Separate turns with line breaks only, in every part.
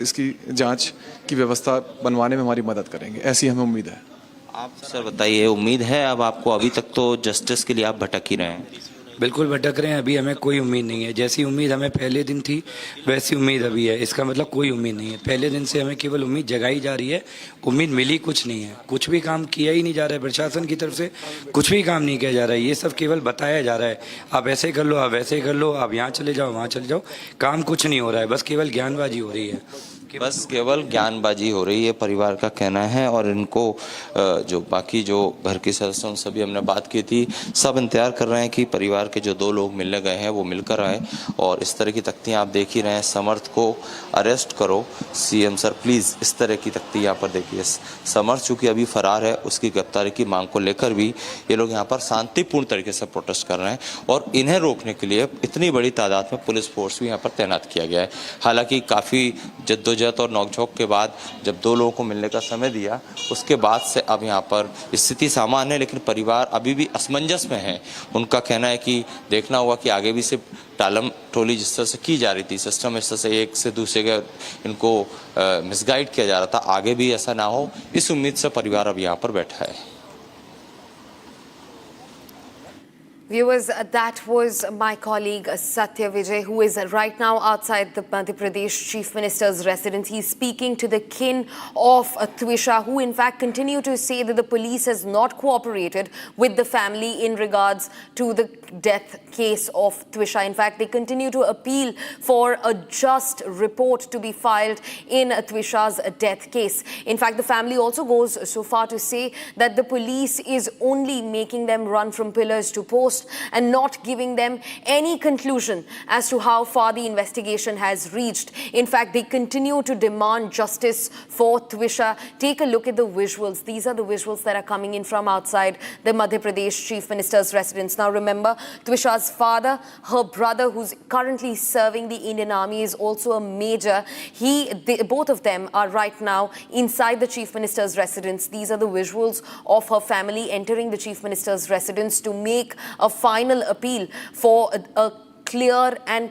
इसकी जांच की व्यवस्था बनवाने में हमारी मदद करेंगे, ऐसी हमें उम्मीद है।
आप सर बताइए, उम्मीद है अब आपको? अभी तक तो जस्टिस के लिए आप भटक ही रहे हैं।
बिल्कुल भटक रहे हैं। अभी हमें कोई उम्मीद नहीं है। जैसी उम्मीद हमें पहले दिन थी वैसी उम्मीद अभी है। इसका मतलब कोई उम्मीद नहीं है। पहले दिन से हमें केवल उम्मीद जगाई जा रही है, उम्मीद मिली कुछ नहीं है। कुछ भी काम किया ही नहीं जा रहा है प्रशासन की तरफ से, कुछ भी काम नहीं किया जा रहा है। ये सब केवल बताया जा रहा है, आप ऐसे कर लो, आप वैसे कर लो, आप यहाँ चले जाओ, वहाँ चले जाओ। काम कुछ नहीं हो रहा है, बस केवल ज्ञानबाजी हो रही है।
बस केवल ज्ञानबाजी हो रही है, परिवार का कहना है। और इनको जो बाकी जो घर के सदस्य उन सभी हमने बात की थी, सब इंतजार कर रहे हैं कि परिवार के जो दो लोग मिलने गए हैं वो मिलकर आए। और इस तरह की तख्तियां आप देख ही रहे हैं, समर्थ को अरेस्ट करो सीएम सर प्लीज़, इस तरह की तख्ती यहाँ पर देखिए। समर्थ चूँकि अभी फरार है, उसकी गिरफ्तारी की मांग को लेकर भी ये लोग यहाँ पर शांतिपूर्ण तरीके से प्रोटेस्ट कर रहे हैं। और इन्हें रोकने के लिए इतनी बड़ी तादाद में पुलिस फोर्स भी यहाँ पर तैनात किया गया है। हालांकि काफ़ी जद्दोजहद और नोकझोंक के बाद जब दो लोगों को मिलने का समय दिया, उसके बाद से अब यहाँ पर स्थिति सामान्य है। लेकिन परिवार अभी भी असमंजस में है। उनका कहना है कि देखना होगा कि आगे भी सिर्फ टालम टोली जिस तरह से की जा रही थी, सिस्टम इस तरह से एक से दूसरे के इनको मिसगाइड किया जा रहा था, आगे भी ऐसा ना हो, इस उम्मीद से परिवार अब यहाँ पर बैठा है।
Viewers, that was my colleague Satya Vijay, who is right now outside the Madhya Pradesh Chief Minister's residence. He's speaking to the kin of Twisha, who in fact continue to say that the police has not cooperated with the family in regards to the death case of Twisha. In fact, they continue to appeal for a just report to be filed in Twisha's death case. In fact, the family also goes so far to say that the police is only making them run from pillars to post and not giving them any conclusion as to how far the investigation has reached. In fact, they continue to demand justice for Twisha. Take a look at the visuals. These are the visuals that are coming in from outside the Madhya Pradesh Chief Minister's residence. Now remember, Twisha's father, her brother, who's currently serving the Indian Army, is also a major. Both of them are right now inside the Chief Minister's residence. These are the visuals of her family entering the Chief Minister's residence to make a final appeal for a clear and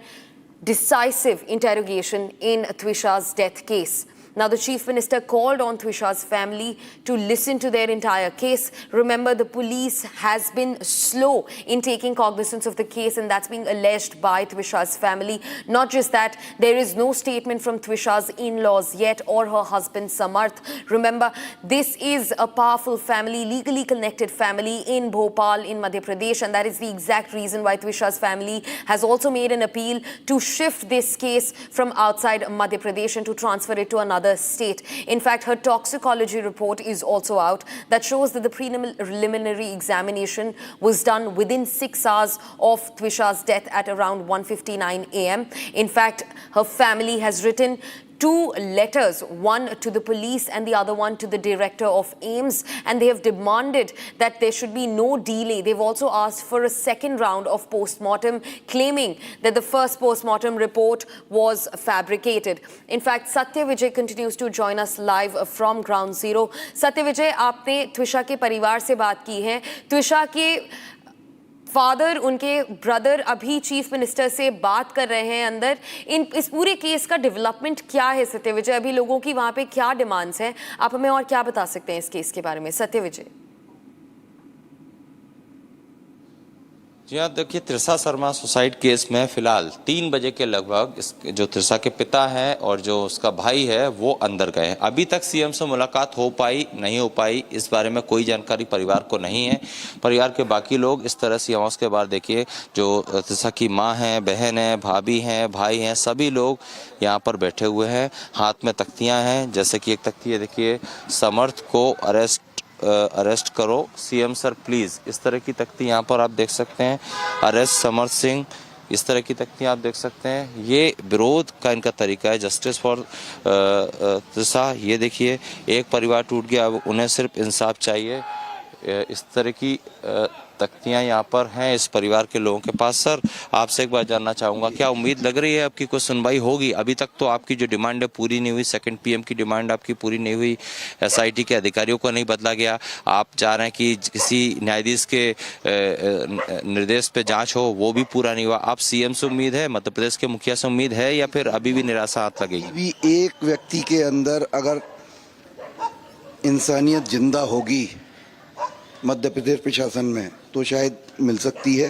decisive interrogation in Twisha's death case. Now, the Chief Minister called on Twisha's family to listen to their entire case. Remember, the police has been slow in taking cognizance of the case, and that's being alleged by Twisha's family. Not just that, there is no statement from Twisha's in-laws yet or her husband Samarth. Remember, this is a powerful family, legally connected family in Bhopal in Madhya Pradesh, and that is the exact reason why Twisha's family has also made an appeal to shift this case from outside Madhya Pradesh and to transfer it to another state. In fact, her toxicology report is also out that shows that the preliminary examination was done within 6 hours of Twisha's death at around 1:59 a.m. In fact, her family has written 2 letters, one to the police and the other one to the director of AIIMS, and they have demanded that there should be no delay. They've also asked for a second round of post-mortem, claiming that the first post-mortem report was fabricated. In fact, Satya Vijay continues to join us live from Ground Zero. Satya Vijay, आपने ट्विशा के परिवार से बात की है। ट्विशा के father, उनके brother अभी चीफ मिनिस्टर से बात कर रहे हैं अंदर। इस पूरे केस का डेवलपमेंट क्या है सत्य विजय? अभी लोगों की वहां पे क्या डिमांड्स हैं? आप हमें और क्या बता सकते हैं इस केस के बारे में, सत्य विजय?
जी हाँ, देखिए, त्रिशा शर्मा सुसाइड केस में फिलहाल 3 बजे के लगभग जो त्रिशा के पिता हैं और जो उसका भाई है वो अंदर गए हैं। अभी तक सीएम से मुलाकात हो पाई नहीं हो पाई, इस बारे में कोई जानकारी परिवार को नहीं है। परिवार के बाकी लोग इस तरह से, उसके बाद देखिए जो त्रिशा की माँ है, बहन है, भाभी हैं, भाई हैं, सभी लोग यहाँ पर बैठे हुए हैं। हाथ में तख्तियाँ हैं, जैसे कि एक तख्ती है देखिए, समर्थ को अरेस्ट करो सीएम सर प्लीज़, इस तरह की तख्ती यहाँ पर आप देख सकते हैं। अरेस्ट समर्थ सिंह, इस तरह की तख्तियाँ आप देख सकते हैं। ये विरोध का इनका तरीका है, जस्टिस फॉर त्रिशा। ये देखिए, एक परिवार टूट गया, अब उन्हें सिर्फ इंसाफ चाहिए। इस तरह की तख्तियां यहाँ पर हैं इस परिवार के लोगों के पास। सर, आपसे एक बार जानना चाहूँगा, क्या उम्मीद लग रही है आपकी कोई सुनवाई होगी? अभी तक तो आपकी जो डिमांड है पूरी नहीं हुई, सेकंड पीएम की डिमांड आपकी पूरी नहीं हुई, एसआईटी के अधिकारियों को नहीं बदला गया, आप चाह रहे हैं कि किसी न्यायाधीश के निर्देश पे जांच हो, वो भी पूरा नहीं हुआ। आप सीएम से उम्मीद है, मध्य प्रदेश के मुखिया से उम्मीद है, या फिर अभी भी निराशा हाथ लगेगी?
अभी एक व्यक्ति के अंदर अगर इंसानियत जिंदा होगी मध्य प्रदेश प्रशासन में तो शायद मिल सकती है,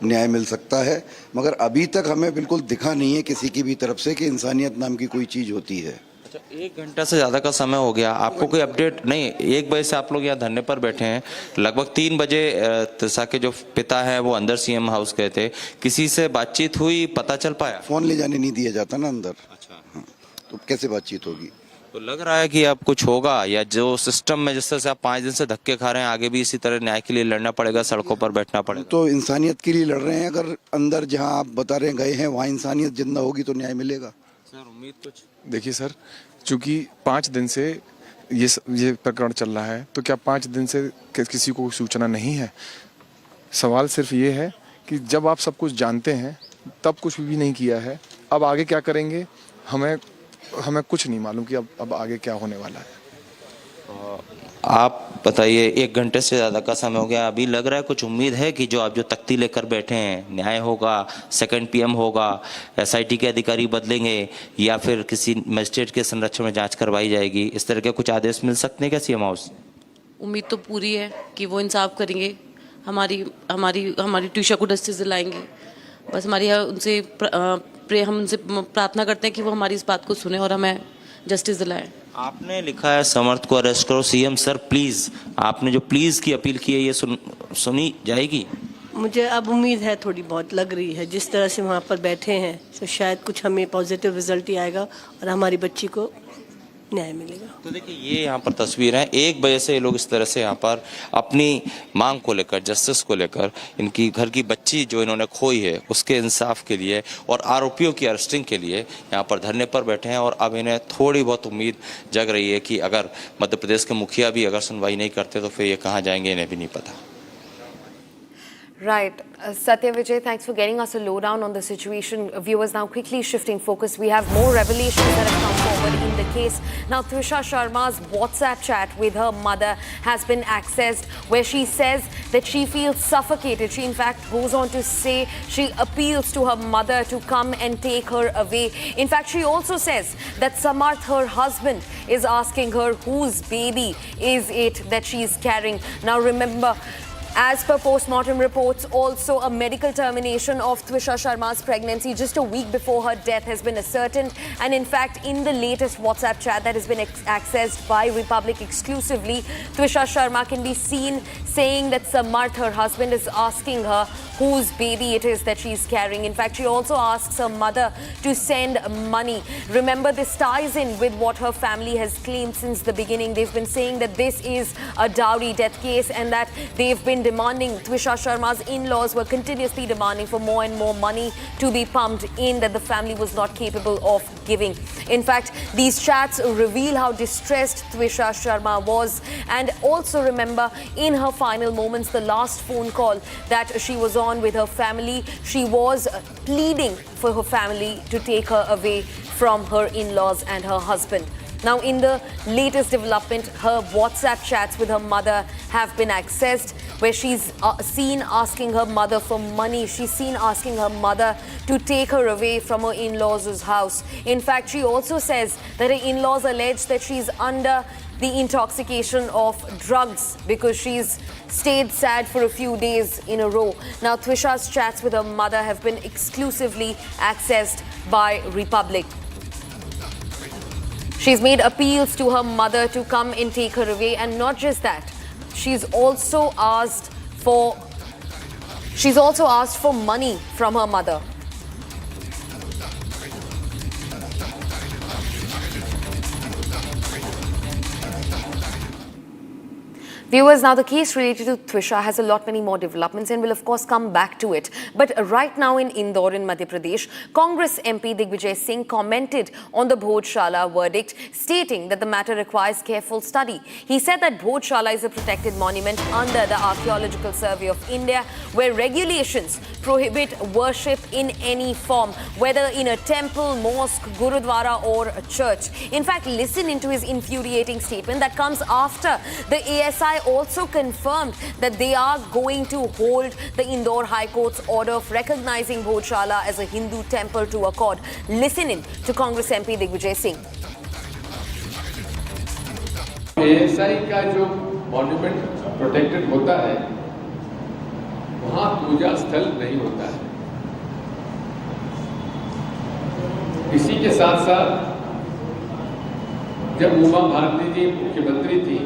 न्याय मिल सकता है, मगर अभी तक हमें बिल्कुल दिखा नहीं है किसी की भी तरफ से कि इंसानियत नाम की कोई चीज़ होती है।
अच्छा, 1 घंटा से ज़्यादा का समय हो गया, आपको कोई अपडेट नहीं? 1 बजे से आप लोग यहाँ धरने पर बैठे हैं, लगभग 3 बजे त्रिशा के जो पिता हैं वो अंदर सीएम हाउस गए थे, किसी से बातचीत हुई, पता चल पाया?
फ़ोन ले जाने नहीं दिया जाता ना अंदर।
अच्छा,
हाँ, तो कैसे बातचीत होगी?
तो लग रहा है कि अब कुछ होगा, या जो सिस्टम में जिस तरह से आप 5 दिन से धक्के खा रहे हैं, आगे भी इसी तरह न्याय के लिए लड़ना पड़ेगा, सड़कों पर बैठना पड़ेगा?
तो इंसानियत के लिए लड़ रहे हैं, अगर अंदर जहां आप बता रहे हैं गए हैं वहां इंसानियत जिंदा होगी तो न्याय मिलेगा।
सर, उम्मीद कुछ?
देखिए सर, चूंकि 5 दिन से ये प्रकरण चल रहा है, तो क्या 5 दिन से किसी को सूचना नहीं है? सवाल सिर्फ ये है कि जब आप सब कुछ जानते हैं तब कुछ भी नहीं किया है, अब आगे क्या करेंगे हमें कुछ नहीं मालूम कि अब आगे क्या होने वाला है।
आप बताइए, 1 घंटे से ज़्यादा का समय हो गया, अभी लग रहा है कुछ उम्मीद है कि जो आप जो तख्ती लेकर बैठे हैं, न्याय होगा, सेकंड पीएम होगा, एसआईटी के अधिकारी बदलेंगे, या फिर किसी मजिस्ट्रेट के संरक्षण में जांच करवाई जाएगी? इस तरह के कुछ आदेश मिल सकते हैं क्या सीएम हाउस?
उम्मीद तो पूरी है कि वो इंसाफ करेंगे, हमारी हमारी हमारी ट्विशा को जस्टिस दिलाएंगे। बस हमारी हम उनसे प्रार्थना करते हैं कि वो हमारी इस बात को सुने और हमें जस्टिस दिलाएं।
आपने लिखा है समर्थ को अरेस्ट करो, सीएम सर प्लीज, आपने जो प्लीज की अपील की है ये सुनी जाएगी?
मुझे अब उम्मीद है, थोड़ी बहुत लग रही है, जिस तरह से वहाँ पर बैठे हैं तो शायद कुछ हमें पॉजिटिव रिजल्ट ही आएगा और हमारी बच्ची को न्याय मिलेगा।
तो देखिए, ये यहाँ पर तस्वीर है, 1 बजे से ये लोग इस तरह से यहाँ पर अपनी मांग को लेकर, जस्टिस को लेकर, इनकी घर की बच्ची जो इन्होंने खोई है उसके इंसाफ के लिए और आरोपियों की अरेस्टिंग के लिए यहाँ पर धरने पर बैठे हैं। और अब इन्हें थोड़ी बहुत उम्मीद जग रही है कि अगर मध्य प्रदेश के मुखिया भी अगर सुनवाई नहीं करते तो फिर ये कहाँ जाएंगे, इन्हें भी नहीं पता।
Right. Satya Vijay, thanks for getting us a lowdown on the situation. Viewers, now quickly shifting focus. We have more revelations that have come forward in the case. Now, Twisha Sharma's WhatsApp chat with her mother has been accessed, where she says that she feels suffocated. She, in fact, goes on to say she appeals to her mother to come and take her away. In fact, she also says that Samarth, her husband, is asking her whose baby is it that she is carrying. Now, remember, as per post-mortem reports, also a medical termination of Twisha Sharma's pregnancy just a week before her death has been ascertained. And in fact, in the latest WhatsApp chat that has been accessed by Republic exclusively, Twisha Sharma can be seen saying that Samarth, her husband, is asking her whose baby it is that she's carrying. In fact, she also asks her mother to send money. Remember, this ties in with what her family has claimed since the beginning. They've been saying that this is a dowry death case and that they've been demanding, Twisha Sharma's in-laws were continuously demanding for more and more money to be pumped in that the family was not capable of giving. In fact, these chats reveal how distressed Twisha Sharma was. And also remember, in her final moments, the last phone call that she was on with her family, she was pleading for her family to take her away from her in-laws and her husband. Now, in the latest development, her WhatsApp chats with her mother have been accessed, where she's seen asking her mother for money. She's seen asking her mother to take her away from her in-laws' house. In fact, she also says that her in-laws allege that she's under the intoxication of drugs because she's stayed sad for a few days in a row. Now, Twisha's chats with her mother have been exclusively accessed by Republic. She's made appeals to her mother to come and take her away, and not just that, she's also asked for money from her mother. Viewers, now the case related to Twisha has a lot many more developments and will of course come back to it. But right now in Indore in Madhya Pradesh, Congress MP Digvijay Singh commented on the Bhojshala verdict, stating that the matter requires careful study. He said that Bhojshala is a protected monument under the Archaeological Survey of India, where regulations prohibit worship in any form, whether in a temple, mosque, gurudwara or a church. In fact, listen into his infuriating statement that comes after the ASI also confirmed that they are going to hold the Indore High Court's order of recognizing Bhojshala as a Hindu temple to accord. Listen in to Congress MP Digvijay Singh.
ASI का जो monument protected होता है वहाँ पूजा स्थल नहीं होता है। इसी के साथ साथ जब उमा भारती जी मुख्यमंत्री थी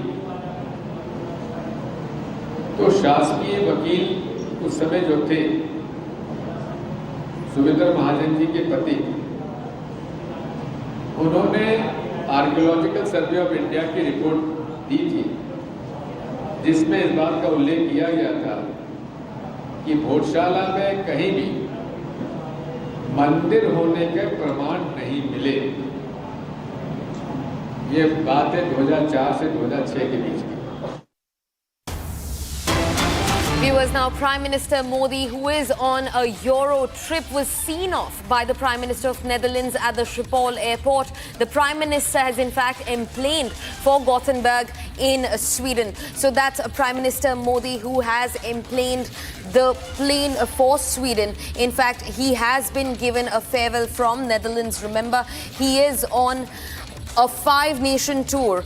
तो शासकीय वकील उस समय जो थे सुविंदर महाजन जी के पति, उन्होंने आर्कियोलॉजिकल सर्वे ऑफ इंडिया की रिपोर्ट दी थी, जिसमें इस बात का उल्लेख किया गया था कि भोजशाला में कहीं भी मंदिर होने के प्रमाण नहीं मिले। ये बात है 2004 से 2006 के बीच की।
Viewers, now Prime Minister Modi, who is on a Euro trip, was seen off by the Prime Minister of Netherlands at the Schiphol airport. The Prime Minister has in fact emplaned for Gothenburg in Sweden. So that's Prime Minister Modi who has emplaned the plane for Sweden. In fact, he has been given a farewell from Netherlands. Remember, he is on a 5-nation tour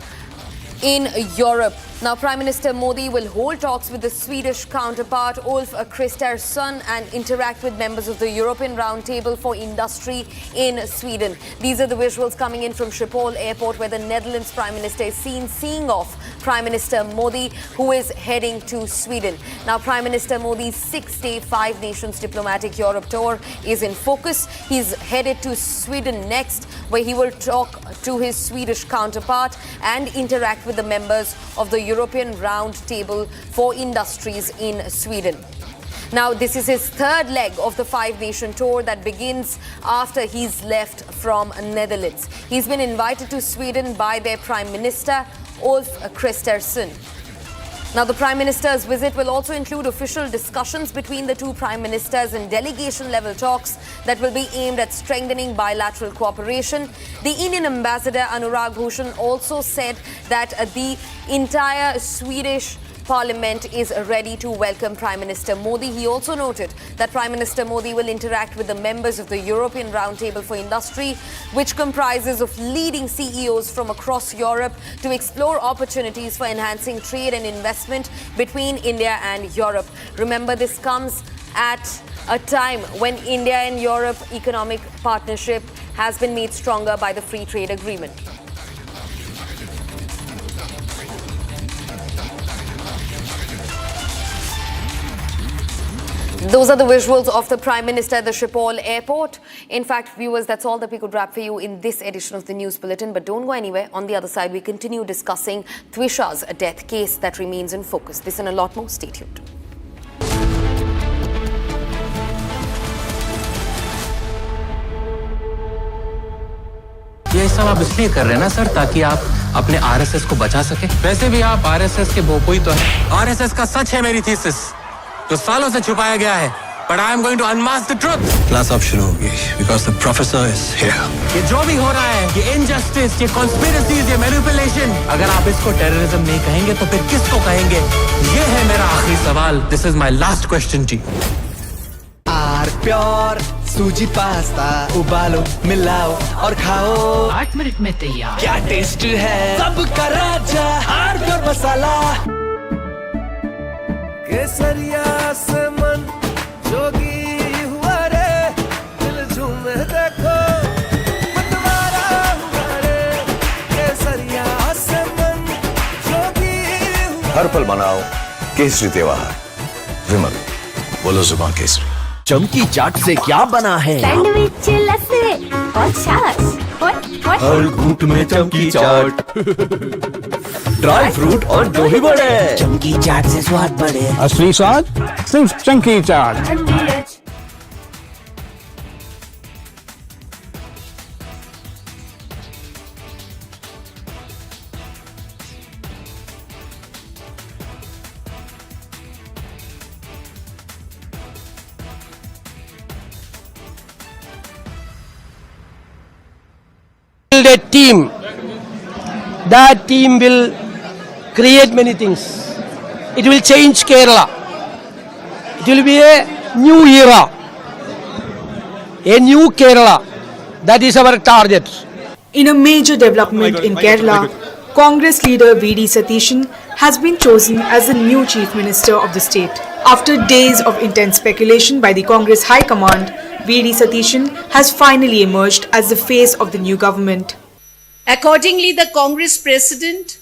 in Europe. Now, Prime Minister Modi will hold talks with the Swedish counterpart Ulf Kristersson and interact with members of the European Roundtable for Industry in Sweden. These are the visuals coming in from Schiphol Airport, where the Netherlands Prime Minister is seen seeing off Prime Minister Modi, who is heading to Sweden. Now, Prime Minister Modi's 6-day 5-nations diplomatic Europe tour is in focus. He's headed to Sweden next, where he will talk to his Swedish counterpart and interact with the members of the European Roundtable for Industries in Sweden. Now, this is his third leg of the 5-nation tour that begins after he's left from Netherlands. He's been invited to Sweden by their Prime Minister, Ulf Kristersson. Now, the Prime Minister's visit will also include official discussions between the two Prime Ministers and delegation-level talks that will be aimed at strengthening bilateral cooperation. The Indian Ambassador Anurag Bhushan also said that the entire Swedish Parliament is ready to welcome Prime Minister Modi. He also noted that Prime Minister Modi will interact with the members of the European Roundtable for Industry, which comprises of leading CEOs from across Europe, to explore opportunities for enhancing trade and investment between India and Europe. Remember, this comes at a time when India and Europe economic partnership has been made stronger by the free trade agreement. Those are the visuals of the Prime Minister at the Schiphol airport. In fact, viewers, that's all that we could wrap for you in this edition of the News Bulletin. But don't go anywhere. On the other side, we continue discussing Twisha's death case that remains in focus. This and a lot more. Stay tuned.
ये सब आप इसलिए कर रहे हैं ना sir, ताकि आप अपने आरएसएस को बचा सके। वैसे भी आप आरएसएस के भोपोई तो हैं। आरएसएस का सच है मेरी थीसिस, जो सालों से छुपाया गया है। But I am going to unmask the truth.
Class अब शुरू होगी, because the professor is here.
ये जो भी हो रहा है, ये injustice, ये conspiracies, ये manipulation, अगर आप इसको terrorism नहीं कहेंगे, तो फिर किसको कहेंगे? ये है मेरा आखिरी सवाल. This is my last question to you.
R pure सूजी पास्ता उबालो मिलाओ और खाओ
8 मिनट में तैयार।
क्या टेस्ट है सबका राजा आर प्योर मसाला। केसरिया से मन जोगी हुआ रे, दिल झूमे देखो मतवारा हुआ रे। केसरिया से मन जोगी हुआ।
हर पल मनाओ केसरी त्योहार। विमल, बोलो जुबान केसरी।
चमकी चाट से क्या बना है?
सैंडविच, लस्सी और छाछ।
हर घूंट में चमकी चाट। ड्राई फ्रूट और दो ही बड़े।
चमकी चाट से स्वाद बढ़े।
असली स्वाद सिर्फ चंकी चाट।
Build a team. That team will create many things. It will change Kerala. It will be a new era, a new Kerala. That is our target.
In a major development in Kerala, Congress leader V.D. Satishan has been chosen as the new Chief Minister of the state. After days of intense speculation by the Congress High Command, V.D. Satishan has finally emerged as the face of the new government.
Accordingly, the Congress President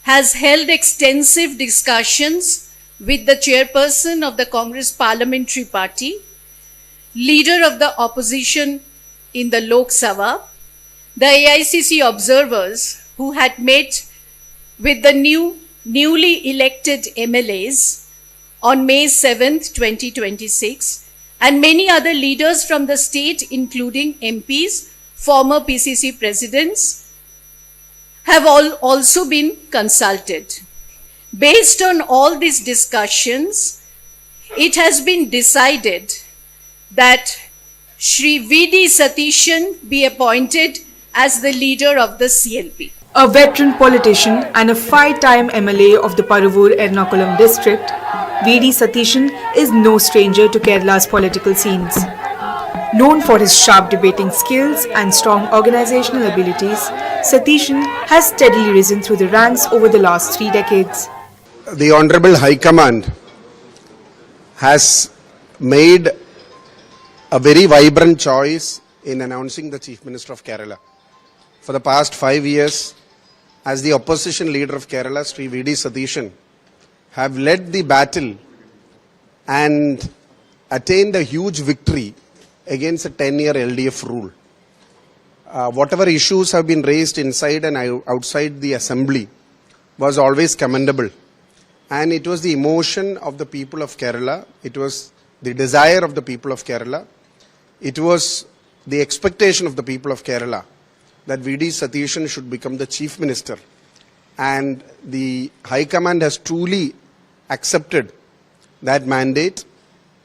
has held extensive discussions with the chairperson of the Congress Parliamentary Party, leader of the opposition in the Lok Sabha, the AICC observers who had met with the newly elected MLAs on May 7th, 2026, and many other leaders from the state, including MPs, former PCC presidents, have also been consulted. Based on all these discussions, it has been decided that Shri V.D. Satishan be appointed as the leader of the CLP.
A veteran politician and a 5-time MLA of the Paravur Ernakulam district, V.D. Satishan is no stranger to Kerala's political scenes. Known for his sharp debating skills and strong organizational abilities, Satishan has steadily risen through the ranks over the last 3 decades.
The Honorable High Command has made a very vibrant choice in announcing the Chief Minister of Kerala. For the past 5 years, as the opposition leader of Kerala, Sri V.D. Satishan, have led the battle and attained a huge victory against a 10-year LDF rule. Whatever issues have been raised inside and outside the assembly was always commendable. And it was the emotion of the people of Kerala, it was the desire of the people of Kerala, it was the expectation of the people of Kerala that V.D. Satishan should become the Chief Minister. And the High Command has truly accepted that mandate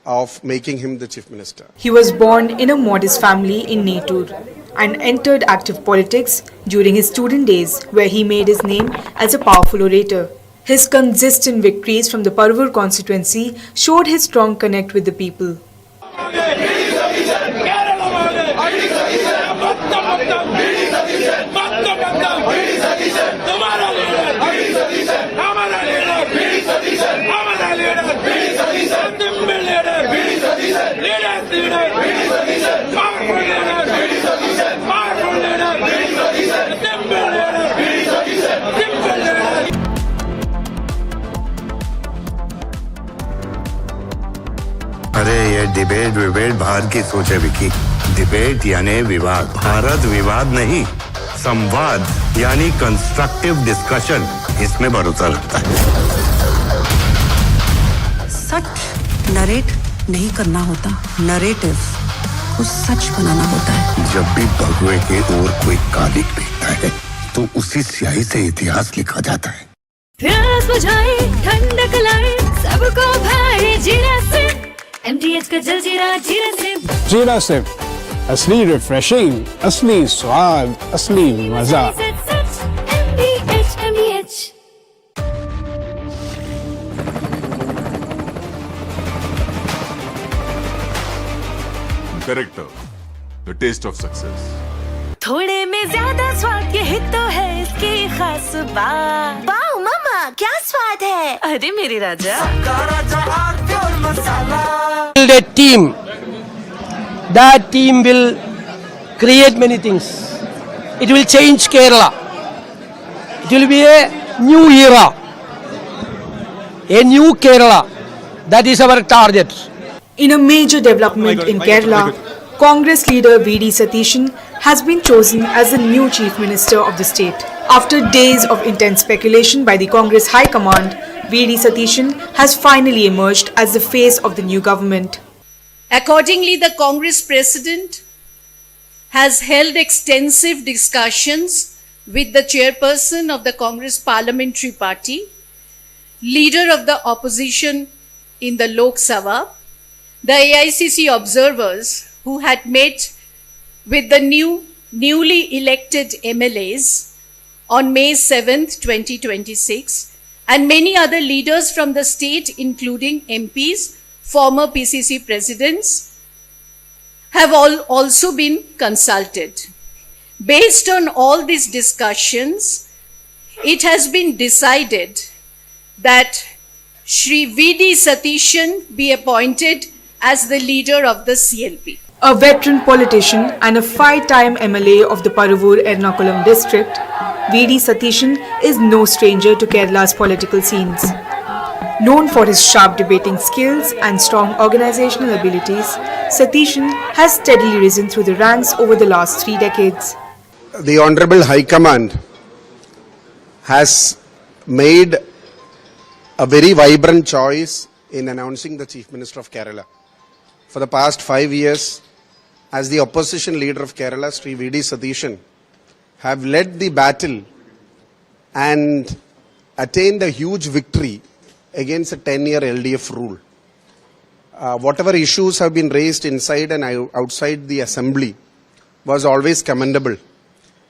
of making him the Chief Minister.
He was born in a modest family in Netur and entered active politics during his student days, where he made his name as a powerful orator. His consistent victories from the Paravur constituency showed his strong connect with the people.
अरे ये debate विबेट बाहर की सोच है Vicky. Debate यानी विवाद, भारत विवाद नहीं, संवाद यानी कंस्ट्रक्टिव डिस्कशन, इसमें भरोसा रखता है।
सच नरेट नहीं करना होता, नरेटिव को सच बनाना होता है।
जब भी भगवे के और कोई कालिक भेजता है तो उसी स्याही से इतिहास लिखा जाता है।
प्यास बुझाए, ठंडक लाए, सबको भाए जीरा से। MTH का जलजीरा जीरा से।
जीरा से असली रिफ्रेशिंग, असली स्वाद, असली मजा।
MTH।
Character, the taste of success.
थोड़े में ज्यादा स्वाद यही तो है इसकी खास बात। वाओ मामा, क्या स्वाद है? अरे मेरे राजा।
Build a team. That team will create many things. It will change Kerala. It will be a new era, a new Kerala. That is our target.
In a major development in Kerala, Congress leader V.D. Satishan has been chosen as the new Chief Minister of the state. After days of intense speculation by the Congress High Command, V.D. Satishan has finally emerged as the face of the new government.
Accordingly, the Congress President has held extensive discussions with the chairperson of the Congress Parliamentary Party, leader of the opposition in the Lok Sabha, the AICC observers who had met with the newly elected MLAs on May 7th, 2026, and many other leaders from the state, including MPs, former PCC presidents, have also been consulted. Based on all these discussions, it has been decided that Shri V.D. Satishan be appointed as the leader of the CLP.
A veteran politician and a 5-time MLA of the Paravur Ernakulam district, V.D. Satishan is no stranger to Kerala's political scenes. Known for his sharp debating skills and strong organizational abilities, Satishan has steadily risen through the ranks over the last 3 decades.
The Honorable High Command has made a very vibrant choice in announcing the Chief Minister of Kerala. For the past 5 years, as the opposition leader of Kerala, Sri V.D. Satishan, have led the battle and attained a huge victory against a 10-year LDF rule. Whatever issues have been raised inside and outside the assembly was always commendable.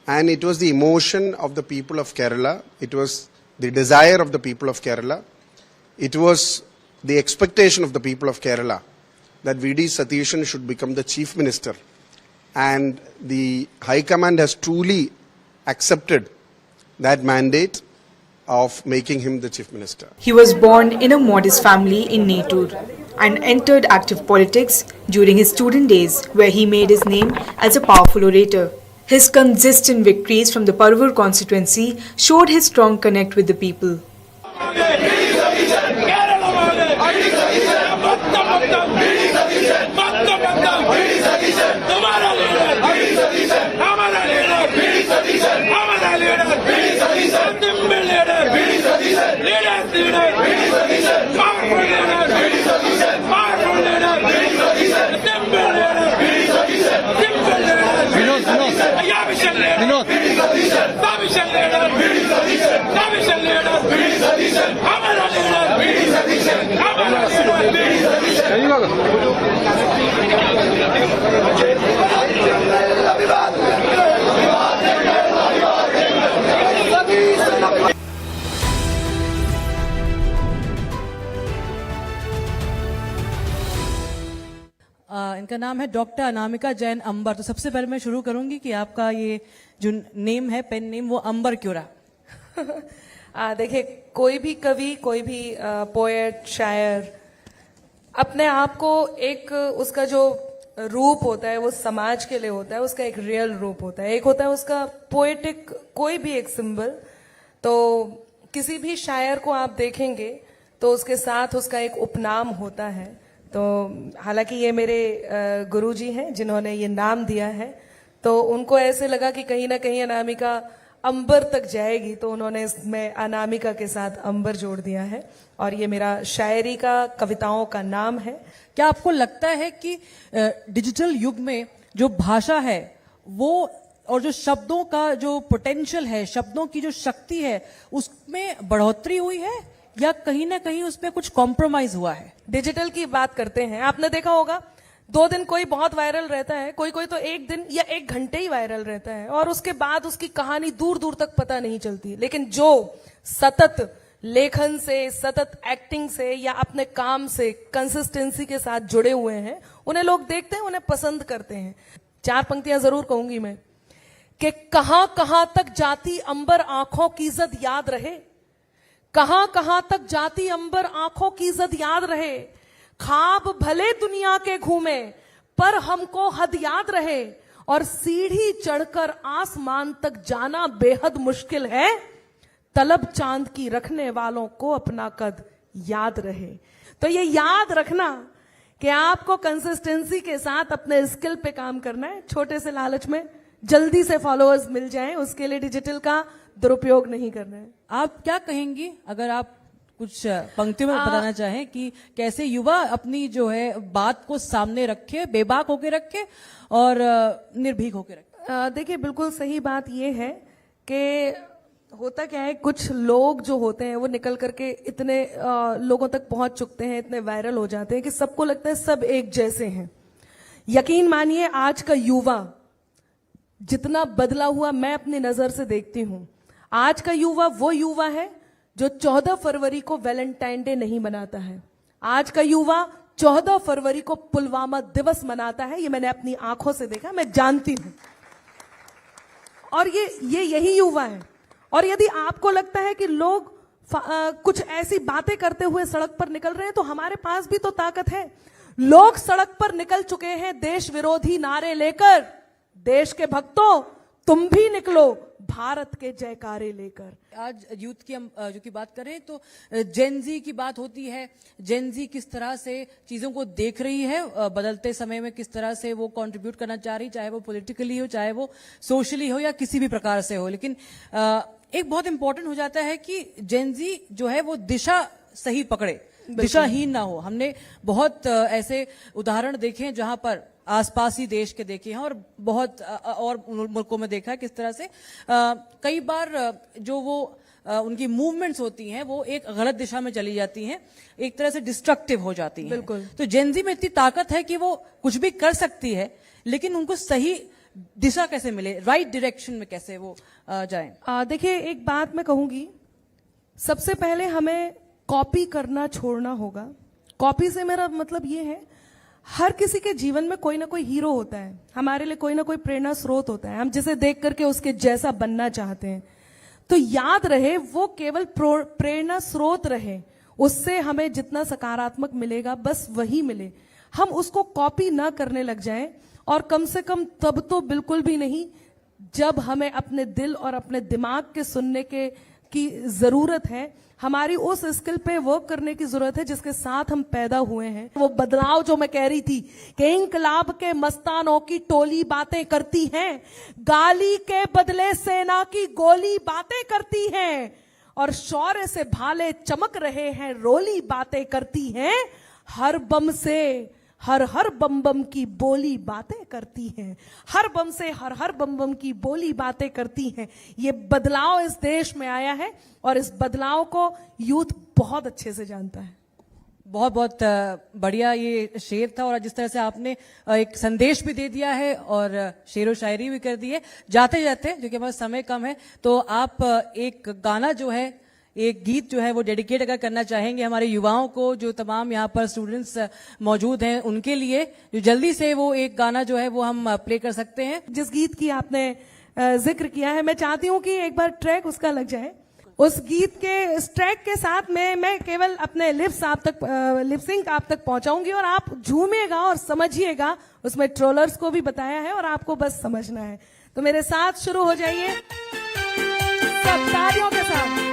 And it was the emotion of the people of Kerala, it was the desire of the people of Kerala, it was the expectation of the people of Kerala that V.D. Satishan should become the Chief Minister. And the High Command has truly accepted that mandate of making him the Chief Minister.
He was born in a modest family in Netur and entered active politics during his student days, where he made his name as a powerful orator. His consistent victories from the Paravur constituency showed his strong connect with the people.
इनका नाम है doctor Anamika Jain अंबर। तो सबसे पहले मैं शुरू करूंगी कि आपका ये जो नेम है, पेन नेम, वो अंबर क्यों रहा?
देखिए, कोई भी कवि, कोई भी पोएट, शायर अपने आप को एक उसका जो रूप होता है वो समाज के लिए होता है, उसका एक रियल रूप होता है, एक होता है उसका पोएटिक कोई भी एक सिंबल। तो किसी भी शायर को आप देखेंगे तो उसके साथ उसका एक उपनाम होता है। तो हालांकि ये मेरे गुरुजी हैं जिन्होंने ये नाम दिया है, तो उनको ऐसे लगा कि कहीं ना कहीं अनामिका अंबर तक जाएगी, तो उन्होंने इसमें अनामिका के साथ अंबर जोड़ दिया है। और ये मेरा शायरी का, कविताओं का नाम है।
क्या आपको लगता है कि डिजिटल युग में जो भाषा है वो और जो शब्दों का जो पोटेंशियल है, शब्दों की जो शक्ति है, उसमें बढ़ोतरी हुई है या कहीं ना कहीं उसमें कुछ कॉम्प्रोमाइज हुआ है?
डिजिटल की बात करते हैं, आपने देखा होगा 2 दिन कोई बहुत वायरल रहता है, कोई कोई तो 1 दिन या 1 घंटे ही वायरल रहता है और उसके बाद उसकी कहानी दूर दूर तक पता नहीं चलती। लेकिन जो सतत लेखन से, सतत एक्टिंग से या अपने काम से कंसिस्टेंसी के साथ जुड़े हुए हैं, उन्हें लोग देखते हैं, उन्हें पसंद करते हैं। 4 पंक्तियां जरूर कहूंगी मैं कि कहां कहां तक जाती अंबर आंखों की इज्जत याद रहे, कहां कहां तक जाती अंबर आंखों की इज्जत याद रहे, ख्वाब भले दुनिया के घूमे पर हमको हद याद रहे, और सीढ़ी चढ़कर आसमान तक जाना बेहद मुश्किल है, तलब चांद की रखने वालों को अपना कद याद रहे। तो ये याद रखना कि आपको कंसिस्टेंसी के साथ अपने स्किल पे काम करना है। छोटे से लालच में जल्दी से फॉलोअर्स मिल जाएं, उसके लिए डिजिटल का दुरुपयोग नहीं करना है।
आप क्या कहेंगी अगर आप कुछ पंक्तियों में बताना चाहें कि कैसे युवा अपनी जो है बात को सामने रखे, बेबाक होके रखे और निर्भीक होके रखे?
देखिए, बिल्कुल सही बात ये है कि होता क्या है, कुछ लोग जो होते हैं वो निकल करके इतने लोगों तक पहुंच चुकते हैं, इतने वायरल हो जाते हैं कि सबको लगता है सब एक जैसे हैं। यकीन मानिए, आज का युवा जितना बदला हुआ मैं अपनी नजर से देखती हूं, आज का युवा वो युवा है जो 14 फरवरी को वैलेंटाइन डे नहीं मनाता है। आज का युवा 14 फरवरी को पुलवामा दिवस मनाता है। ये मैंने अपनी आंखों से देखा, मैं जानती हूं। और ये यही युवा है। और यदि आपको लगता है कि लोग कुछ ऐसी बातें करते हुए सड़क पर निकल रहे हैं, तो हमारे पास भी तो ताकत है। लोग सड़क पर निकल चुके हैं देश विरोधी नारे लेकर। देश के भक्तों, तुम भी निकलो भारत के जयकारे लेकर।
आज यूथ की हम जो की बात करें तो जेनजी की बात होती है। जेनजी किस तरह से चीजों को देख रही है, बदलते समय में किस तरह से वो कंट्रीब्यूट करना चाह रही, चाहे वो पॉलिटिकली हो, चाहे वो सोशली हो या किसी भी प्रकार से हो। लेकिन एक बहुत इंपॉर्टेंट हो जाता है कि जेनजी जो है वो दिशा सही पकड़े, दिशाहीन ना हो। हमने बहुत ऐसे उदाहरण देखे हैं जहां पर आसपास ही देश के देखे हैं और बहुत और मुल्कों में देखा है किस तरह से कई बार जो वो उनकी मूवमेंट्स होती हैं वो एक गलत दिशा में चली जाती हैं, एक तरह से डिस्ट्रक्टिव हो जाती हैं।
बिल्कुल।
तो जेनजी में इतनी ताकत है कि वो कुछ भी कर सकती है, लेकिन उनको सही दिशा कैसे मिले, राइट डायरेक्शन में कैसे वो जाएं?
देखिए, एक बात मैं कहूंगी, सबसे पहले हमें कॉपी करना छोड़ना होगा। कॉपी से मेरा मतलब ये है, हर किसी के जीवन में कोई ना कोई हीरो होता है, हमारे लिए कोई ना कोई प्रेरणा स्रोत होता है, हम जिसे देख करके उसके जैसा बनना चाहते हैं। तो याद रहे, वो केवल प्रेरणा स्रोत रहे, उससे हमें जितना सकारात्मक मिलेगा बस वही मिले। हम उसको कॉपी ना करने लग जाएं, और कम से कम तब तो बिल्कुल भी नहीं जब हमें अपने दिल और अपने दिमाग के सुनने की जरूरत है। हमारी उस स्किल पे वर्क करने की जरूरत है जिसके साथ हम पैदा हुए हैं। वो बदलाव जो मैं कह रही थी कि इंकलाब के मस्तानों की टोली बातें करती हैं, गाली के बदले सेना की गोली बातें करती हैं, और शौर्य से भाले चमक रहे हैं रोली बातें करती हैं। हर बम से हर बम बम की बोली बातें करती हैं, हर बम से हर बम बम की बोली बातें करती हैं। ये बदलाव इस देश में आया है और इस बदलाव को यूथ बहुत अच्छे से जानता है।
बहुत बहुत बढ़िया ये शेर था, और जिस तरह से आपने एक संदेश भी दे दिया है और शेर व शायरी भी कर दी है। जाते जाते, क्योंकि हमारा समय कम है, तो आप एक गाना जो है, एक गीत जो है वो डेडिकेट अगर करना चाहेंगे हमारे युवाओं को, जो तमाम यहाँ पर स्टूडेंट्स मौजूद हैं उनके लिए, जो जल्दी से वो एक गाना जो है वो हम प्ले कर सकते हैं।
जिस गीत की आपने जिक्र किया है, मैं चाहती हूँ कि एक बार ट्रैक उसका लग जाए। उस गीत के इस ट्रैक के साथ मैं केवल अपने लिपसिंक आप तक पहुंचाऊंगी और आप झूमिएगा और समझिएगा। उसमें ट्रोलर्स को भी बताया है और आपको बस समझना है। तो मेरे साथ शुरू हो जाइए, सब तालियों के साथ।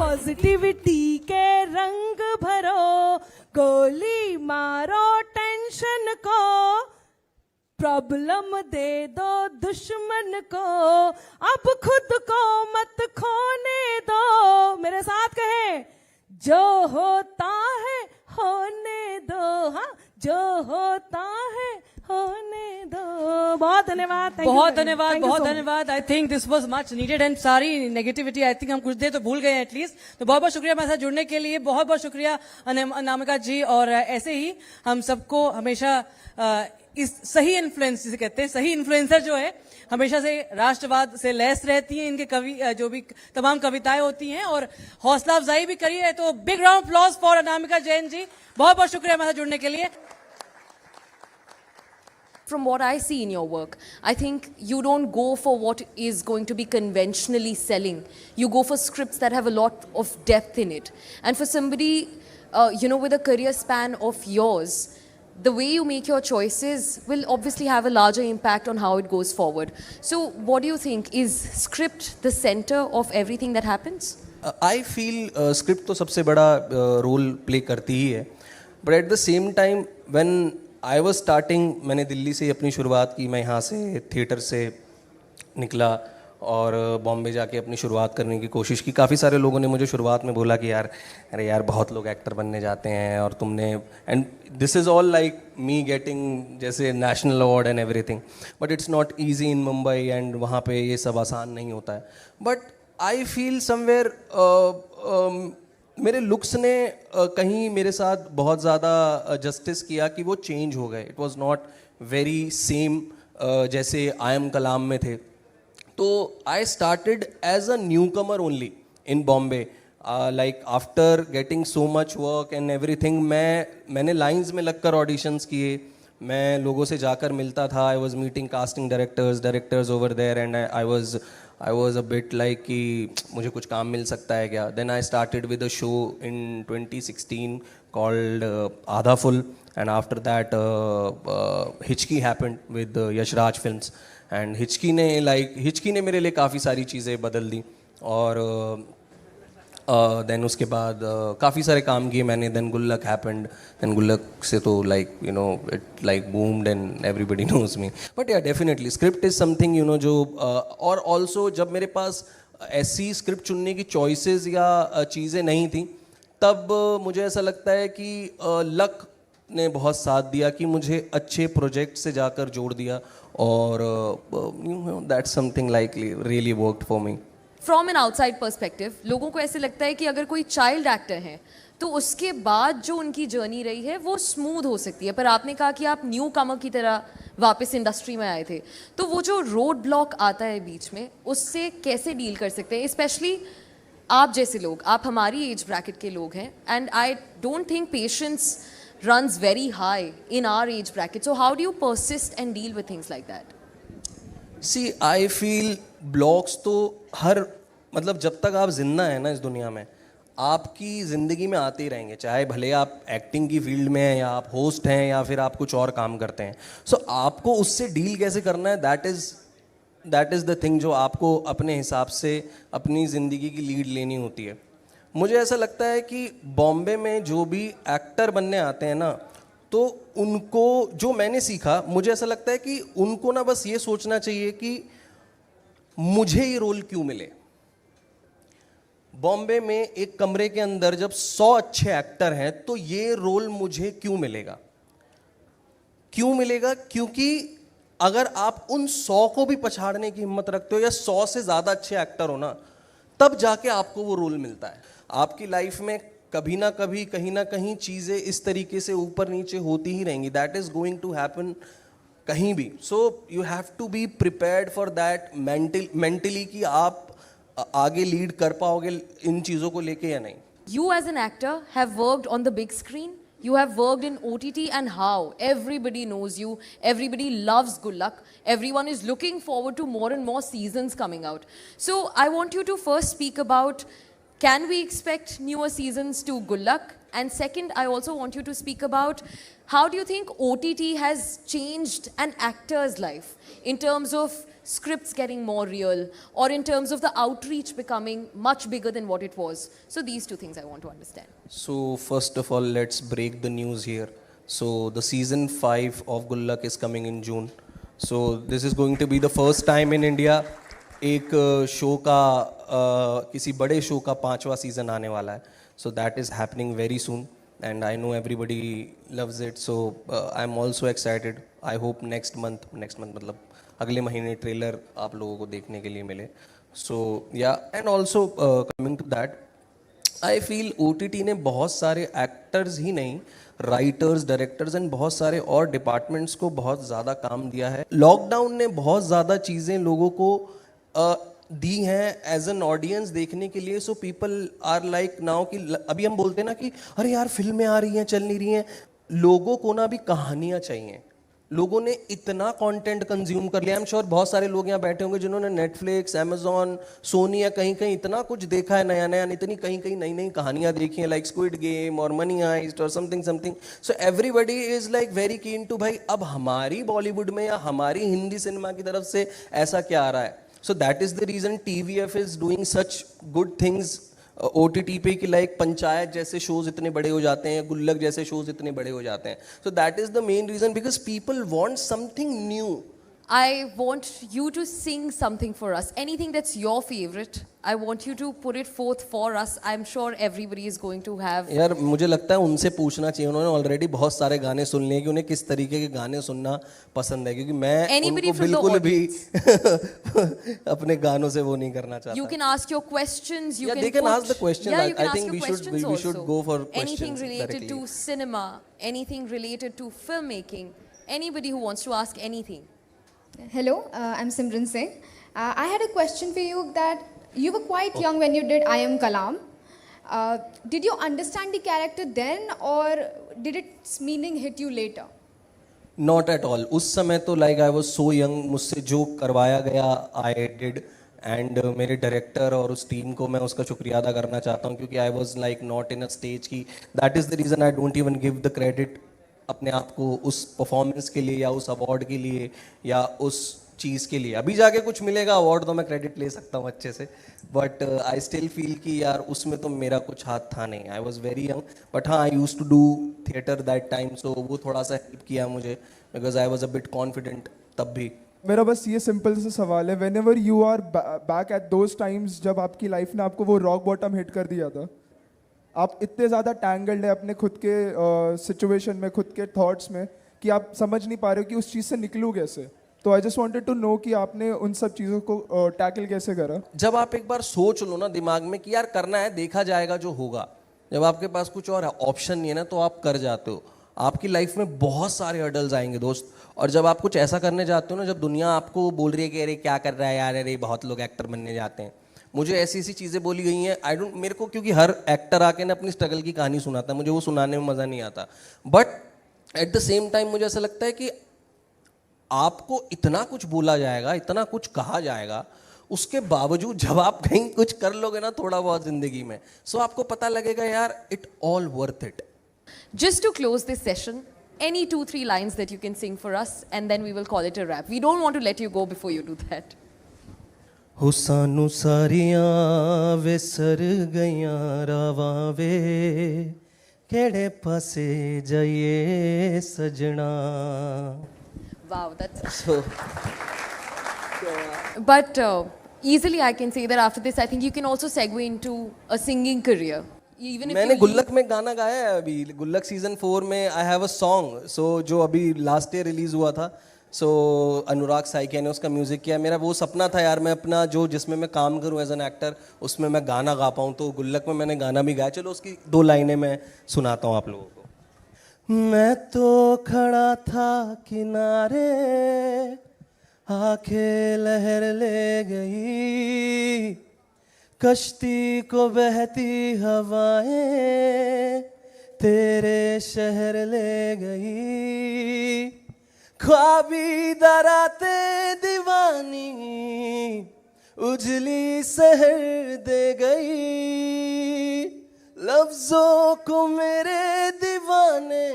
पॉजिटिविटी के रंग भरो, गोली मारो टेंशन को, प्रॉब्लम दे दो दुश्मन को, अब खुद को मत खोने दो। मेरे साथ कहें, जो होता है होने दो, हाँ जो होता है होने दो। बहुत धन्यवाद,
बहुत धन्यवाद, बहुत धन्यवाद। I think this was much needed and सारी नेगेटिविटी आई थिंक हम कुछ देर तो भूल गए एटलीस्ट। तो बहुत बहुत शुक्रिया हमारे साथ जुड़ने के लिए, बहुत बहुत शुक्रिया अनामिका जी। और ऐसे ही हम सबको हमेशा इस सही इन्फ्लुएंस जिसे कहते हैं, सही इन्फ्लुएंसर जो है हमेशा से राष्ट्रवाद से लैस रहती हैं। इनके कवि जो भी तमाम कविताएं होती हैं और हौसला अफजाई भी करी है। तो big round of applause for Anamika Jain ji, बहुत बहुत शुक्रिया हमारे साथ जुड़ने के लिए।
From what I see in your work, I think you don't go for what is going to be conventionally selling. You go for scripts that have a lot of depth in it. And for somebody, with a career span of yours, the way you make your choices will obviously have a larger impact on how it goes forward. So what do you think? Is script the center of everything that happens?
I feel script तो सबसे बड़ा role play करती ही है, but at the same time when I was starting, मैंने दिल्ली से अपनी शुरुआत की। मैं यहाँ से थिएटर से निकला और बॉम्बे जाके अपनी शुरुआत करने की कोशिश की। काफ़ी सारे लोगों ने मुझे शुरुआत में बोला कि यार अरे यार बहुत लोग एक्टर बनने जाते हैं और तुमने, and this is all like me getting जैसे national award and everything, but it's not easy in Mumbai and वहाँ पे ये सब आसान नहीं होता है। बट आई फील समवेयर मेरे लुक्स ने कहीं मेरे साथ बहुत ज़्यादा जस्टिस किया कि वो चेंज हो गए। It was not very same जैसे आई एम कलाम में थे। तो I started as a newcomer only in Bombay, like after getting so much work and everything. मैंने लाइंस में लगकर ऑडिशंस किए, मैं लोगों से जाकर मिलता था। I was meeting casting directors over there and I was a bit like कि मुझे कुछ काम मिल सकता है क्या। Then I started with a show in 2016 called Aadha Full, and after that Hichki happened with Yashraj Films, and Hichki ने मेरे लिए काफ़ी सारी चीज़ें बदल दी। और देन उसके बाद काफ़ी सारे काम किए मैंने। देन गुल्लक हैपेंड, देन गुल्लक से तो it boomed and everybody knows me. But yeah definitely script is something जो और ऑल्सो जब मेरे पास ऐसी स्क्रिप्ट चुनने की चॉइसेस या चीज़ें नहीं थी, तब मुझे ऐसा लगता है कि लक ने बहुत साथ दिया कि मुझे अच्छे प्रोजेक्ट से जाकर जोड़ दिया। और that's something like really worked for me.
From an outside perspective लोगों को ऐसे लगता है कि अगर कोई चाइल्ड एक्टर है तो उसके बाद जो उनकी जर्नी रही है वो स्मूथ हो सकती है, पर आपने कहा कि आप न्यू कमर की तरह वापस इंडस्ट्री में आए थे, तो वो जो रोड ब्लॉक आता है बीच में उससे कैसे डील कर सकते हैं? स्पेशली आप जैसे लोग, आप हमारी एज ब्रैकेट के लोग हैं, and I don't think patience runs very high in our age bracket. So how do you persist and deal with things like that?
See, I feel blocks तो मतलब जब तक आप जिंदा हैं ना इस दुनिया में, आपकी ज़िंदगी में आते ही रहेंगे, चाहे भले आप एक्टिंग की फील्ड में हैं या आप होस्ट हैं या फिर आप कुछ और काम करते हैं। सो आपको उससे डील कैसे करना है, दैट इज़ द थिंग जो आपको अपने हिसाब से अपनी ज़िंदगी की लीड लेनी होती है। मुझे ऐसा लगता है कि बॉम्बे में जो भी एक्टर बनने आते हैं ना, तो उनको जो मैंने सीखा, मुझे ऐसा लगता है कि उनको ना बस ये सोचना चाहिए कि मुझे ये रोल क्यों मिले। बॉम्बे में एक कमरे के अंदर जब 100 अच्छे एक्टर हैं तो ये रोल मुझे क्यों मिलेगा? क्यों मिलेगा? क्योंकि अगर आप उन 100 को भी पछाड़ने की हिम्मत रखते हो या 100 से ज़्यादा अच्छे एक्टर हो ना, तब जाके आपको वो रोल मिलता है। आपकी लाइफ में कभी ना कभी कहीं ना कहीं चीज़ें इस तरीके से ऊपर नीचे होती ही रहेंगी। That is going to happen कहीं भी। So you have to be prepared for that mentally कि आप आगे लीड कर पाओगे इन चीज़ों को लेके या नहीं।
You as an actor have worked on the big screen. You have worked in OTT, and how everybody knows you, everybody loves Gullak, everyone is looking forward to more and more seasons coming out. So I want you to first speak about, can we expect newer seasons to Gullak? And second, I also want you to speak about how do you think OTT has changed an actor's life in terms of
scripts getting more real, or in terms of the outreach becoming much bigger than what it was? So these two things I want to understand.
So first of all, let's break the news here. So the season 5 of Gullak is coming in June. So this is going to be the first time in India एक show का किसी बड़े show का 5वां season आने वाला है. So that is happening very soon and I know everybody loves it. So I'm also excited. I hope next month मतलब अगले महीने ट्रेलर आप लोगों को देखने के लिए मिले. So yeah, and also coming to that, I feel OTT ने बहुत सारे एक्टर्स ही नहीं, राइटर्स, डायरेक्टर्स एंड बहुत सारे और डिपार्टमेंट्स को बहुत ज़्यादा काम दिया है. लॉकडाउन ने बहुत ज़्यादा चीज़ें लोगों को दी हैं एज एन ऑडियंस देखने के लिए. So people are like now कि अभी हम बोलते हैं ना कि अरे यार फिल्में आ रही हैं, चल नहीं रही हैं. लोगों को ना अभी कहानियाँ चाहिए. लोगों ने इतना कंटेंट कंज्यूम कर लिया. आई एम श्योर बहुत सारे लोग यहाँ बैठे होंगे जिन्होंने नेटफ्लिक्स, अमेजॉन, सोनी या कहीं कहीं इतना कुछ देखा है नया नया, इतनी कहीं कहीं नई नई कहानियाँ देखी हैं, लाइक स्क्विड गेम और मनी हाइस्ट और something. So everybody is like very keen to भाई अब हमारी बॉलीवुड में या हमारी हिंदी सिनेमा की तरफ से ऐसा क्या आ रहा है. So that is the reason TVF is doing such good things OTT पे कि लाइक पंचायत जैसे शोज इतने बड़े हो जाते हैं, गुल्लक जैसे शोज इतने बड़े हो जाते हैं. So that is the main reason because people want something new.
I want you to sing something for us. Anything that's your favorite. I want you to put it forth for us. I'm sure everybody is going to have.
यार मुझे लगता है उनसे पूछना चाहिए. उन्होंने already बहुत सारे गाने सुन लिए कि उन्हें किस तरीके के गाने सुनना पसंद है, क्योंकि मैं उनको बिल्कुल भी अपने गानों से वो नहीं करना चाहता.
You can ask your questions. You
they can ask the questions.
Yeah, you can
I think we should go for questions.
Anything related
directly.
to cinema, anything related to filmmaking, anybody who wants to ask anything.
Hello, I'm Simran Singh. I had a question for you that you were quite young when you did I Am Kalam. Did you understand the character then or did its meaning hit you later?
Not at all. उस समय तो like I was so young, मुझसे जो करवाया गया I did. And मेरे director और उस टीम को मैं उसका शुक्रिया अदा करना चाहता हूँ, क्योंकि I was like not in a stage की. That is the reason I don't even give the credit अपने आप को उस परफॉर्मेंस के लिए या उस अवार्ड के लिए या उस चीज़ के लिए. अभी जाके कुछ मिलेगा अवार्ड तो मैं क्रेडिट ले सकता हूँ अच्छे से, बट आई स्टिल फील कि यार उसमें तो मेरा कुछ हाथ था नहीं. I was very young, but हाँ I use to do theatre that time, so वो थोड़ा सा हेल्प किया मुझे because I was a bit confident तब भी.
मेरा बस ये सिंपल सा सवाल है, whenever you are back at those times जब आपकी लाइफ ने आपको वो रॉक बॉटम हिट कर दिया था, आप इतने ज़्यादा टैंगल्ड है अपने खुद के सिचुएशन में, खुद के थॉट्स में, कि आप समझ नहीं पा रहे हो कि उस चीज़ से निकलूँ कैसे. तो I just wanted to know कि आपने उन सब चीज़ों को टैकल कैसे करा.
जब आप एक बार सोच लो ना दिमाग में कि यार करना है, देखा जाएगा जो होगा, जब आपके पास कुछ और ऑप्शन नहीं है ना तो आप कर जाते हो. आपकी लाइफ में बहुत सारे हर्डल्स आएंगे दोस्त, और जब आप कुछ ऐसा करने जाते हो ना, जब दुनिया आपको बोल रही है कि अरे क्या कर रहा है यार, अरे बहुत लोग एक्टर बनने जाते हैं, मुझे ऐसी ऐसी चीज़ें बोली गई हैं. आई डोंट, मेरे को क्योंकि हर एक्टर आके ना अपनी स्ट्रगल की कहानी सुनाता है, मुझे वो सुनाने में मज़ा नहीं आता. But at the same time मुझे ऐसा लगता है कि आपको इतना कुछ बोला जाएगा, इतना कुछ कहा जाएगा, उसके बावजूद जब आप कहीं कुछ कर लोगे ना थोड़ा बहुत ज़िंदगी में, सो आपको पता लगेगा यार it all worth it.
Just to close this session, any 2-3 lines that you can sing for us, and then we will call it a wrap. We don't want to let you go before you do that.
हो सानू सारियां विसर गईयां रावां वे, केड़े पासे जाइए सजना.
Wow, that's so. But easily I can say that after this, I think you can also segue into a singing career. Even if
मैंने गुल्लक में गाना गाया है अभी. गुल्लक सीजन 4 में आई हैव अ सॉन्ग, सो जो अभी लास्ट ईयर रिलीज हुआ था, सो अनुराग साइकिया ने उसका म्यूजिक किया. मेरा वो सपना था यार, मैं अपना जो जिसमें मैं काम करूं एज एन एक्टर, उसमें मैं गाना गा पाऊँ. तो गुल्लक में मैंने गाना भी गाया. चलो उसकी 2 लाइनें मैं सुनाता हूँ आप लोगों को. मैं तो खड़ा था किनारे, आके लहर ले गई, कश्ती को बहती हवाएं तेरे शहर ले गई, ख्वाबी दराते दीवानी उजली शहर दे गई, लफ्जों को मेरे दीवाने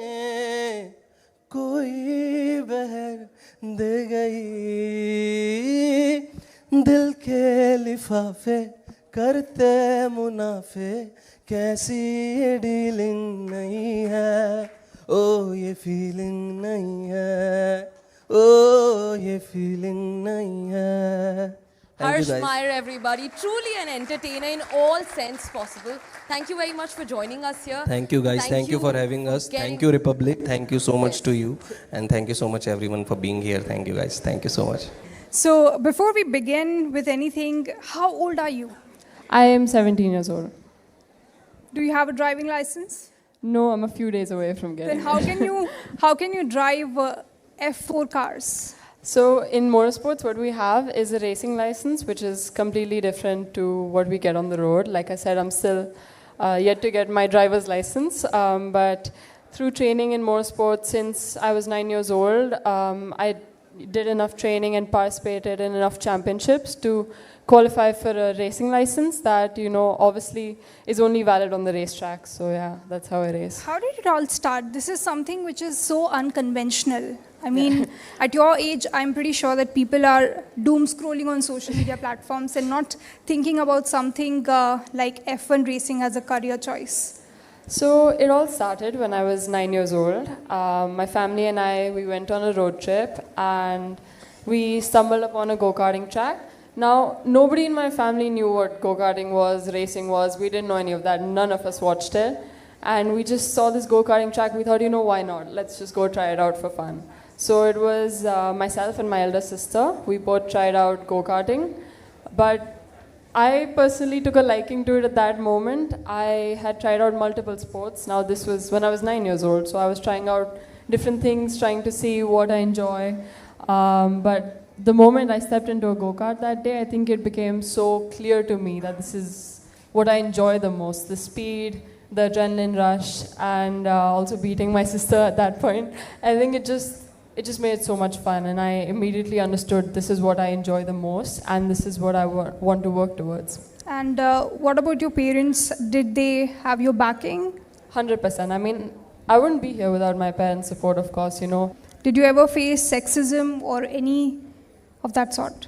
कोई बहर दे गई. दिल के लिफाफे करते मुनाफे कैसी ये डीलिंग नहीं है ओ ये फीलिंग नहीं है ओ ये फीलिंग नहीं है Thank you
Harsh
guys.
Meyer, everybody. Truly an entertainer in all sense possible. Thank you very much for joining us here.
Thank you guys. Thank you for having us. Thank you Republic. Thank you so much to you. And thank you so much everyone for being here. Thank you guys. Thank you so much.
So, before we begin with anything, how old are you?
I am 17 years old.
Do you have a driving license?
No, I'm a few days away from getting
Then how can you drive F4 cars?
So in motorsports, what we have is a racing license, which is completely different to what we get on the road. Like I said, I'm still yet to get my driver's license. But through training in motorsports since I was 9 years old, I did enough training and participated in enough championships to qualify for a racing license that, you know, obviously is only valid on the racetrack. So yeah, that's how I race.
How did it all start? This is something which is so unconventional. I mean, at your age, I'm pretty sure that people are doom scrolling on social media platforms and not thinking about something like F1 racing as a career choice.
So it all started when I was 9 years old. My family and we went on a road trip and we stumbled upon a go-karting track. Now, nobody in my family knew what go-karting was, racing was. We didn't know any of that. None of us watched it. And we just saw this go-karting track. We thought, you know, why not? Let's just go try it out for fun. So it was myself and my elder sister. We both tried out go-karting. But I personally took a liking to it at that moment. I had tried out multiple sports. Now this was when I was 9 years old. So I was trying out different things, trying to see what I enjoy. But the moment I stepped into a go-kart that day, I think it became so clear to me that this is what I enjoy the most. The speed, the adrenaline rush, and also beating my sister at that point. I think it just made it so much fun, and I immediately understood this is what I enjoy the most, and this is what I want to work towards.
And what about your parents? Did they have your backing?
100%. I mean, I wouldn't be here without my parents' support, of course, you know.
Did you ever face sexism or any of that sort?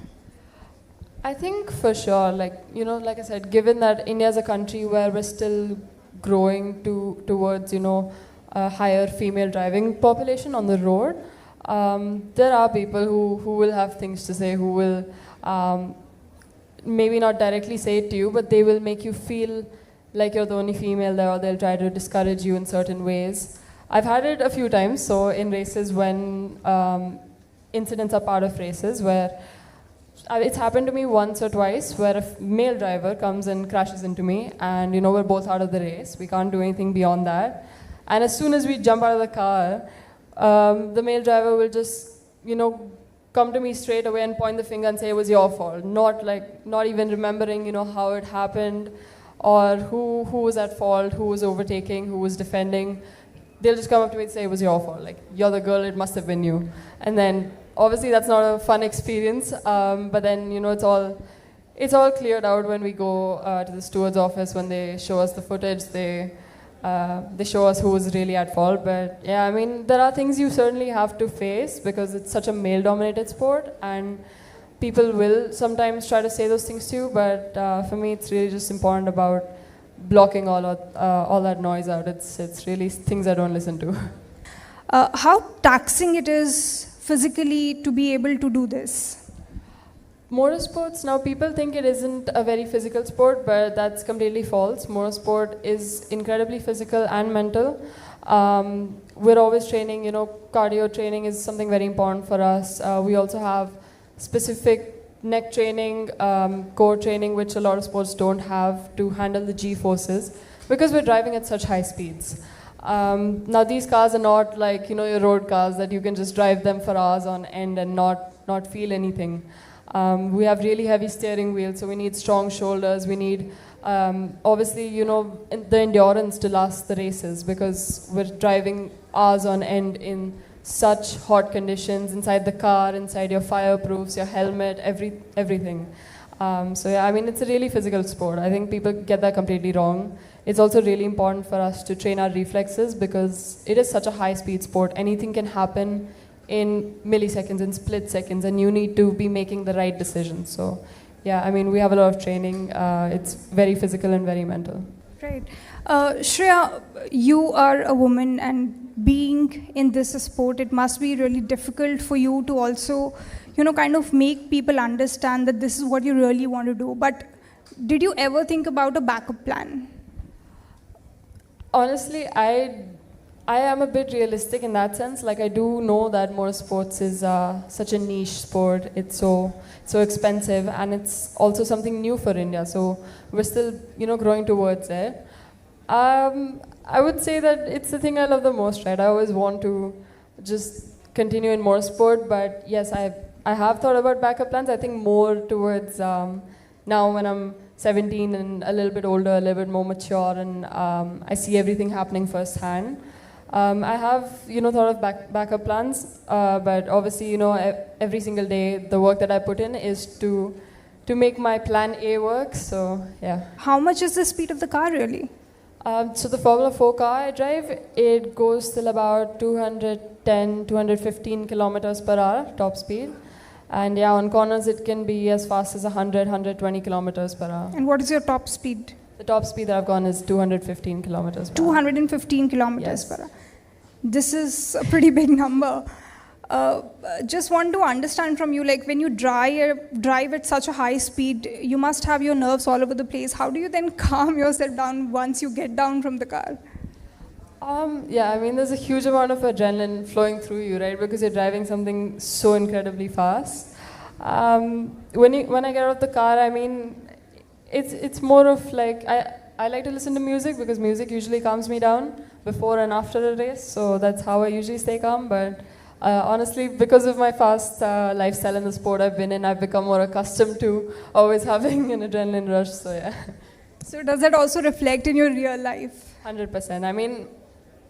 I think for sure, like, you know, like I said, given that India is a country where we're still growing towards, you know, a higher female driving population on the road, there are people who will have things to say, who will maybe not directly say it to you, but they will make you feel like you're the only female there, or they'll try to discourage you in certain ways. I've had it a few times, so in races when incidents are part of races where it's happened to me once or twice where a male driver comes and crashes into me, and you know, we're both out of the race. We can't do anything beyond that. And as soon as we jump out of the car, the male driver will just, you know, come to me straight away and point the finger and say it was your fault. Not even remembering, you know, how it happened or who was at fault, who was overtaking, who was defending. They'll just come up to me and say it was your fault. Like, you're the girl, it must have been you. And then obviously that's not a fun experience, but then, you know, it's all cleared out when we go to the steward's office. When they show us the footage, they show us who was really at fault. But yeah, I mean, there are things you certainly have to face because it's such a male-dominated sport, and people will sometimes try to say those things to you, but for me it's really just important about blocking all that noise out. It's really things I don't listen to.
How taxing it is physically to be able to do this?
Motorsports, now people think it isn't a very physical sport, but that's completely false. Motorsport is incredibly physical and mental. We're always training, you know, cardio training is something very important for us. We also have specific neck training, core training, which a lot of sports don't have to handle the G-forces because we're driving at such high speeds. Now these cars are not like, you know, your road cars that you can just drive them for hours on end and not feel anything. We have really heavy steering wheels, so we need strong shoulders. We need, obviously, you know, the endurance to last the races because we're driving hours on end in such hot conditions, inside the car, inside your fireproofs, your helmet, everything. So yeah, I mean, it's a really physical sport. I think people get that completely wrong. It's also really important for us to train our reflexes because it is such a high-speed sport. Anything can happen in milliseconds, in split seconds, and you need to be making the right decisions. So, yeah, I mean, we have a lot of training. It's very physical and very mental.
Right. Shreya, you are a woman, and being in this sport, it must be really difficult for you to also, kind of make people understand that this is what you really want to do. But did you ever think about a backup plan?
Honestly, I am a bit realistic in that sense. Like, I do know that motorsports is such a niche sport. It's so expensive, and it's also something new for India. So we're still, growing towards it. I would say that it's the thing I love the most, right? I always want to just continue in motorsport, but yes, I have thought about backup plans. I think more towards now when I'm 17 and a little bit older, a little bit more mature, and I see everything happening firsthand. I have, thought of backup plans, but obviously, every single day, the work that I put in is to make my plan A work. So, yeah.
How much is the speed of the car really?
So the Formula 4 car I drive, it goes till about 210, 215 kilometers per hour, top speed. And yeah, on corners it can be as fast as 100, 120 kilometers per hour.
And what is your top speed?
The top speed that I've gone is 215 kilometers per hour.
215 kilometers per hour. This is a pretty big number. Just want to understand from you, like when you drive at such a high speed, you must have your nerves all over the place. How do you then calm yourself down once you get down from the car?
Yeah, I mean, there's a huge amount of adrenaline flowing through you, right? Because you're driving something so incredibly fast. When I get out of the car, I mean, it's more of like, I like to listen to music because music usually calms me down before and after a race. So that's how I usually stay calm. But honestly, because of my fast lifestyle in the sport I've been in, I've become more accustomed to always having an adrenaline rush. So yeah.
So does that also reflect in your real life?
100%. I mean,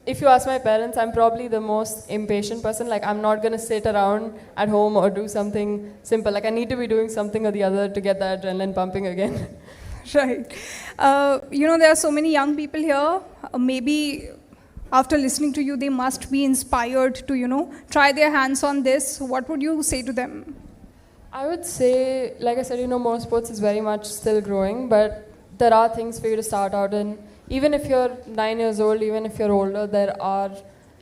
if you ask my parents, I'm probably the most impatient person. Like, I'm not going to sit around at home or do something simple. Like, I need to be doing something or the other to get that adrenaline pumping again.
Right. There are so many young people here. Maybe after listening to you, they must be inspired to, try their hands on this. What would you say to them?
I would say, like I said, motorsports is very much still growing, but there are things for you to start out in. Even if you're 9 years old, even if you're older, there are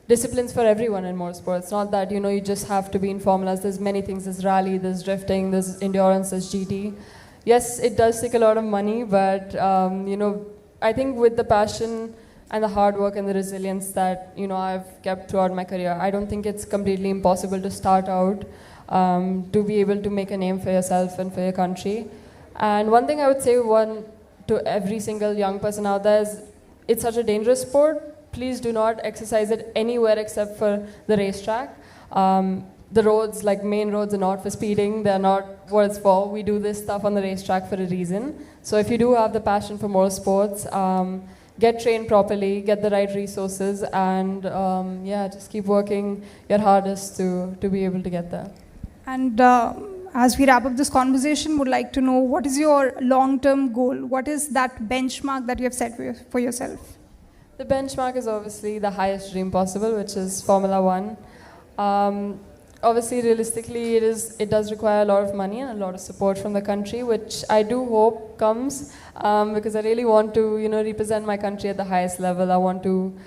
disciplines for everyone in motorsports. It's not that, you just have to be in formulas. There's many things. There's rally, there's drifting, there's endurance, there's GT. Yes, it does take a lot of money, but, I think with the passion and the hard work and the resilience that, I've kept throughout my career, I don't think it's completely impossible to start out, to be able to make a name for yourself and for your country. And one thing I would say, to every single young person out there is, it's such a dangerous sport. Please do not exercise it anywhere except for the racetrack. The roads, like main roads, are not for speeding. They're not what it's for. We do this stuff on the racetrack for a reason. So if you do have the passion for motorsports, get trained properly, get the right resources, and just keep working your hardest to be able to get there.
And as we wrap up this conversation, would like to know, what is your long-term goal? What is that benchmark that you have set for yourself?
The benchmark is obviously the highest dream possible, which is Formula 1. Obviously, realistically, it does require a lot of money and a lot of support from the country, which I do hope comes, because I really want to, represent my country at the highest level. I want to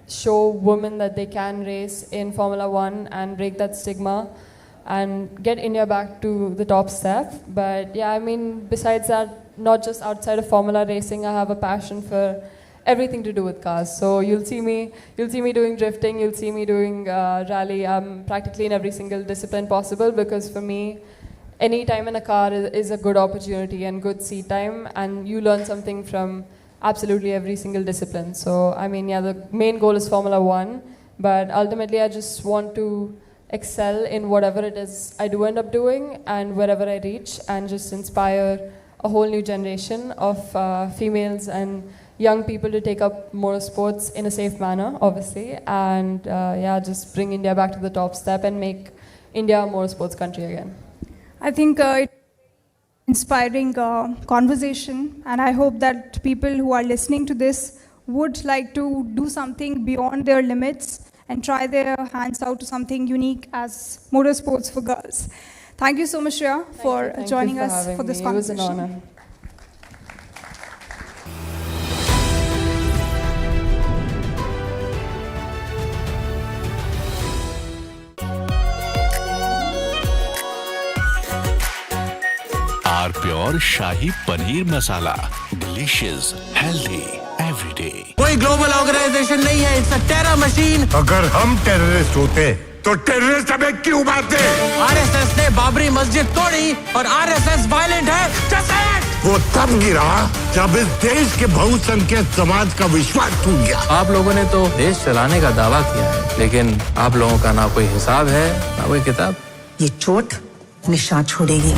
show women that they can race in Formula 1 and break that stigma and get India back to the top step. But yeah, I mean, besides that, not just outside of Formula racing, I have a passion for everything to do with cars. So you'll see me doing drifting, you'll see me doing rally. I'm practically in every single discipline possible, because for me, any time in a car is a good opportunity and good seat time, and you learn something from absolutely every single discipline. So I mean, yeah, the main goal is Formula 1, but ultimately I just want to excel in whatever it is I do end up doing and wherever I reach, and just inspire a whole new generation of females and young people to take up motorsports in a safe manner, obviously, and just bring India back to the top step and make India a motorsports country again.
I think it's inspiring conversation, and I hope that people who are listening to this would like to do something beyond their limits and try their hands out to something unique as motorsports for girls. Thank you so much, Shreya, for joining us for this conversation.
It was an honor.
R pure shahi paneer masala, delicious, healthy everyday.
कोई global organisation नहीं है, it's a terror machine.
अगर हम terrorist होते तो terrorist हमें क्यों मारते?
आरएसएस ने बाबरी मस्जिद तोड़ी और आरएसएस वायलेंट है।
वो तब गिरा जब इस देश के बहुसंख्यक समाज का विश्वास टूट गया।
आप लोगों ने तो देश चलाने का दावा किया है, लेकिन आप लोगों का ना कोई हिसाब है ना कोई किताब।
ये चोट निशान छोड़ेगी।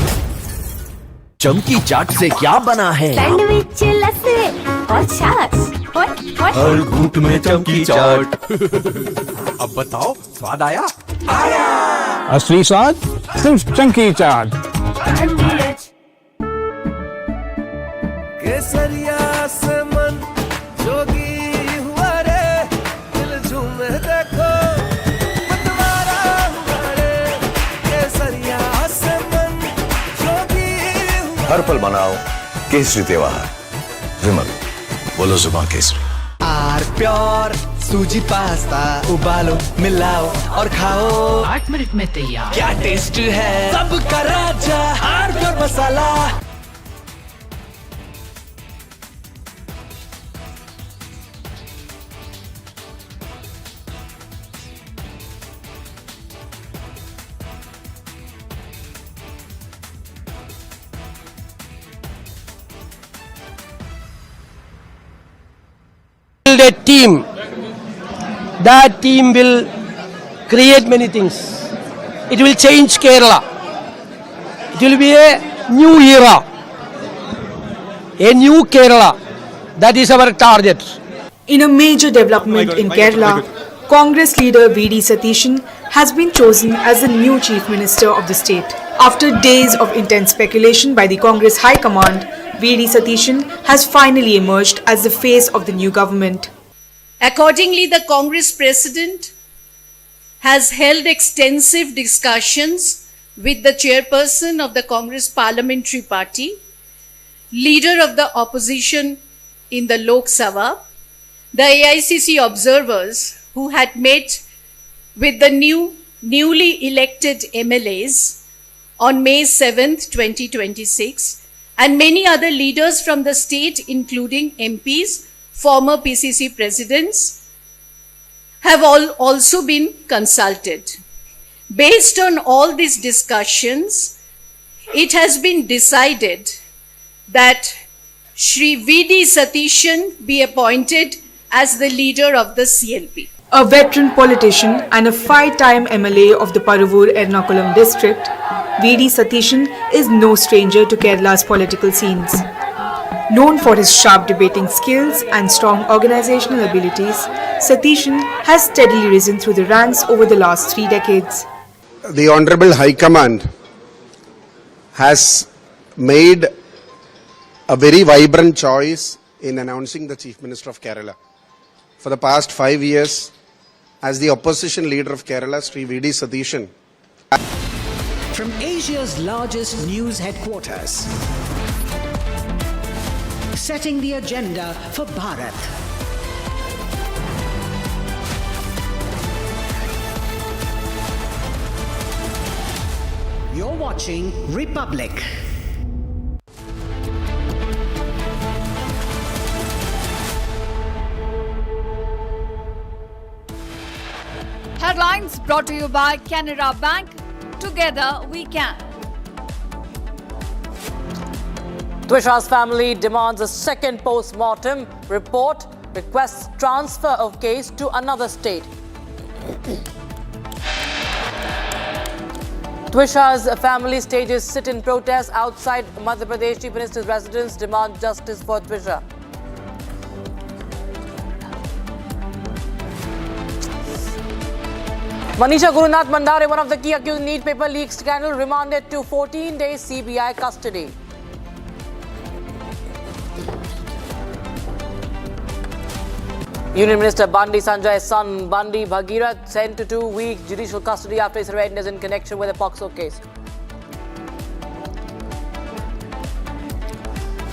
चमकी चाट से क्या बना है?
सैंडविच, लस्सी और छाछ और
हर घूंट में चमकी चाट। अब बताओ, स्वाद आया? आया।
असली स्वाद सिर्फ चमकी चाट।
केसरिया से मन जोगी हुआ रे, दिल झूमे देखो मतवारा हुआ रे। केसरिया से मन जोगी हुआ।
हर पल मनाओ केसरी त्योहार। विमल, बोलो जुबान केसरी।
आर प्योर सूजी पास्ता उबालो, मिलाओ और खाओ। 8 मिनट में तैयार। क्या टेस्ट है सबका राजा, R pure masala. Build a team. That team will create many things. It will change Kerala. It will be a new era, a new Kerala. That is our target.
In a major development in Kerala, Congress leader V.D. Satishan has been chosen as the new Chief Minister of the state. After days of intense speculation by the Congress High Command, V.D. Satishan has finally emerged as the face of the new government.
Accordingly, the Congress President has held extensive discussions with the chairperson of the Congress Parliamentary Party, leader of the opposition in the Lok Sabha, the AICC observers who had met with the newly elected MLAs on May 7th, 2026, and many other leaders from the state, including MPs, former PCC presidents, have also been consulted. Based on all these discussions, it has been decided that Shri V.D. Satishan be appointed as the leader of the CLP.
A veteran politician and a 5-time MLA of the Paruvur Ernakulam district, V.D. Satishan is no stranger to Kerala's political scenes. Known for his sharp debating skills and strong organizational abilities, Satishan has steadily risen through the ranks over the last 3 decades.
The Honorable High Command has made a very vibrant choice in announcing the Chief Minister of Kerala. For the past 5 years, as the opposition leader of Kerala, Sri V.D. Satishan.
From Asia's largest news headquarters, setting the agenda for Bharat. You're watching Republic.
Headlines brought to you by Canara Bank. Together we can.
Twisha's family demands a second post-mortem report, requests transfer of case to another state. Twisha's family stages sit-in protest outside Madhya Pradesh Chief Minister's residence, demand justice for Twisha. Manisha Gurunath Mandare, one of the key accused in NEET paper leak scandal, remanded to 14 days CBI custody. Union Minister Bandi Sanjay's son Bandi Bhagirath sent to 2-week judicial custody after his surrender in connection with a POCSO case.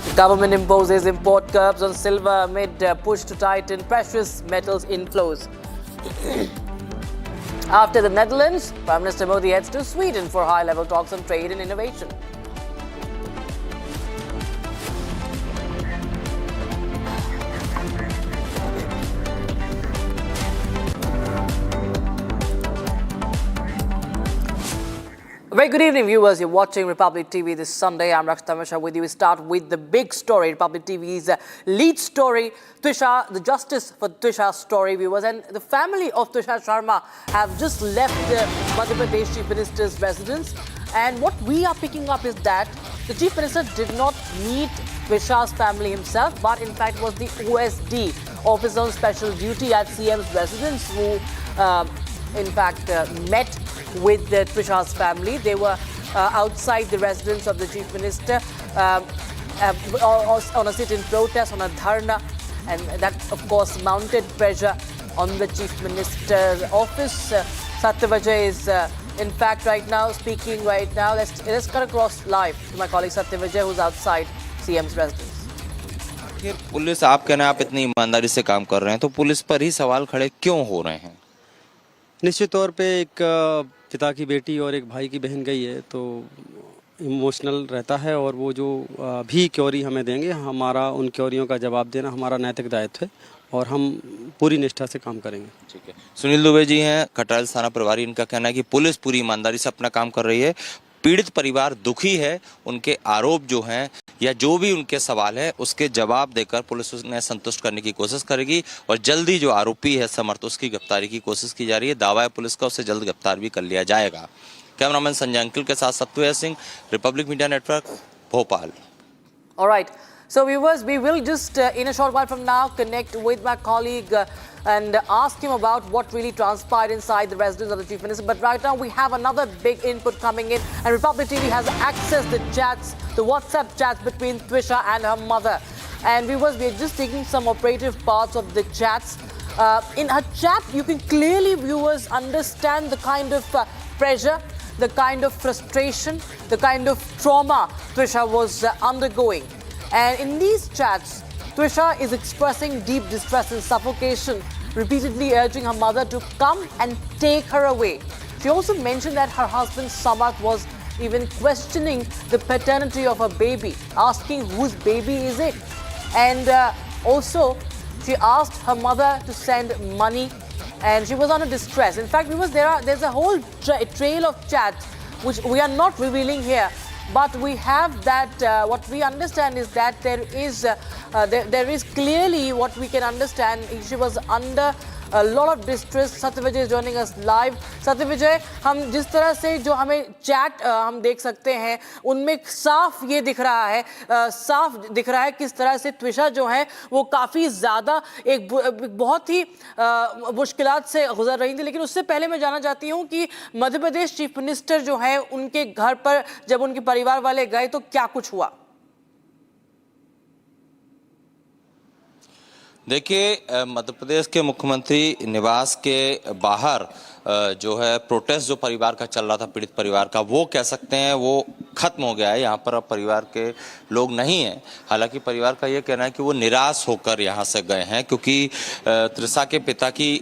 The government imposes import curbs on silver amid push to tighten precious metals inflows. After the Netherlands, Prime Minister Modi heads to Sweden for high-level talks on trade and innovation. Very good evening, viewers. You're watching Republic TV this Sunday. I'm Twisha with you. We start with the big story, Republic TV's lead story, Twisha, the justice for Twisha's story, viewers. And the family of Twisha Sharma have just left the Madhya Pradesh Chief Minister's residence. And what we are picking up is that the Chief Minister did not meet Twisha's family himself, but in fact was the OSD, Officer on Special Duty at CM's residence, who in fact met with Twisha's family. They were outside the residence of the Chief Minister on a sit-in protest, on a dharna, and that of course mounted pressure on the Chief Minister's office. Satyavijay is in fact right now speaking right now. Let's cut across live to my colleague Satyavijay, who's outside CM's residence.
Police, आप कहना आप इतनी ईमानदारी से काम कर रहे हैं, तो पुलिस पर ही सवाल खड़े क्यों हो रहे हैं?
निश्चित तौर पे एक पिता की बेटी और एक भाई की बहन गई है तो इमोशनल रहता है, और वो जो भी क्योरी हमें देंगे, हमारा उन क्योरियों का जवाब देना हमारा नैतिक दायित्व है और हम पूरी निष्ठा से काम करेंगे।
ठीक है। सुनील दुबे जी हैं खटराइल थाना प्रभारी। इनका कहना है कि पुलिस पूरी ईमानदारी से अपना काम कर रही है। पीड़ित परिवार दुखी है, उनके आरोप जो हैं या जो भी उनके सवाल है उसके जवाब देकर पुलिस उन्हें संतुष्ट करने की कोशिश करेगी और जल्दी जो आरोपी है समर्थ उसकी गिरफ्तारी की कोशिश की जा रही है। दावा है पुलिस का, उसे जल्द गिरफ्तार भी कर लिया जाएगा। कैमरामैन संजय अंकिल के साथ Sattu Singh, Republic Media Network, Bhopal.
Alright, so viewers, we will just in a short while from now connect with my colleague and ask him about what really transpired inside the residence of the Chief Minister. But right now we have another big input coming in, and Republic TV has accessed the chats, the WhatsApp chats between Twisha and her mother. And viewers, we are just taking some operative parts of the chats. In her chat, you can clearly, viewers, understand the kind of pressure, the kind of frustration, the kind of trauma Twisha was undergoing. And in these chats, Twisha is expressing deep distress and suffocation, repeatedly urging her mother to come and take her away. She also mentioned that her husband Samarth was even questioning the paternity of her baby, asking whose baby is it. And also, she asked her mother to send money, and she was under distress. In fact, there's a whole trail of chats which we are not revealing here, but we have that. What we understand is that there is clearly what we can understand. She was under a lot of distress. Satyavijay is joining us live. Satyavijay, हम जिस तरह से जो हमें chat हम देख सकते हैं उनमें साफ ये दिख रहा है किस तरह से ट्विशा जो है वो काफ़ी ज़्यादा एक बहुत ही मुश्किलात से गुजर रही थी। लेकिन उससे पहले मैं जानना चाहती हूँ कि मध्य प्रदेश चीफ मिनिस्टर जो है उनके घर पर जब उनके परिवार वाले गए तो क्या कुछ हुआ?
देखिए, मध्य प्रदेश के मुख्यमंत्री निवास के बाहर जो है प्रोटेस्ट जो परिवार का चल रहा था, पीड़ित परिवार का, वो कह सकते हैं वो खत्म हो गया है। यहाँ पर अब परिवार के लोग नहीं हैं। हालांकि परिवार का ये कहना है कि वो निराश होकर यहाँ से गए हैं क्योंकि त्रिशा के पिता की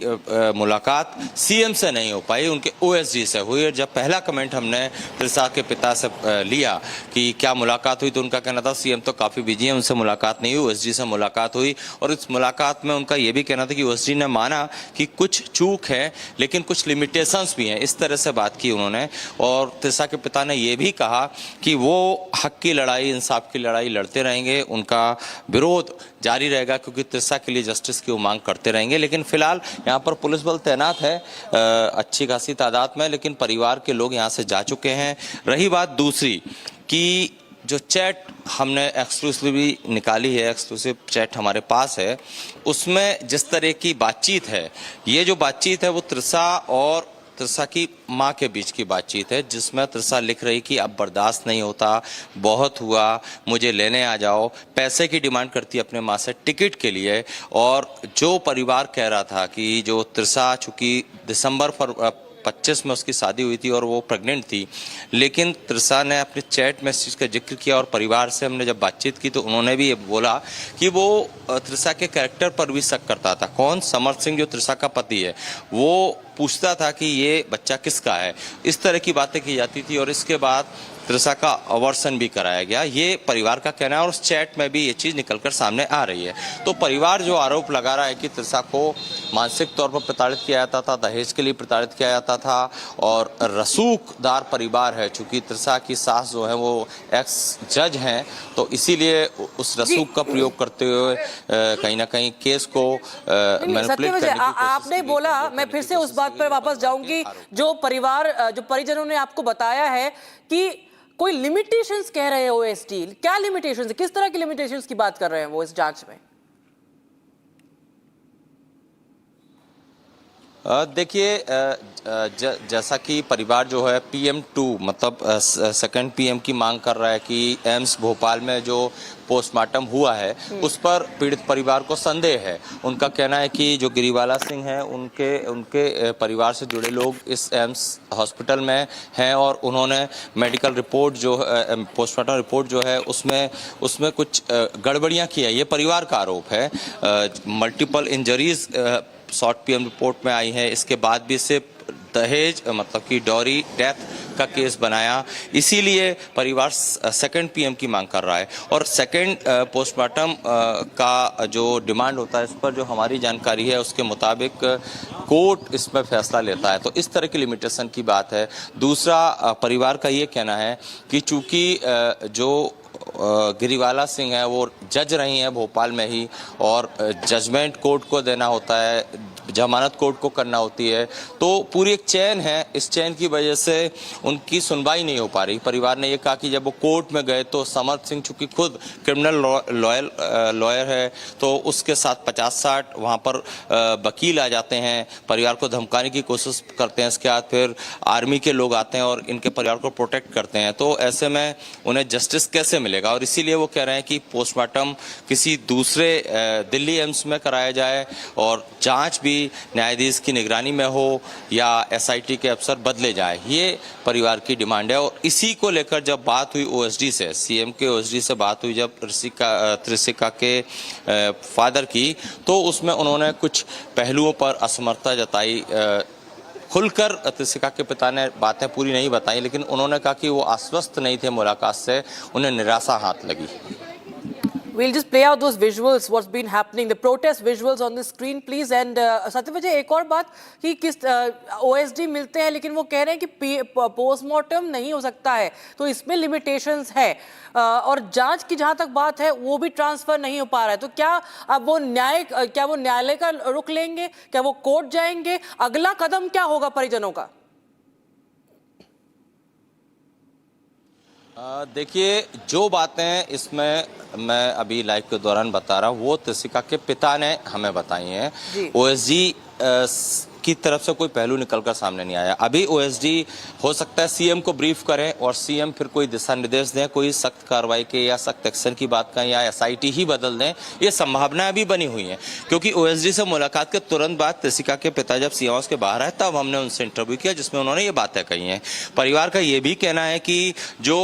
मुलाकात सीएम से नहीं हो पाई, उनके ओएसडी से हुई। और जब पहला कमेंट हमने त्रिशा के पिता से लिया कि क्या मुलाकात हुई, तो उनका कहना था सीएम तो काफ़ी बिजी है, उनसे मुलाकात नहीं हुई, ओएसडी से मुलाकात हुई। और इस मुलाकात में उनका ये भी कहना था कि ओएसडी ने माना कि कुछ चूक है लेकिन कुछ लिमिटेशंस भी हैं, इस तरह से बात की उन्होंने। और त्रिशा के पिता ने ये भी कहा कि वो हक की लड़ाई, इंसाफ की लड़ाई लड़ते रहेंगे, उनका विरोध जारी रहेगा क्योंकि त्रिशा के लिए जस्टिस की वो मांग करते रहेंगे। लेकिन फिलहाल यहाँ पर पुलिस बल तैनात है अच्छी खासी तादाद में, लेकिन परिवार के लोग यहाँ से जा चुके हैं। रही बात दूसरी कि जो चैट हमने एक्सक्लूसिवली निकाली है, एक्सक्लूसिव चैट हमारे पास है, उसमें जिस तरह की बातचीत है, ये जो बातचीत है वो त्रिशा और त्रिशा की मां के बीच की बातचीत है, जिसमें त्रिशा लिख रही कि अब बर्दाश्त नहीं होता, बहुत हुआ, मुझे लेने आ जाओ। पैसे की डिमांड करती है अपने मां से टिकट के लिए। और जो परिवार कह रहा था कि जो त्रिशा, चूंकि दिसंबर 25 में उसकी शादी हुई थी और वो प्रेग्नेंट थी, लेकिन त्रिशा ने अपने चैट में इस चीज़ का जिक्र किया और परिवार से हमने जब बातचीत की तो उन्होंने भी ये बोला कि वो त्रिशा के कैरेक्टर पर भी शक करता था। कौन? समर सिंह, जो त्रिशा का पति है, वो पूछता था कि ये बच्चा किसका है। इस तरह की बातें की जाती थी और इसके बाद त्रिशा का अवर्सन भी कराया गया, ये परिवार का कहना है। और उस चैट में भी ये चीज़ निकलकर सामने आ रही है। तो परिवार जो आरोप लगा रहा है कि त्रिशा को मानसिक तौर पर प्रताड़ित किया जाता था, दहेज के लिए प्रताड़ित किया जाता था और रसूखदार परिवार है। चूंकि त्रिशा की सास जो है वो एक्स जज हैं, तो इसीलिए उस रसूख का प्रयोग करते हुए कहीं ना कहीं केस को मैनिपुलेट करने की कोशिश।
आपने बोला, मैं फिर से उस बात पर वापस जाऊंगी, जो परिवार, जो परिजनों ने आपको बताया है कि कोई लिमिटेशंस कह रहे हो ओएसडी, क्या लिमिटेशंस, किस तरह की लिमिटेशंस की बात कर रहे हैं वो इस जांच में?
देखिए, जैसा कि परिवार जो है PM2 मतलब सेकंड PM की मांग कर रहा है कि एम्स भोपाल में जो पोस्टमार्टम हुआ है उस पर पीड़ित परिवार को संदेह है। उनका कहना है कि जो गिरिवाला सिंह हैं उनके परिवार से जुड़े लोग इस एम्स हॉस्पिटल में हैं और उन्होंने मेडिकल रिपोर्ट जो पोस्टमार्टम रिपोर्ट जो है उसमें कुछ गड़बड़ियां की है, ये परिवार का आरोप है। Multiple injuries short PM report में आई है। इसके बाद भी सिर्फ दहेज मतलब कि डॉरी डेथ का केस बनाया, इसीलिए परिवार सेकंड PM की मांग कर रहा है। और सेकंड पोस्टमार्टम का जो डिमांड होता है, इस पर जो हमारी जानकारी है उसके मुताबिक कोर्ट इसमें फैसला लेता है, तो इस तरह की लिमिटेशन की बात है। दूसरा, परिवार का ये कहना है कि चूंकि जो गिरिवाला सिंह है वो जज रही हैं भोपाल में ही और जजमेंट कोर्ट को देना होता है, जमानत कोर्ट को करना होती है, तो पूरी एक चेन है। इस चेन की वजह से उनकी सुनवाई नहीं हो पा रही। परिवार ने ये कहा कि जब वो कोर्ट में गए तो समर सिंह चूंकि खुद क्रिमिनल लॉयर है तो उसके साथ 50-60 वहाँ पर वकील आ जाते हैं, परिवार को धमकाने की कोशिश करते हैं। इसके बाद फिर आर्मी के लोग आते हैं और इनके परिवार को प्रोटेक्ट करते हैं। तो ऐसे में उन्हें जस्टिस कैसे मिलेगा? और इसीलिए वो कह रहे हैं कि पोस्टमार्टम किसी दूसरे दिल्ली एम्स में कराया जाए और जाँच भी न्यायाधीश की निगरानी में हो या SIT के अफसर बदले जाए, ये परिवार की डिमांड है। और इसी को लेकर जब बात हुई OSD से, CM के OSD से बात हुई जब त्रिशिका के फादर की, तो उसमें उन्होंने कुछ पहलुओं पर असमर्थता जताई। खुलकर त्रिशिका के पिता ने बातें पूरी नहीं बताई, लेकिन उन्होंने कहा कि वो आश्वस्त नहीं थे मुलाकात से, उन्हें निराशा हाथ लगी।
We'll just play out those visuals, what's been happening, the protest visuals on the screen, please. And सत्यवजय, एक और बात कि किस OSD मिलते हैं लेकिन वो कह रहे हैं कि पोस्टमार्टम नहीं हो सकता है, तो इसमें लिमिटेशंस है। और जांच की जहां तक बात है वो भी ट्रांसफर नहीं हो पा रहा है, तो क्या अब वो न्यायालय का रुख लेंगे? क्या वो कोर्ट जाएंगे? अगला कदम क्या होगा परिजनों का?
देखिए, जो बातें इसमें मैं अभी लाइव के दौरान बता रहा हूँ वो त्रिशिका के पिता ने हमें बताई हैं। OSD की तरफ से कोई पहलू निकलकर सामने नहीं आया। अभी OSD हो सकता है CM को ब्रीफ करें और CM फिर कोई दिशा निर्देश दें, कोई सख्त कार्रवाई के या सख्त एक्शन की बात करें या SIT ही बदल दें, ये संभावनाएं भी बनी हुई हैं। क्योंकि OSD से मुलाकात के तुरंत बाद त्रिशिका के पिता जब सी हाउस के बाहर आए तब हमने उनसे इंटरव्यू किया जिसमें उन्होंने ये बातें कही हैं। परिवार का ये भी कहना है कि जो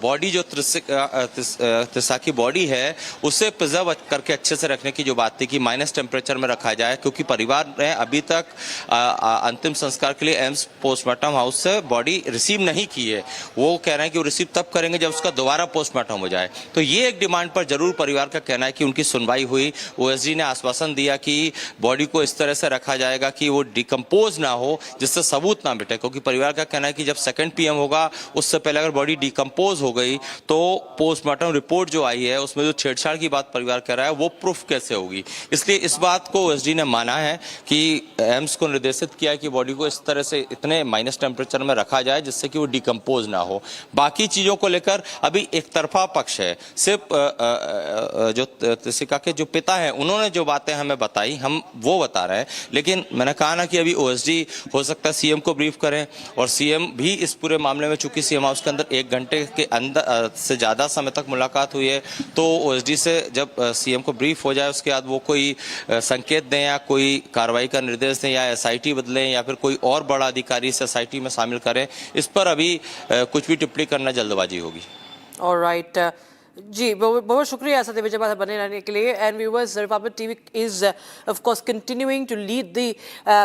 बॉडी जो त्रिशा की बॉडी है उसे प्रिजर्व करके अच्छे से रखने की जो बात थी कि माइनस टेम्परेचर में रखा जाए, क्योंकि परिवार ने अभी तक अंतिम संस्कार के लिए एम्स पोस्टमार्टम हाउस से बॉडी रिसीव नहीं की है। वो कह रहे हैं कि वो रिसीव तब करेंगे जब उसका दोबारा पोस्टमार्टम हो जाए। तो ये एक डिमांड पर जरूर परिवार का कहना है कि उनकी सुनवाई हुई। OSD ने आश्वासन दिया कि बॉडी को इस तरह से रखा जाएगा कि वो डिकम्पोज ना हो, जिससे सबूत ना मिटे, क्योंकि परिवार का कहना है कि जब सेकंड PM होगा उससे पहले अगर बॉडी डिकम्पोज हो गई तो पोस्टमार्टम रिपोर्ट जो आई है उसमें जो छेड़छाड़ की बात परिवार कह रहा है वो प्रूफ कैसे होगी। इसलिए इस बात को OSD ने माना है कि एम्स को निर्देशित किया कि बॉडी को इस तरह से इतने माइनस टेम्परेचर में रखा जाए जिससे कि वो डिकम्पोज ना हो। बाकी चीज़ों को लेकर अभी एक तरफा पक्ष है। सिर्फ जो त्रिशिका के जो पिता हैं उन्होंने जो बातें हमें बताई हम वो बता रहे हैं, लेकिन मैंने कहा ना कि अभी ओएसडी हो सकता है सीएम को ब्रीफ करें, और सीएम भी इस पूरे मामले में, चूंकि सीएम हाउस के अंदर 1 घंटे के अंदर से ज़्यादा समय तक मुलाकात हुई है, तो ओएसडी से जब सीएम को ब्रीफ हो जाए उसके बाद वो कोई संकेत दें या कोई कार्रवाई का निर्देश दें या एसआईटी बदलें या फिर कोई और बड़ा अधिकारी इस एसआईटी में शामिल करें, इस पर अभी कुछ भी टिप्पणी करना जल्दबाजी होगी।
ऑलराइट जी, बहुत शुक्रिया ऐसा विजय बात बने रहने के लिए। And viewers, Republic TV is of course continuing to lead the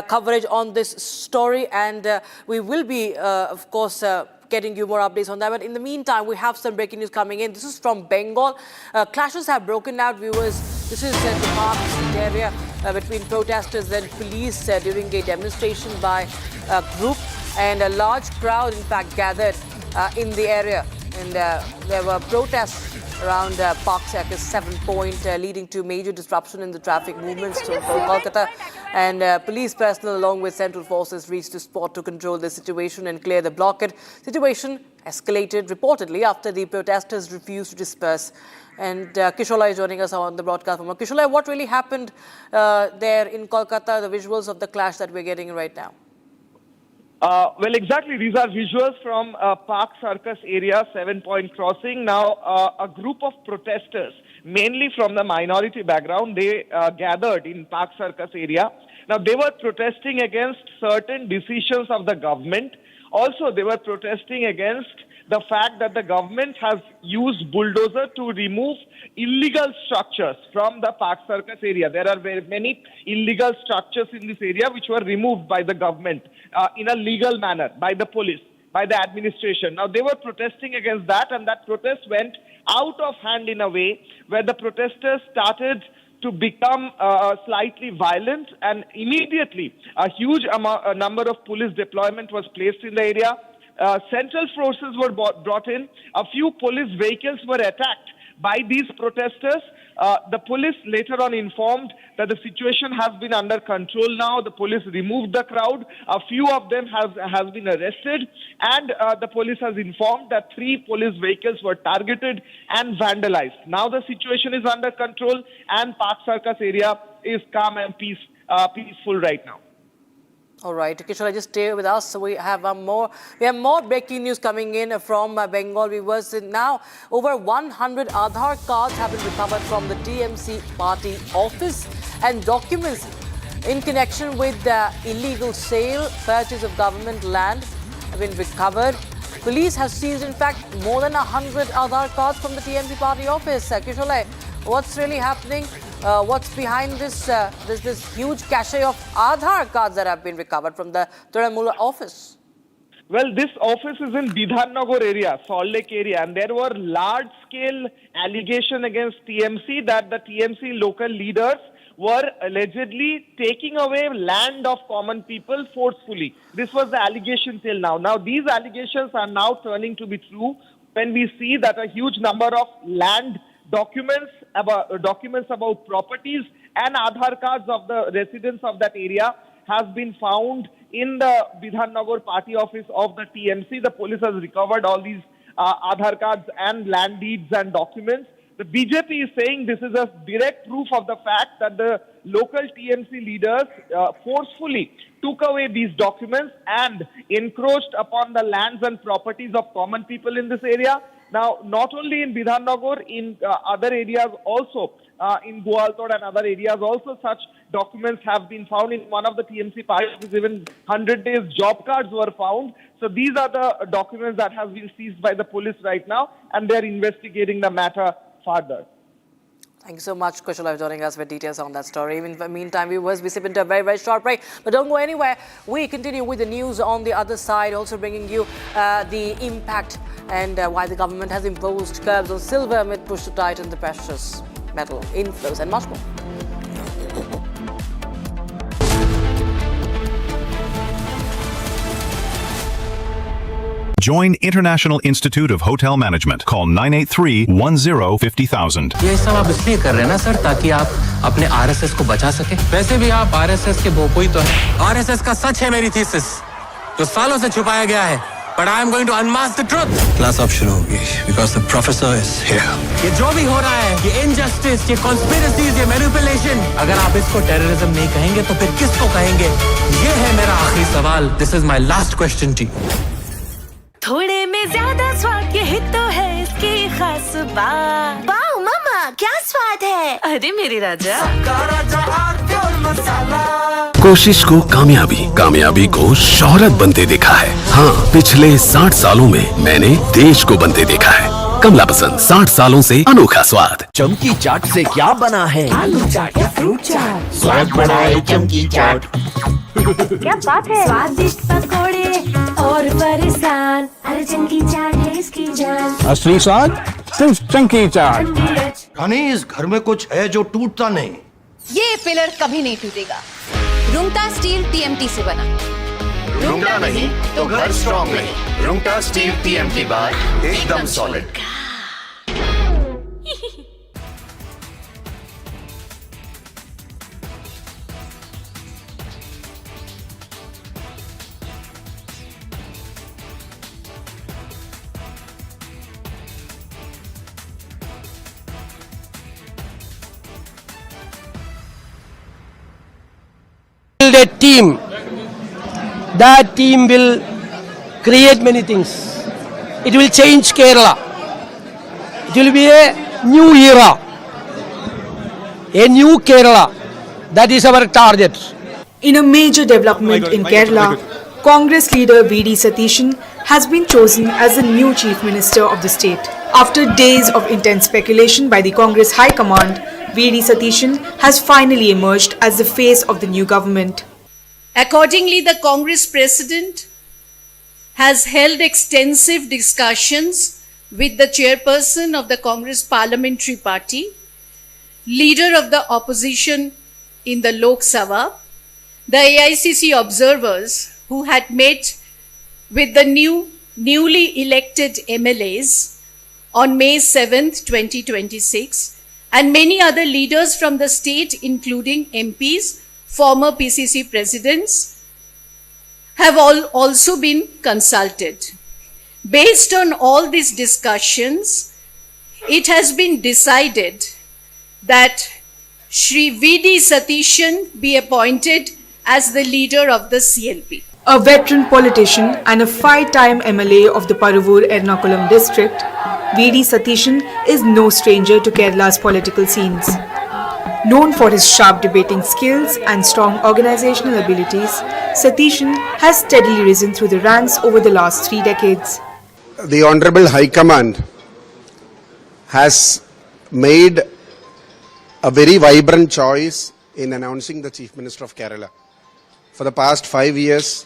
coverage on this story and we will be of course getting you more updates on that. But in the meantime, we have some breaking news coming in. This is from Bengal. Clashes have broken out, viewers. This is the Park Street area between protesters and police during a demonstration by a group, and a large crowd, in fact, gathered in the area. And there were protests around Park Circus 7 Point, leading to major disruption in the traffic movements to Kolkata. And police personnel along with central forces reached the spot to control the situation and clear the blockade. Situation escalated reportedly after the protesters refused to disperse. And Kishola is joining us on the broadcast. Kishola, what really happened there in Kolkata, the visuals of the clash that we're getting right now?
Well, exactly. These are visuals from Park Circus area, 7 Point crossing. Now, a group of protesters, mainly from the minority background, they gathered in Park Circus area. Now, they were protesting against certain decisions of the government. Also, they were protesting against the fact that the government has used bulldozer to remove illegal structures from the Park Circus area. There are very many illegal structures in this area which were removed by the government in a legal manner, by the police, by the administration. Now, they were protesting against that, and that protest went out of hand in a way where the protesters started to become slightly violent, and immediately a huge number of police deployment was placed in the area. Central forces were brought in. A few police vehicles were attacked by these protesters. The police later on informed that the situation has been under control now. The police removed the crowd. A few of them has been arrested, and the police has informed that 3 police vehicles were targeted and vandalized. Now the situation is under control, and Park Circus area is calm and peaceful right now.
All right, Kishola, just stay with us. We have more breaking news coming in from Bengal. Viewers, now over 100 Aadhaar cards have been recovered from the TMC party office, and documents in connection with the illegal sale, purchase of government land have been recovered. Police have seized, in fact, more than 100 Aadhaar cards from the TMC party office. Kishola, what's really happening? What's behind this huge cache of Aadhaar cards that have been recovered from the Trinamool office?
Well, this office is in Bidhannagar area, Salt Lake area, and there were large-scale allegations against TMC that the TMC local leaders were allegedly taking away land of common people forcefully. This was the allegation till now. Now, these allegations are now turning to be true when we see that a huge number of land documents about properties and Aadhaar cards of the residents of that area has been found in the Bidhannagar party office of the TMC. The police has recovered all these Aadhaar cards and land deeds and documents. The BJP is saying this is a direct proof of the fact that the local TMC leaders forcefully took away these documents and encroached upon the lands and properties of common people in this area. Now, not only in Bidhannagar, in other areas also, in Guwahati and other areas also, such documents have been found. In one of the TMC parties, even 100 days job cards were found. So these are the documents that have been seized by the police right now, and they are investigating the matter further.
Thank you so much, Kushal, for joining us with details on that story. In the meantime, viewers, we slip into a very, very short break. But don't go anywhere. We continue with the news on the other side, also bringing you the impact and why the government has imposed curbs on silver amid push to tighten the precious metal inflows and much more.
Join International Institute of Hotel Management. Call 983-10-50,000.
ये सब आप इसलिए कर रहे हैं ना sir, ताकि आप अपने आरएसएस को बचा सके। वैसे भी आप आरएसएस के भोपोई तो हैं। आरएसएस का सच है मेरी थीसिस, जो सालों से छुपाया गया है, but I am going to unmask the truth.
Class अब शुरू होगी because the professor is here.
ये जो भी हो रहा है, ये इनजस्टिस, ये कॉन्स्पिरेसीज, ये मैनिपुलेशन, अगर आप इसको टेररिज्म नहीं कहेंगे तो फिर किसको कहेंगे? ये है मेरा आखिरी सवाल. This is my last question to you.
थोड़े में ज्यादा स्वाद यही तो है इसकी खास बात। वाओ मामा क्या स्वाद है। अरे मेरे राजा।
कोशिश को कामयाबी, कामयाबी को शोहरत बनते देखा है। हाँ, पिछले 60 सालों में मैंने देश को बनते देखा है। कमला पसंद, 60 सालों से अनोखा स्वाद।
चमकी चाट से क्या बना है?
आलू चाट या फ्रूट चाट।
स्वाद बढ़ाए चमकी चाट।
क्या बात है। स्वादिष्ट पकोड़े और फरसान, अरे चमकी चाट है इसकी जान।
असली स्वाद सिर्फ चंकी चाट।
यानी इस घर में कुछ है जो टूटता नहीं।
ये पिलर कभी नहीं टूटेगा। रुंगटा स्टील टीएमटी से बना।
रुंगटा नहीं तो घर स्ट्रॉन्ग नहीं। रुंगटा स्टील टीएमटी बार एकदम solid.
Build a team. That team will create many things. It will change Kerala. It will be a new era. A new Kerala. That is our target.
In a major development in Kerala, Congress leader V.D. Satishan has been chosen as the new Chief Minister of the state. After days of intense speculation by the Congress High Command, V.D. Satishan has finally emerged as the face of the new government.
Accordingly, the Congress President has held extensive discussions with the chairperson of the Congress Parliamentary Party, leader of the opposition in the Lok Sabha, the AICC observers who had met with the newly elected MLAs on May 7th, 2026, and many other leaders from the state, including MPs, former PCC presidents, have also been consulted. Based on all these discussions, it has been decided that Shri V.D. Satishan be appointed as the leader of the CLP.
A veteran politician and a 5-time MLA of the Paruvur Ernakulam district, V.D. Satishan is no stranger to Kerala's political scenes. Known for his sharp debating skills and strong organizational abilities, Satishan has steadily risen through the ranks over the last 3 decades.
The Honorable High Command has made a very vibrant choice in announcing the Chief Minister of Kerala. For the past 5 years,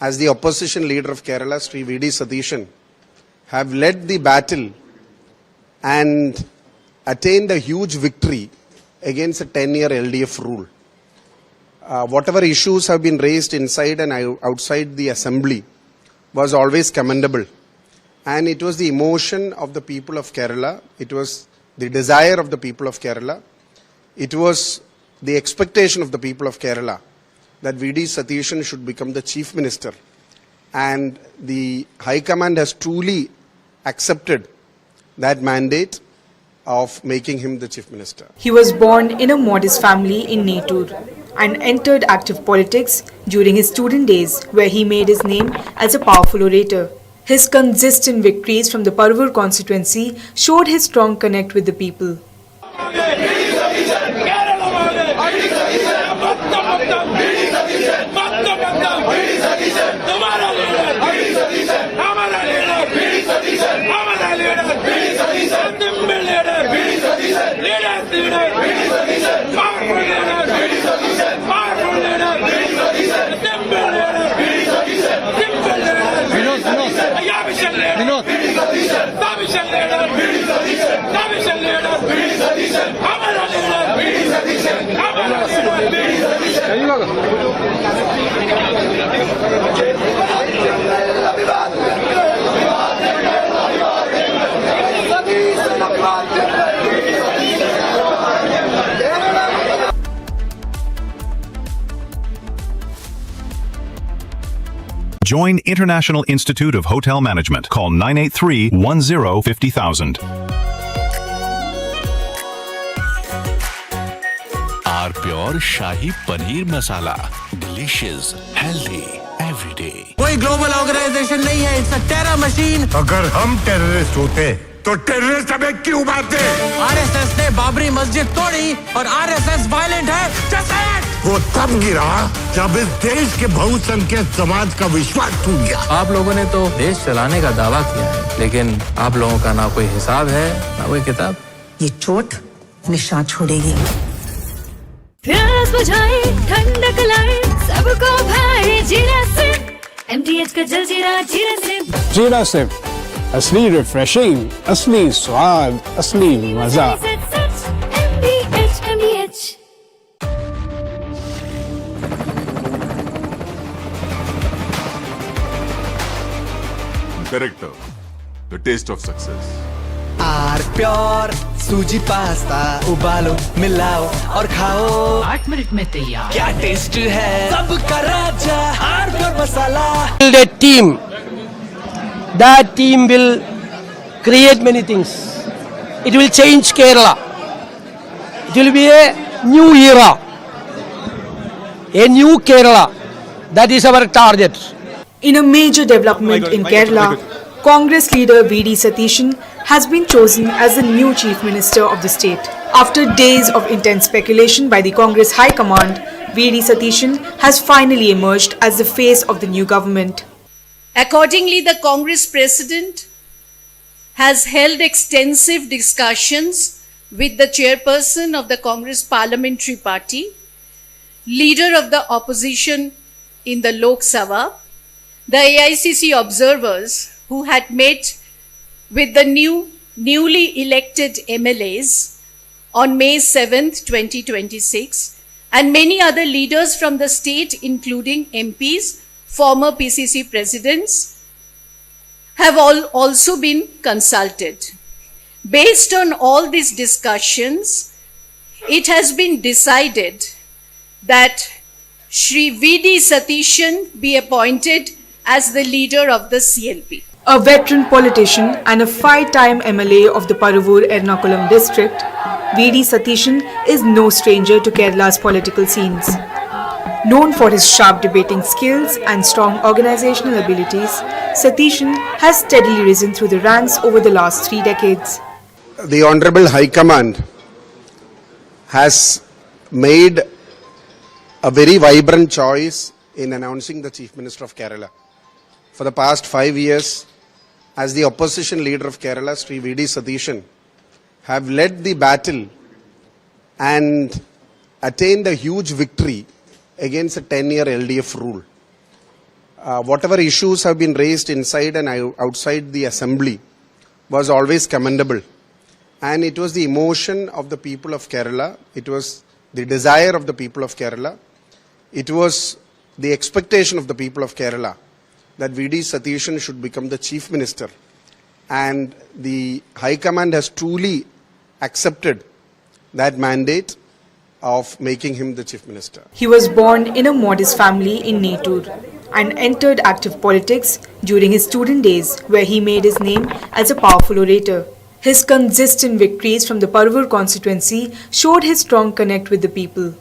as the opposition leader of Kerala, Sri V.D. Satishan, have led the battle and attained a huge victory against a 10-year LDF rule. Whatever issues have been raised inside and outside the assembly was always commendable. And it was the emotion of the people of Kerala, it was the desire of the people of Kerala, it was the expectation of the people of Kerala that V.D. Satishan should become the Chief Minister. And the High Command has truly accepted that mandate of making him the Chief Minister.
He was born in a modest family in Netur and entered active politics during his student days, where he made his name as a powerful orator. His consistent victories from the Paruvur constituency showed his strong connect with the people.
Join International Institute of Hotel Management. Call 983-10-50,000.
R pure shahi paneer masala, delicious, healthy everyday.
कोई global organisation नहीं है, it's a terror machine.
अगर हम terrorist होते तो terrorist हमें क्यों मारते?
आरएसएस ने बाबरी मस्जिद तोड़ी और आरएसएस वायलेंट है। Just say it!
वो तब गिरा जब इस देश के बहुसंख्यक समाज का विश्वास टूट गया।
आप लोगों ने तो देश चलाने का दावा किया है, लेकिन आप लोगों का ना कोई हिसाब है ना कोई किताब।
ये चोट निशान छोड़ेगी।
प्यास बुझाए, ठंडक लाए, सबको भाए जीरा सिप। MTH का जलजीरा जीरा सिप।
जीरा सिप, असली रिफ्रेशिंग, असली स्वाद, असली मजा।
MTH।
Director, the taste of success.
R pure सूजी पास्ता उबालो मिलाओ और खाओ
8 मिनट में तैयार।
क्या टेस्ट है सबका राजा R pure masala.
Build a team. That team will create many things. It will change Kerala. It will be a new era. A new Kerala. That is our target.
In a major development in Kerala, Congress leader V.D. Satishan has been chosen as the new Chief Minister of the state. After days of intense speculation by the Congress High Command, V.D. Satishan has finally emerged as the face of the new government.
Accordingly, the Congress President has held extensive discussions with the chairperson of the Congress Parliamentary Party, leader of the opposition in the Lok Sabha, the AICC observers who had met with the newly elected MLAs on May 7th, 2026, and many other leaders from the state, including MPs, former PCC presidents, have also been consulted. Based on all these discussions, it has been decided that Shri V.D. Satishan be appointed as the leader of the CLP.
A veteran politician and a 5-time MLA of the Paruvur Ernakulam district, V.D. Satishan is no stranger to Kerala's political scenes. Known for his sharp debating skills and strong organizational abilities, Satishan has steadily risen through the ranks over the last 3 decades.
The Honorable High Command has made a very vibrant choice in announcing the Chief Minister of Kerala. For the past 5 years, as the opposition leader of Kerala, Sri V.D. Satishan, have led the battle and attained a huge victory against a 10-year LDF rule. Whatever issues have been raised inside and outside the assembly was always commendable. And it was the emotion of the people of Kerala, it was the desire of the people of Kerala, it was the expectation of the people of Kerala that V.D. Satishan should become the Chief Minister. And the High Command has truly accepted that mandate of making him the Chief Minister.
He was born in a modest family in Netur and entered active politics during his student days, where he made his name as a powerful orator. His consistent victories from the Paruvur constituency showed his strong connect with the people.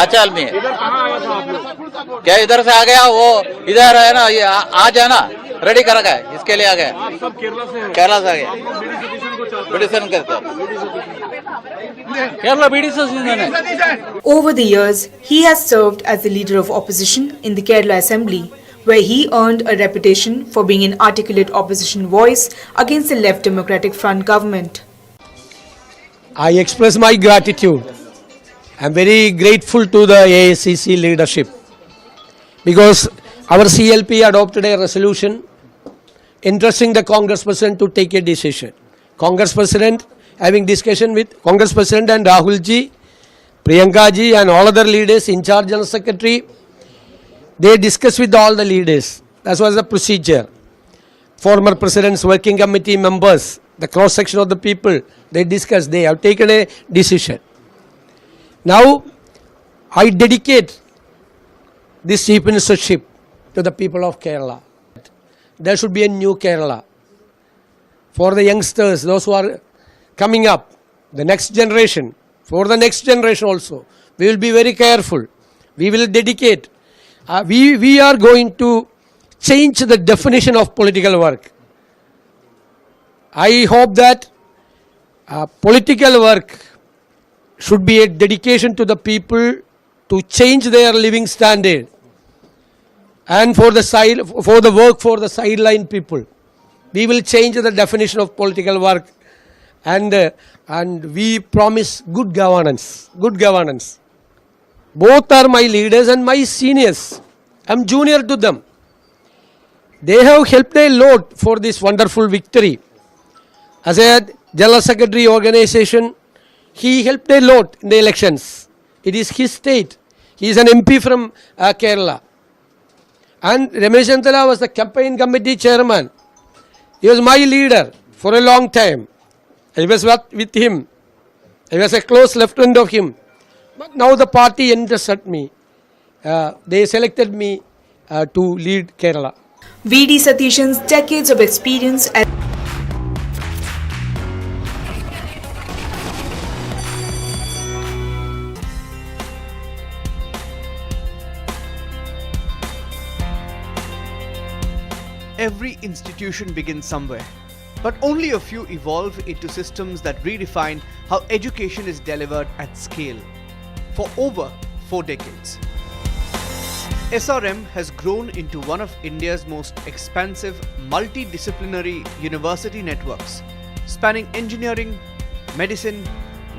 अचल में क्या इधर से आ गया वो इधर है ना, ये आ जाना रेडी कर रखा है।
किसके लिए आ गए?
आप सब केरला से हो?
केरला से आ गए।
बीडी सतीशन को चाहते हो?
Kerala VD Satheesan.
Over the years, he has served as the leader of opposition in the Kerala Assembly, where he earned a reputation for being an articulate opposition voice against the Left Democratic Front government.
I express my gratitude. I am very grateful to the AICC leadership because our CLP adopted a resolution entrusting the Congress President to take a decision. Congress President having discussion with Congress President and Rahul ji, Priyanka ji and all other leaders, in charge General Secretary, they discussed with all the leaders. That was the procedure. Former President's Working Committee members, the cross section of the people, they discussed, they have taken a decision. Now, I dedicate this Chief Ministership to the people of Kerala. There should be a new Kerala. For the youngsters, those who are coming up, the next generation, for the next generation also, we will be very careful. We will dedicate. We are going to change the definition of political work. I hope that political work should be a dedication to the people to change their living standard and for the work for the sideline people. We will change the definition of political work and we promise good governance. Good governance. Both are my leaders and my seniors. I am junior to them. They have helped a lot for this wonderful victory. As a General Secretary organization, he helped a lot in the elections. It is his state. He is an MP from Kerala. And Ramesh Antala was the campaign committee chairman. He was my leader for a long time. I was with him. I was a close lieutenant of him. But now the party interested me. They selected me to lead Kerala.
V.D. Satishan's decades of experience at
Every institution begins somewhere, but only a few evolve into systems that redefine how education is delivered at scale. For over 4 decades, SRM has grown into one of India's most expansive multidisciplinary university networks, spanning engineering, medicine,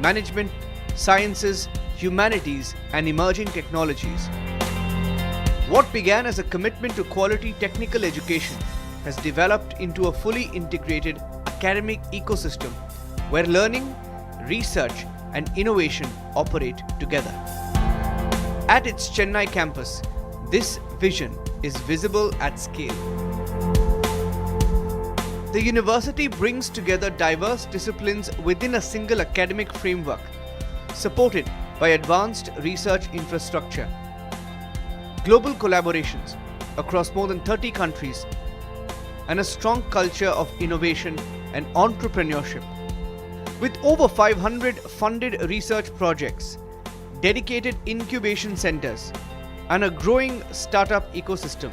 management, sciences, humanities, and emerging technologies. What began as a commitment to quality technical education has developed into a fully integrated academic ecosystem where learning, research, and innovation operate together. At its Chennai campus, this vision is visible at scale. The university brings together diverse disciplines within a single academic framework, supported by advanced research infrastructure, global collaborations across more than 30 countries, and a strong culture of innovation and entrepreneurship. With over 500 funded research projects, dedicated incubation centers, and a growing startup ecosystem,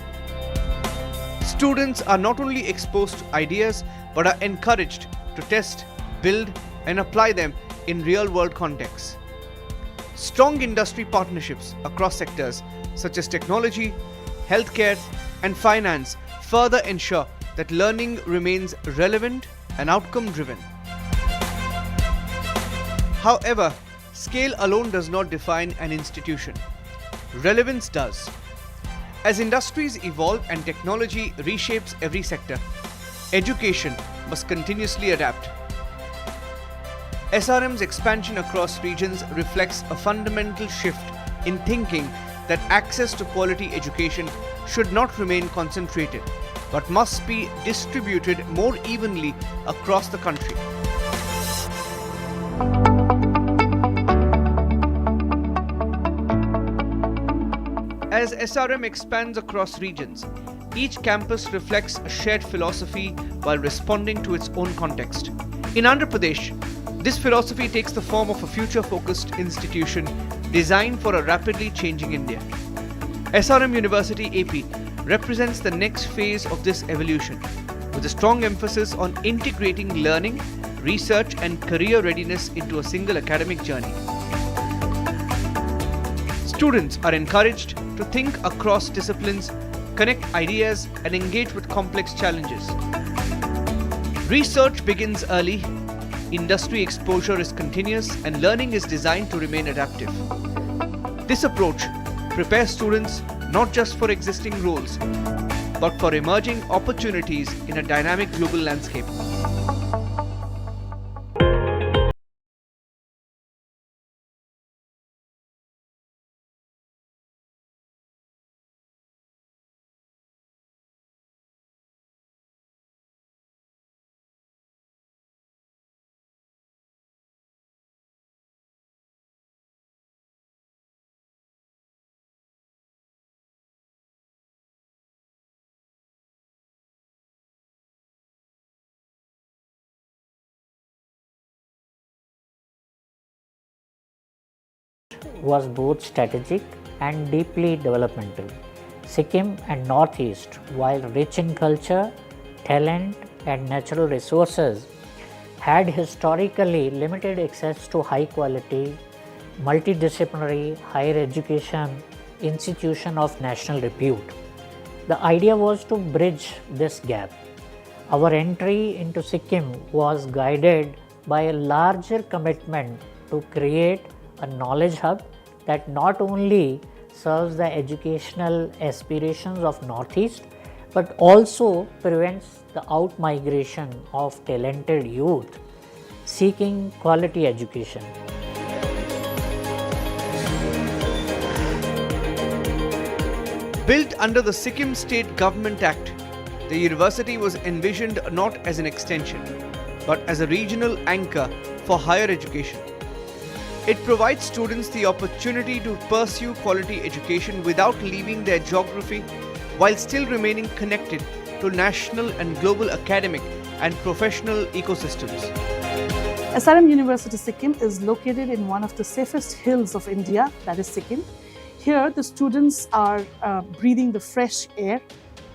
students are not only exposed to ideas but are encouraged to test, build, and apply them in real-world contexts. Strong industry partnerships across sectors such as technology, healthcare, and finance further ensure that learning remains relevant and outcome-driven. However, scale alone does not define an institution. Relevance does. As industries evolve and technology reshapes every sector, education must continuously adapt. SRM's expansion across regions reflects a fundamental shift in thinking that access to quality education should not remain concentrated, but must be distributed more evenly across the country. As SRM expands across regions, each campus reflects a shared philosophy while responding to its own context. In Andhra Pradesh, this philosophy takes the form of a future-focused institution designed for a rapidly changing India. SRM University AP represents the next phase of this evolution, with a strong emphasis on integrating learning, research and career readiness into a single academic journey. Students are encouraged to think across disciplines, connect ideas and engage with complex challenges. Research begins early, industry exposure is continuous and learning is designed to remain adaptive. This approach prepares students not just for existing roles, but for emerging opportunities in a dynamic global landscape.
was both strategic and deeply developmental. Sikkim and Northeast, while rich in culture, talent and natural resources, had historically limited access to high quality, multidisciplinary higher education institution of national repute. The idea was to bridge this gap. Our entry into Sikkim was guided by a larger commitment to create a knowledge hub that not only serves the educational aspirations of Northeast but also prevents the out-migration of talented youth seeking quality education.
Built under the Sikkim State Government Act, the university was envisioned not as an extension, but as a regional anchor for higher education. It provides students the opportunity to pursue quality education without leaving their geography, while still remaining connected to national and global academic and professional ecosystems.
SRM University Sikkim is located in one of the safest hills of India, that is Sikkim. Here, the students are breathing the fresh air.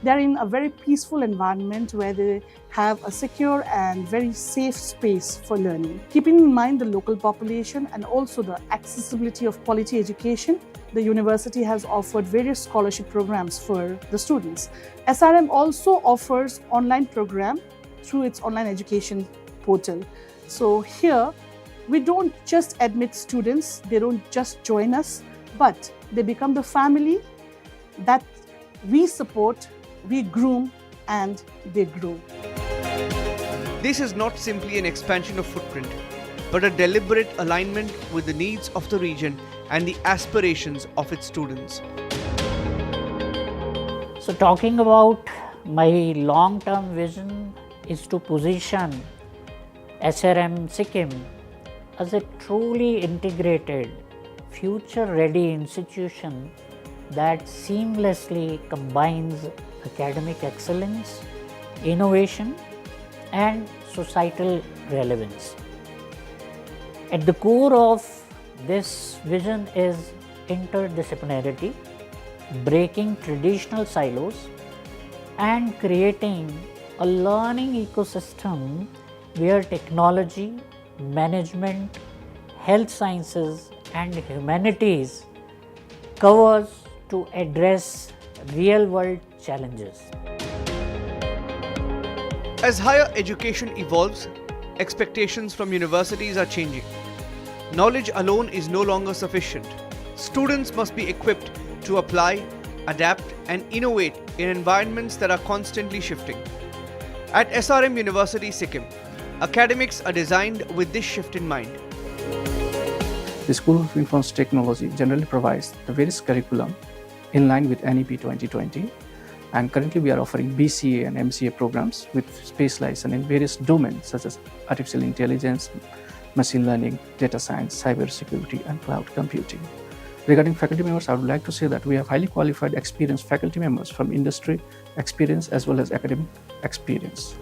They're in a very peaceful environment where they have a secure and very safe space for learning. Keeping in mind the local population and also the accessibility of quality education, the university has offered various scholarship programs for the students. SRM also offers online program through its online education portal. So here, we don't just admit students, they don't just join us, but they become the family that we support, we groom, and they grow.
This is not simply an expansion of footprint, but a deliberate alignment with the needs of the region and the aspirations of its students.
So talking about my long-term vision is to position SRM Sikkim as a truly integrated, future-ready institution that seamlessly combines academic excellence, innovation, and societal relevance. At the core of this vision is interdisciplinarity, breaking traditional silos, and creating a learning ecosystem where technology, management, health sciences, and humanities covers to address real-world challenges.
As higher education evolves, expectations from universities are changing. Knowledge alone is no longer sufficient. Students must be equipped to apply, adapt, and innovate in environments that are constantly shifting. At SRM University Sikkim, academics are designed with this shift in mind.
The School of Information Technology generally provides the various curriculum in line with NEP 2020, and currently we are offering BCA and MCA programs with specialization in various domains such as artificial intelligence, machine learning, data science, cyber security, and cloud computing. Regarding faculty members, I would like to say that we have highly qualified, experienced faculty members from industry experience as well as academic experience.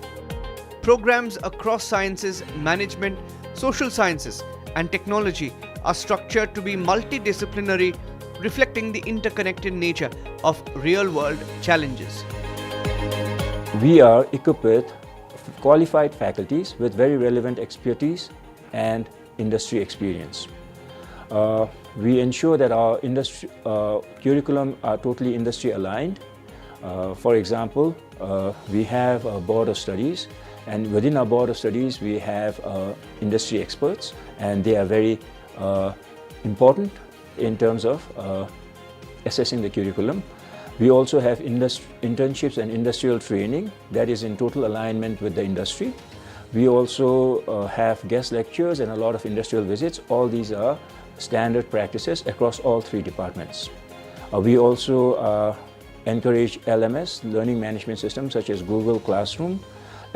Programs across sciences, management, social sciences, and technology are structured to be multidisciplinary, reflecting the interconnected nature of real-world challenges.
we are equipped with qualified faculties with very relevant expertise and industry experience. We ensure that our industry curriculum are totally industry aligned. For example, we have a board of studies, and within our board of studies we have industry experts, and they are very important in terms of assessing the curriculum. We also have internships and industrial training that is in total alignment with the industry. We also have guest lectures and a lot of industrial visits. All these are standard practices across all three departments. We also encourage LMS, learning management systems such as Google Classroom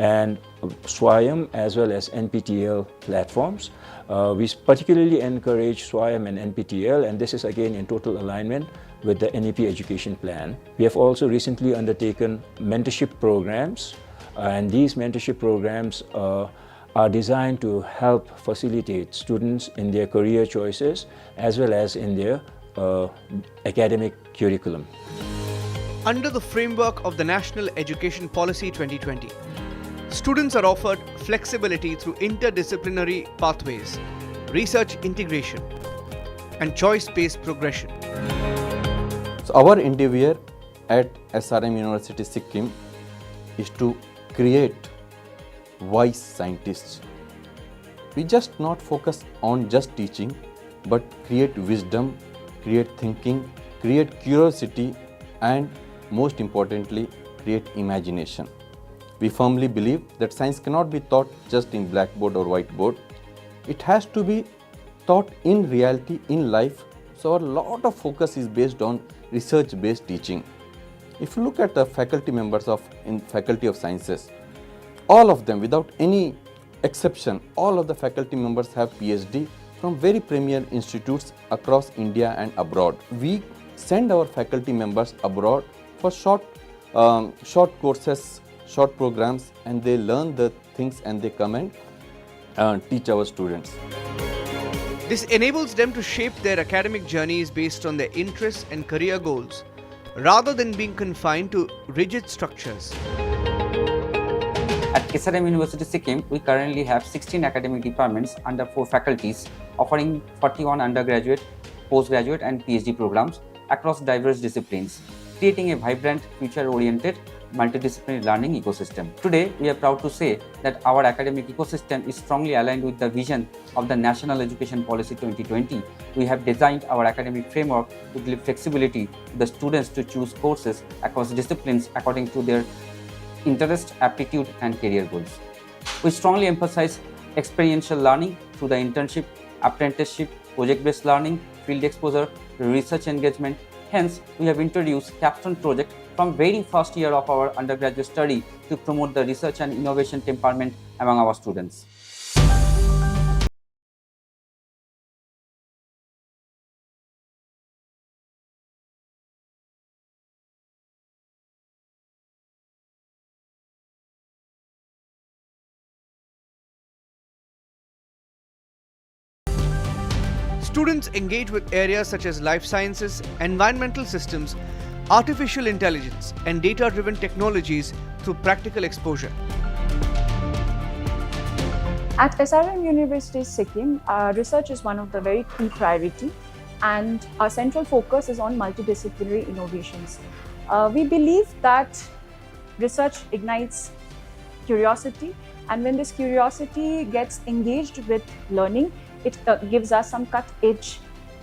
and SWAYAM, as well as NPTEL platforms. We particularly encourage SWAYAM and NPTEL, and this is again in total alignment with the NEP education plan. We have also recently undertaken mentorship programs, and these mentorship programs are designed to help facilitate students in their career choices as well as in their academic curriculum.
Under the framework of the National Education Policy 2020, students are offered flexibility through interdisciplinary pathways, research integration, and choice-based progression.
So our endeavor at SRM University Sikkim is to create wise scientists. We just not focus on just teaching, but create wisdom, create thinking, create curiosity, and most importantly, create imagination. We firmly believe that science cannot be taught just in blackboard or whiteboard. It has to be taught in reality, in life. So a lot of focus is based on research-based teaching. If you look at the faculty members in Faculty of Sciences, all of them, without any exception, all of the faculty members have PhD from very premier institutes across India and abroad. We send our faculty members abroad for short courses, short programs, and they learn the things and they come and teach our students.
This enables them to shape their academic journeys based on their interests and career goals, rather than being confined to rigid structures.
At SRM University Sikkim, we currently have 16 academic departments under 4 faculties, offering 41 undergraduate, postgraduate and PhD programs across diverse disciplines, creating a vibrant, future-oriented, multidisciplinary learning ecosystem. Today, we are proud to say that our academic ecosystem is strongly aligned with the vision of the National Education Policy 2020. We have designed our academic framework to give flexibility to the students to choose courses across disciplines according to their interest, aptitude, and career goals. We strongly emphasize experiential learning through the internship, apprenticeship, project-based learning, field exposure, research engagement. Hence, we have introduced Capstone project from very first year of our undergraduate study to promote the research and innovation temperament among our students.
Students engage with areas such as life sciences, environmental systems, artificial intelligence, and data-driven technologies through practical exposure.
At SRM University Sikkim, research is one of the very key priority, and our central focus is on multidisciplinary innovations. We believe that research ignites curiosity, and when this curiosity gets engaged with learning, it gives us some cut-edge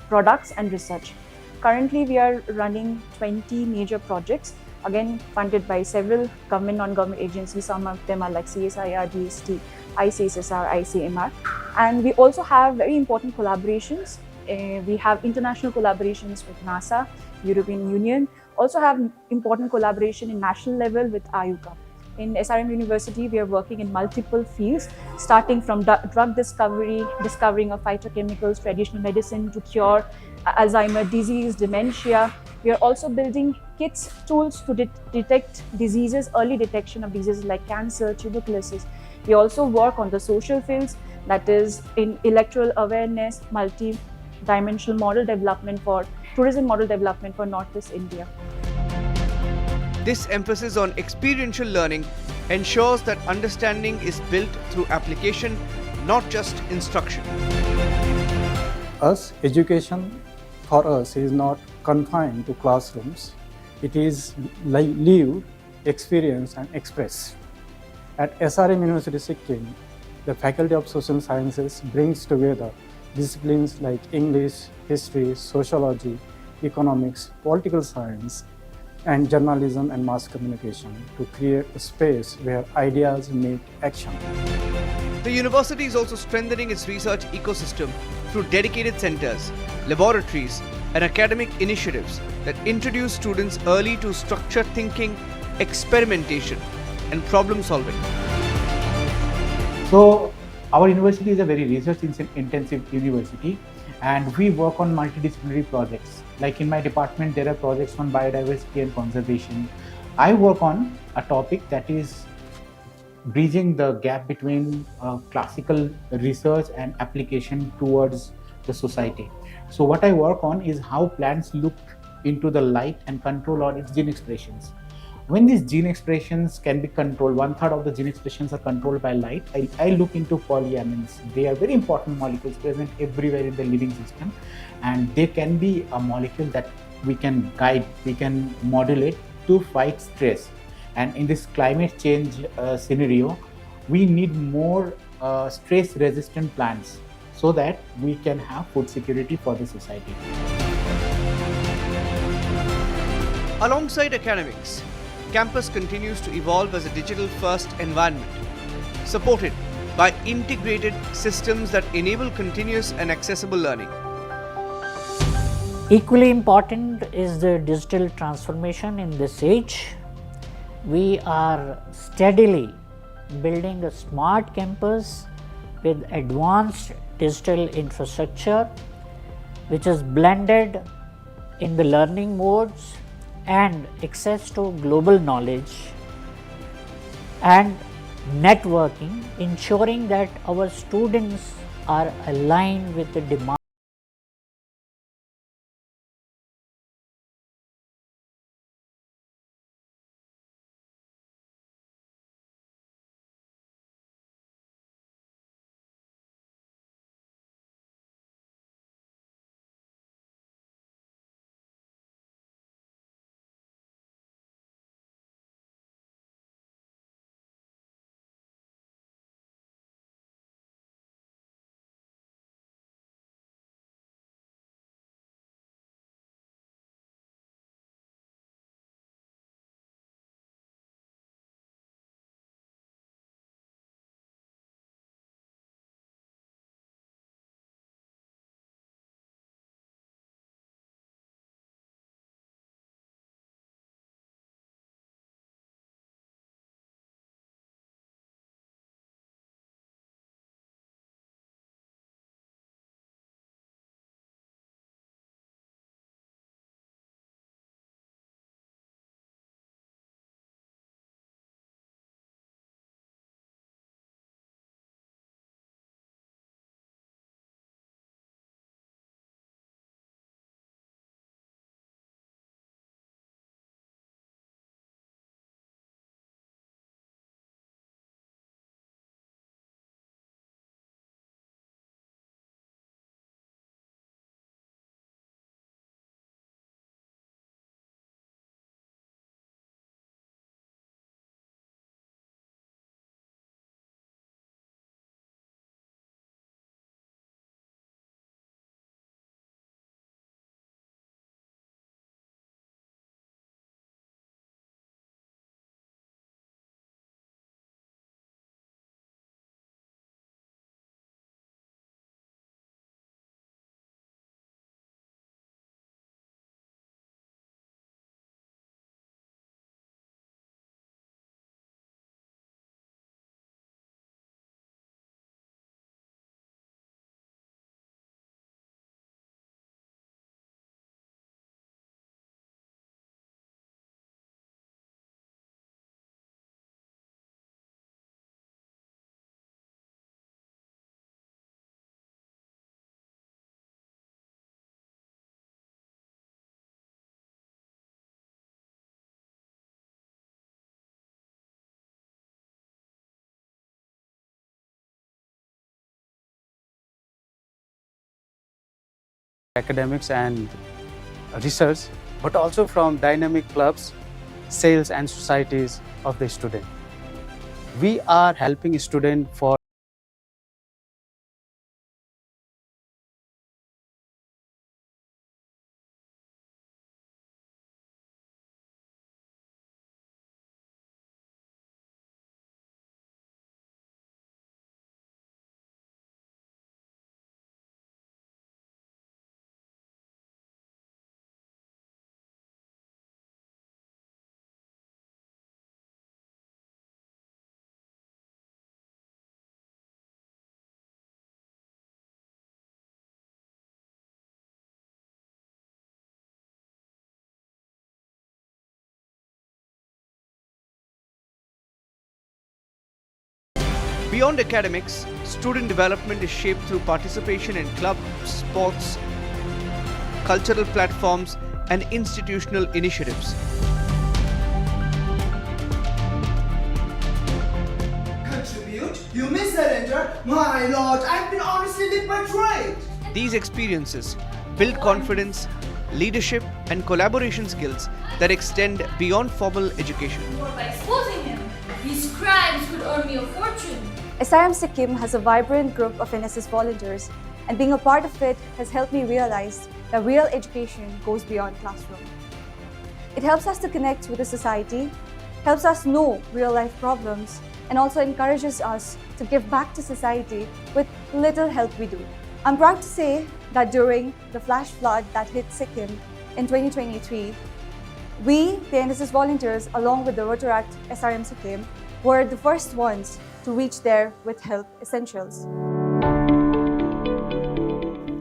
products and research. Currently, we are running 20 major projects, again funded by several government, non-government agencies. Some of them are like CSIR, DST, ICSSR, ICMR. And we also have very important collaborations. We have international collaborations with NASA, European Union, also have important collaboration in national level with IUCA. In SRM University, we are working in multiple fields, starting from drug discovery, discovering of phytochemicals, traditional medicine to cure Alzheimer's disease, dementia. We are also building kits, tools to detect diseases, early detection of diseases like cancer, tuberculosis. We also work on the social fields, that is in electoral awareness, multi-dimensional model development for tourism model development for Northeast India.
This emphasis on experiential learning ensures that understanding is built through application, not just instruction.
Us, education for us is not confined to classrooms. It is lived, experienced and expressed. At SRM University Sikkim, the Faculty of Social Sciences brings together disciplines like English, history, sociology, economics, political science, and journalism and mass communication to create a space where ideas meet action.
The university is also strengthening its research ecosystem through dedicated centers, laboratories, and academic initiatives that introduce students early to structured thinking, experimentation, and problem solving.
So, our university is a very research intensive university, and we work on multidisciplinary projects. Like in my department, there are projects on biodiversity and conservation. I work on a topic that is bridging the gap between classical research and application towards the society. So what I work on is how plants look into the light and control all its gene expressions. When these gene expressions can be controlled, 1/3 of the gene expressions are controlled by light, I look into polyamines. They are very important molecules present everywhere in the living system, and they can be a molecule that we can guide, we can modulate to fight stress. And in this climate change scenario, we need more stress-resistant plants so that we can have food security for the society.
Alongside academics, campus continues to evolve as a digital-first environment, supported by integrated systems that enable continuous and accessible learning.
Equally important is the digital transformation in this age. We are steadily building a smart campus with advanced digital infrastructure, which is blended in the learning modes and access to global knowledge and networking, ensuring that our students are aligned with the demand
academics and research, but also from dynamic clubs, sales and societies of the student. We are helping students for
Beyond academics, student development is shaped through participation in clubs, sports, cultural platforms, and institutional initiatives.
Contribute? You missurrender? My lord, I've been honestly betrayed!
These experiences build confidence, leadership, and collaboration skills that extend beyond formal education.
By exposing him, these crimes could earn me a fortune.
SRM Sikkim has a vibrant group of NSS volunteers, and being a part of it has helped me realize that real education goes beyond classroom. It helps us to connect with the society, helps us know real-life problems, and also encourages us to give back to society with little help we do. I'm proud to say that during the flash flood that hit Sikkim in 2023, we, the NSS volunteers, along with the Rotaract SRM Sikkim, were the first ones to reach there with health essentials.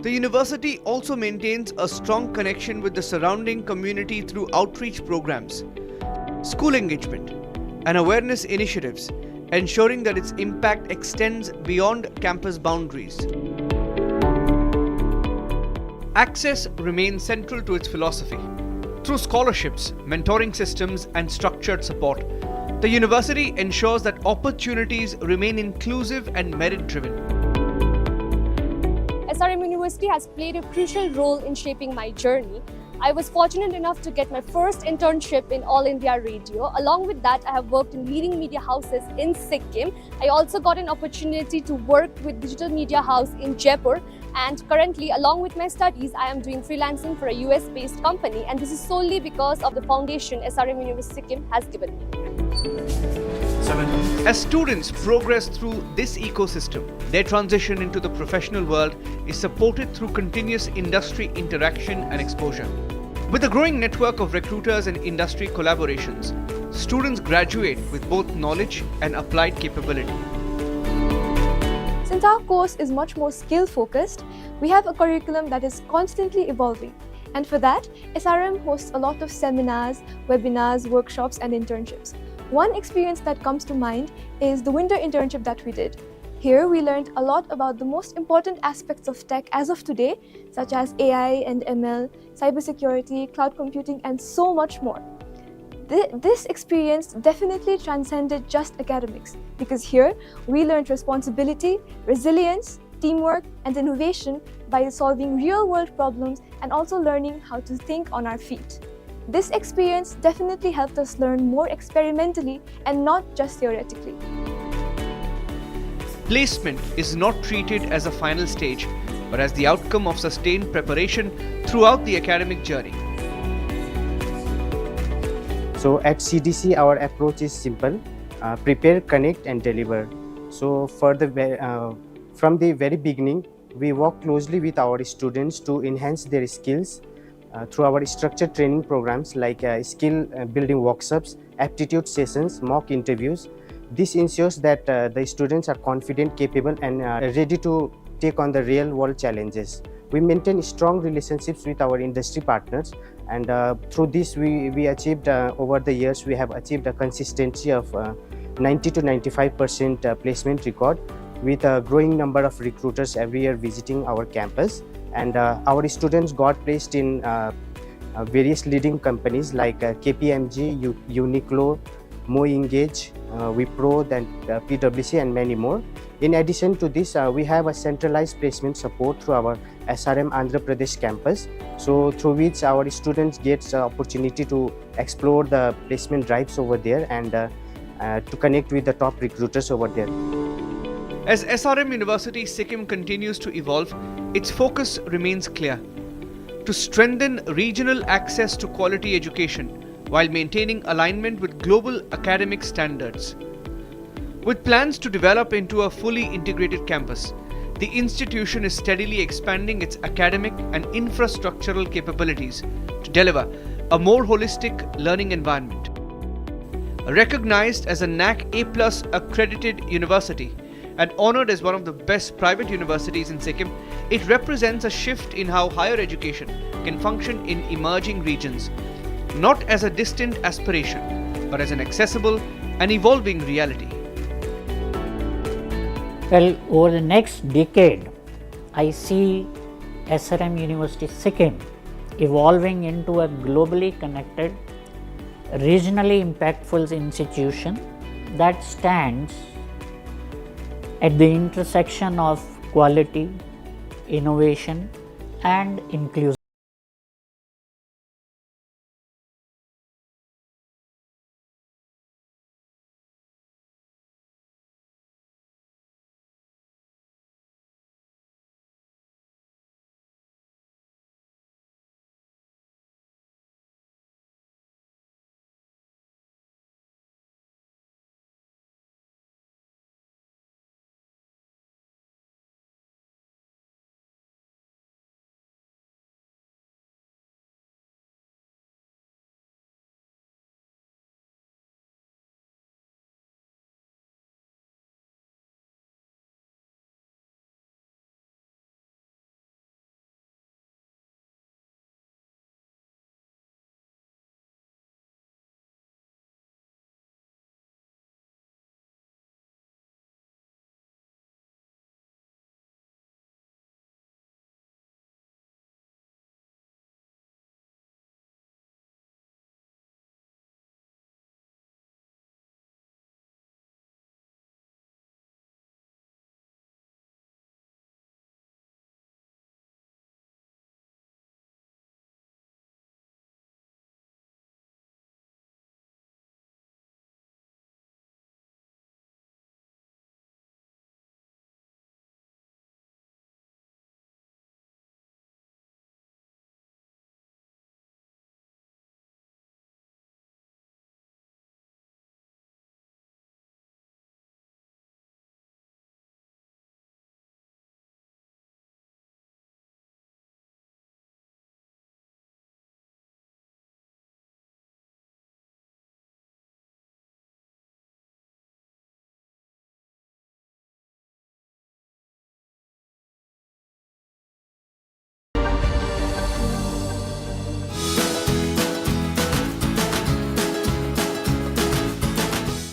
The university also maintains a strong connection with the surrounding community through outreach programs, school engagement, and awareness initiatives, ensuring that its impact extends beyond campus boundaries. Access remains central to its philosophy. Through scholarships, mentoring systems, and structured support, the university ensures that opportunities remain inclusive and merit-driven.
SRM University has played a crucial role in shaping my journey. I was fortunate enough to get my first internship in All India Radio. Along with that, I have worked in leading media houses in Sikkim. I also got an opportunity to work with Digital Media House in Jaipur. And currently, along with my studies, I am doing freelancing for a US-based company. And this is solely because of the foundation SRM University Sikkim has given me.
As students progress through this ecosystem, their transition into the professional world is supported through continuous industry interaction and exposure. With a growing network of recruiters and industry collaborations, students graduate with both knowledge and applied capability.
Since our course is much more skill-focused, we have a curriculum that is constantly evolving. And for that, SRM hosts a lot of seminars, webinars, workshops, and internships. One experience that comes to mind is the winter internship that we did. Here, we learned a lot about the most important aspects of tech as of today, such as AI and ML, cybersecurity, cloud computing, and so much more. This experience definitely transcended just academics, because here we learned responsibility, resilience, teamwork, and innovation by solving real-world problems and also learning how to think on our feet. This experience definitely helped us learn more experimentally and not just theoretically.
Placement is not treated as a final stage, but as the outcome of sustained preparation throughout the academic journey.
So at CDC, our approach is simple: prepare, connect, and deliver. So from the very beginning, we work closely with our students to enhance their skills through our structured training programs like skill building workshops, aptitude sessions, mock interviews. This ensures that the students are confident, capable, and ready to take on the real world challenges. We maintain strong relationships with our industry partners, and through this we achieved over the years, we have achieved a consistency of 90 to 95% placement record, with a growing number of recruiters every year visiting our campus. And our students got placed in various leading companies like KPMG, Uniqlo, Mo Engage, Wipro, then PwC, and many more. In addition to this, we have a centralized placement support through our SRM Andhra Pradesh campus, so through which our students get opportunity to explore the placement drives over there and to connect with the top recruiters over there.
As SRM University Sikkim continues to evolve, its focus remains clear: to strengthen regional access to quality education while maintaining alignment with global academic standards. With plans to develop into a fully integrated campus, the institution is steadily expanding its academic and infrastructural capabilities to deliver a more holistic learning environment. Recognized as a NAC A+ accredited university and honored as one of the best private universities in Sikkim, it represents a shift in how higher education can function in emerging regions, not as a distant aspiration, but as an accessible and evolving reality.
Well, over the next decade, I see SRM University Sikkim evolving into a globally connected, regionally impactful institution that stands at the intersection of quality, innovation, and inclusion.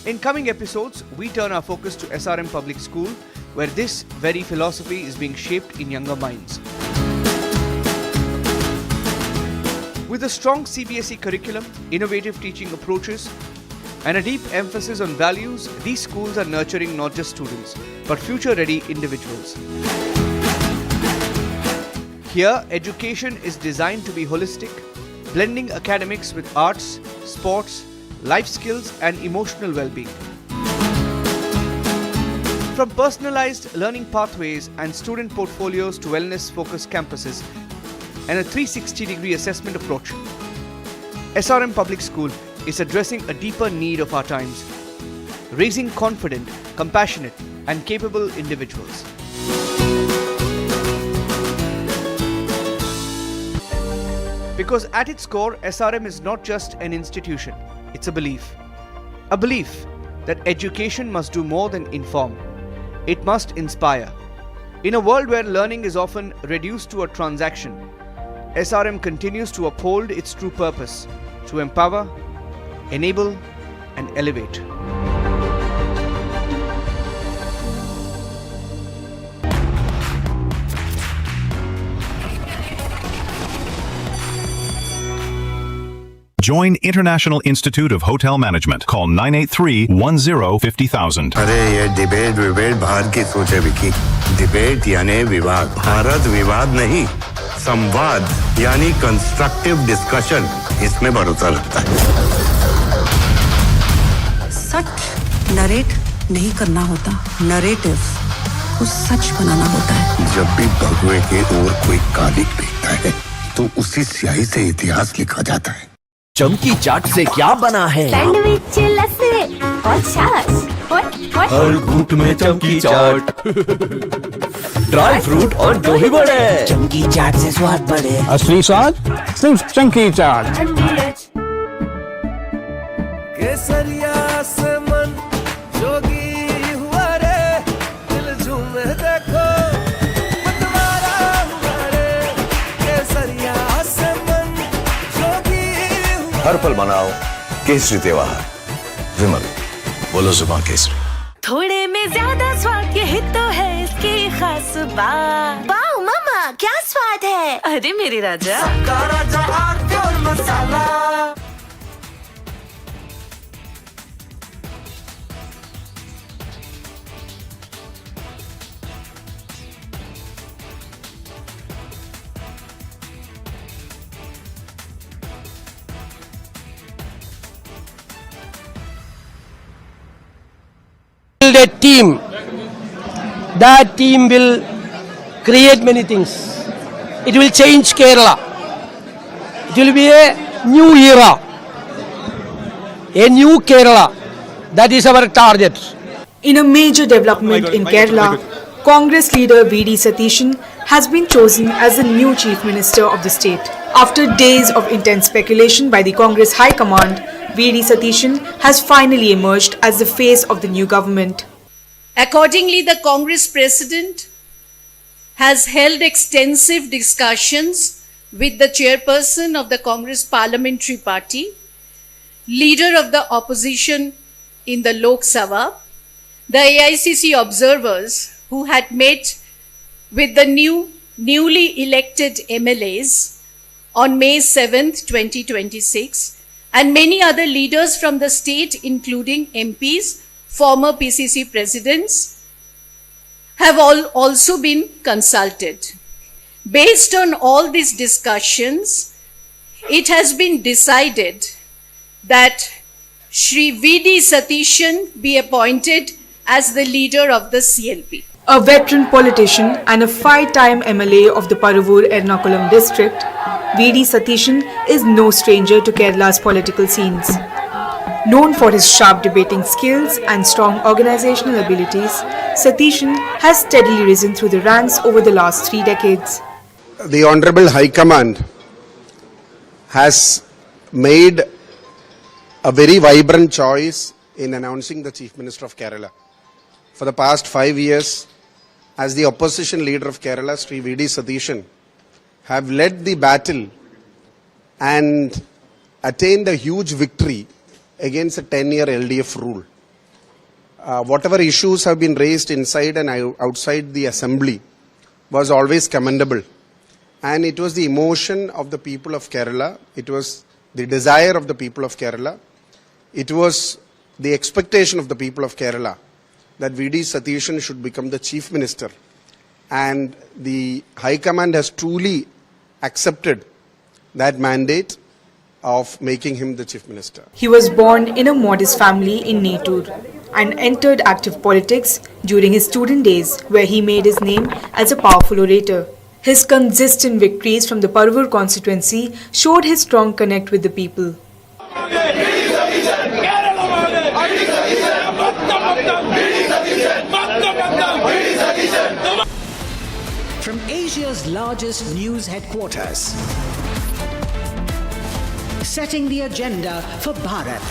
In coming episodes, we turn our focus to SRM Public School, where this very philosophy is being shaped in younger minds. With a strong CBSE curriculum, innovative teaching approaches, and a deep emphasis on values, these schools are nurturing not just students, but future-ready individuals. Here, education is designed to be holistic, blending academics with arts, sports, life skills, and emotional well-being. From personalized learning pathways and student portfolios to wellness-focused campuses and a 360-degree assessment approach, SRM Public School is addressing a deeper need of our times, raising confident, compassionate, and capable individuals. Because at its core, SRM is not just an institution, it's a belief. A belief that education must do more than inform. It must inspire. In a world where learning is often reduced to a transaction, SRM continues to uphold its true purpose: to empower, enable, and elevate.
Join International Institute of Hotel Management. Call 983-10-50,000.
अरे ये debate बाहर की सोचे Vicky. Debate यानी विवाद। भारत विवाद नहीं, संवाद यानी कंस्ट्रक्टिव डिस्कशन। इसमें भरोसा लगता है।
सच नरेट नहीं करना होता, नरेटिव को सच बनाना होता है।
जब भी भगवे के ओर कोई कालिक दिखता है तो उसी स्याही से इतिहास लिखा जाता है।
चमकी चाट से क्या बना है?
सैंडविच, लस्सी और छाछ और
हर घूंट में चमकी चाट। ड्राई फ्रूट और दही बड़े। चमकी चाट से स्वाद बढ़े।
असली स्वाद सिर्फ चमकी चाट।
केसरिया से मन जोगी हुआ रे, दिल झूमे देखो मतवारा हुआ रे। केसरिया से मन जोगी हुआ।
हर पल मनाओ केसरी त्योहार। विमल, बोलो जुबान केसरी।
थोड़े में ज्यादा स्वाद, यही तो है इसकी खास बात। वाओ मामा, क्या स्वाद है। अरे मेरे राजा,
सबका राजा आरती और मसाला।
Build a team. That team will create many things. It will change Kerala. It will be a new era, a new Kerala. That is our target.
In a major development in Kerala, Congress leader V.D. Satishan has been chosen as the new Chief Minister of the state. After days of intense speculation by the Congress High Command, V.D. Satishan has finally emerged as the face of the new government.
Accordingly, the Congress President has held extensive discussions with the chairperson of the Congress Parliamentary Party, leader of the opposition in the Lok Sabha, the AICC observers who had met with the newly elected MLAs on May 7th, 2026, and many other leaders from the state, including MPs, former PCC presidents, have also been consulted. Based on all these discussions, it has been decided that Shri V.D. Satishan be appointed as the leader of the CLP.
A veteran politician and a 5-time MLA of the Paravur Ernakulam district, V.D. Satishan is no stranger to Kerala's political scenes. Known for his sharp debating skills and strong organizational abilities, Satishan has steadily risen through the ranks over the last 3 decades.
The Honorable High Command has made a very vibrant choice in announcing the Chief Minister of Kerala. For the past 5 years, as the opposition leader of Kerala, Sri V.D. Satishan, have led the battle and attained a huge victory against a 10-year LDF rule. Whatever issues have been raised inside and outside the assembly was always commendable. And it was the emotion of the people of Kerala, it was the desire of the people of Kerala, it was the expectation of the people of Kerala that V.D. Satishan should become the Chief Minister. And the High Command has truly accepted that mandate of making him the Chief Minister.
He was born in a modest family in Netur and entered active politics during his student days, where he made his name as a powerful orator. His consistent victories from the Paravur constituency showed his strong connect with the people.
From Asia's largest news headquarters, setting the agenda for Bharat.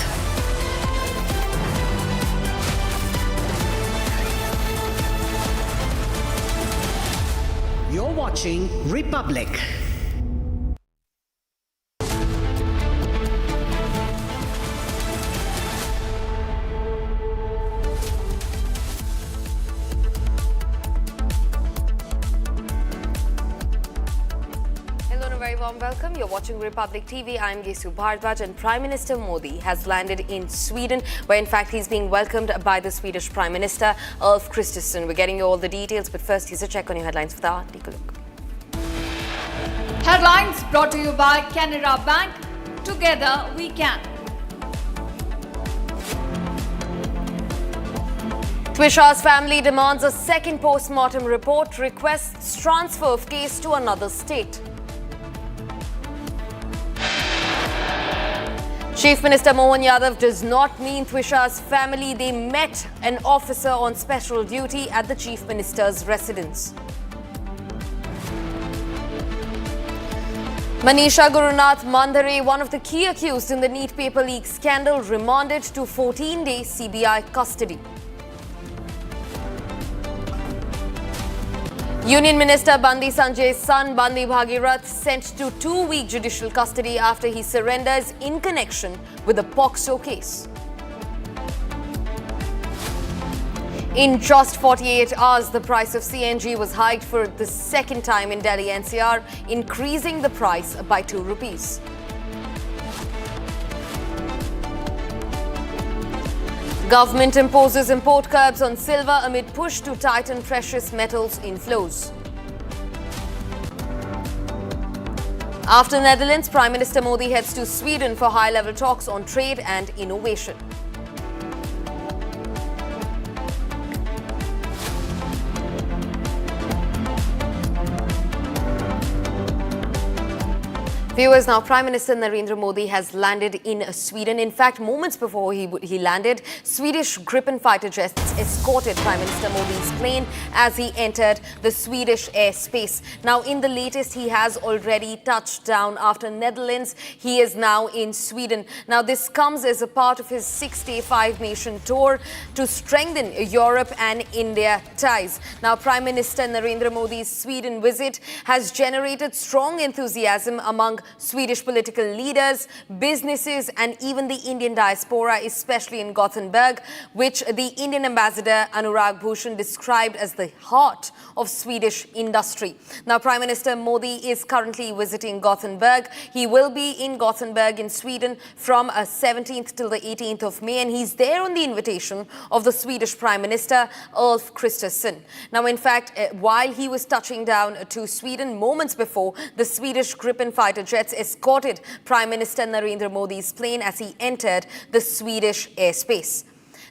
You're watching Republic.
Very warm
welcome. You're watching Republic TV. I'm Gesu Bharadwaj, and Prime Minister Modi has landed in Sweden, where in fact he's being welcomed by the Swedish Prime Minister Ulf Kristersson. We're getting you all the details, but first here's a check on your headlines for the hour. Take a look.
Headlines brought to you by Canara Bank. Together we can.
Twisha's family demands a second post-mortem report, requests transfer of case to another state. Chief Minister Mohan Yadav does not mean Twisha's family. They met an officer on special duty at the Chief Minister's residence. Manisha Gurunath Mandhare, one of the key accused in the NEET paper leak scandal, remanded to 14-day CBI custody. Union Minister Bandi Sanjay's son Bandi Bhagirath sent to 2-week judicial custody after he surrenders in connection with the POCSO case. In just 48 hours, the price of CNG was hiked for the second time in Delhi NCR, increasing the price by 2 rupees. Government imposes import curbs on silver amid push to tighten precious metals inflows. After Netherlands, Prime Minister Modi heads to Sweden for high-level talks on trade and innovation. Viewers, now Prime Minister Narendra Modi has landed in Sweden. In fact, moments before he landed, Swedish Gripen fighter jets escorted Prime Minister Modi's plane as he entered the Swedish airspace. Now, in the latest, he has already touched down. After Netherlands, he is now in Sweden. Now, this comes as a part of his 6-day 5-nation tour to strengthen Europe and India ties. Now, Prime Minister Narendra Modi's Sweden visit has generated strong enthusiasm among Swedish political leaders, businesses, and even the Indian diaspora, especially in Gothenburg, which the Indian ambassador Anurag Bhushan described as the heart of Swedish industry. Now, Prime Minister Modi is currently visiting Gothenburg. He will be in Gothenburg in Sweden from 17th till the 18th of May, and he's there on the invitation of the Swedish Prime Minister Ulf Kristersson. Now, in fact, while he was touching down to Sweden moments before, the Swedish Gripen fighter jets escorted Prime Minister Narendra Modi's plane as he entered the Swedish airspace.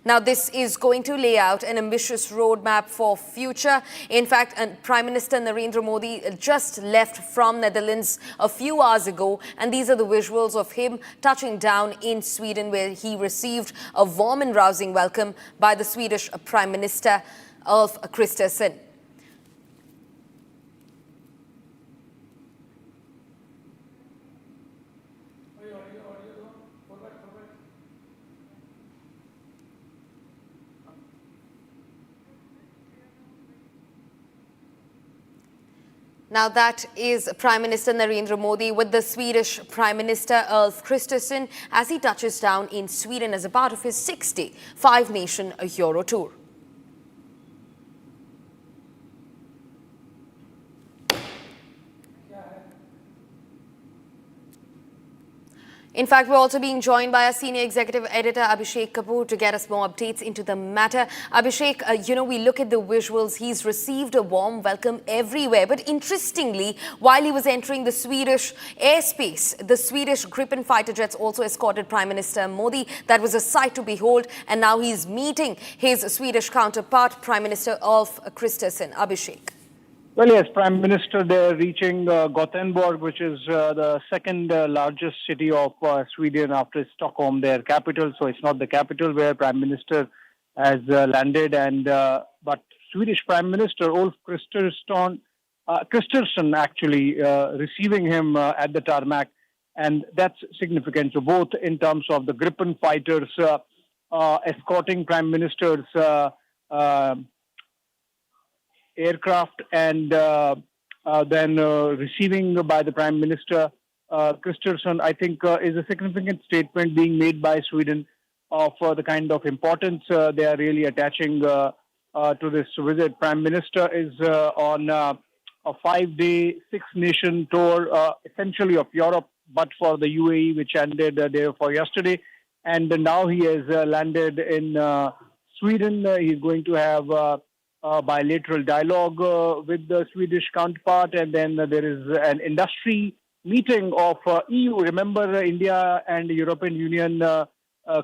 Now, this is going to lay out an ambitious roadmap for future. In fact, Prime Minister Narendra Modi just left from Netherlands a few hours ago, and these are the visuals of him touching down in Sweden, where he received a warm and rousing welcome by the Swedish Prime Minister Ulf Kristersson. Now, that is Prime Minister Narendra Modi with the Swedish Prime Minister Ulf Kristersson as he touches down in Sweden as a part of his 6-day 5-nation Euro tour. In fact, we're also being joined by our senior executive editor, Abhishek Kapoor, to get us more updates into the matter. Abhishek, we look at the visuals. He's received a warm welcome everywhere. But interestingly, while he was entering the Swedish airspace, the Swedish Gripen fighter jets also escorted Prime Minister Modi. That was a sight to behold. And now he's meeting his Swedish counterpart, Prime Minister Ulf Kristersson. Abhishek.
Well, yes, Prime Minister there reaching Gothenburg, which is the second largest city of Sweden after Stockholm, their capital. So it's not the capital where Prime Minister has landed, but Swedish Prime Minister Ulf Kristersson actually receiving him at the tarmac, and that's significant. So both in terms of the Gripen fighters escorting Prime Minister's aircraft and then receiving by the Prime Minister Kristersson, I think is a significant statement being made by Sweden of the kind of importance they are really attaching to this visit. Prime Minister is on a 5-day, 6-nation tour, essentially of Europe, but for the UAE, which ended day before yesterday. And now he has landed in Sweden. He's going to have a bilateral dialogue with the Swedish counterpart, and then there is an industry meeting of EU. Remember, India and the European Union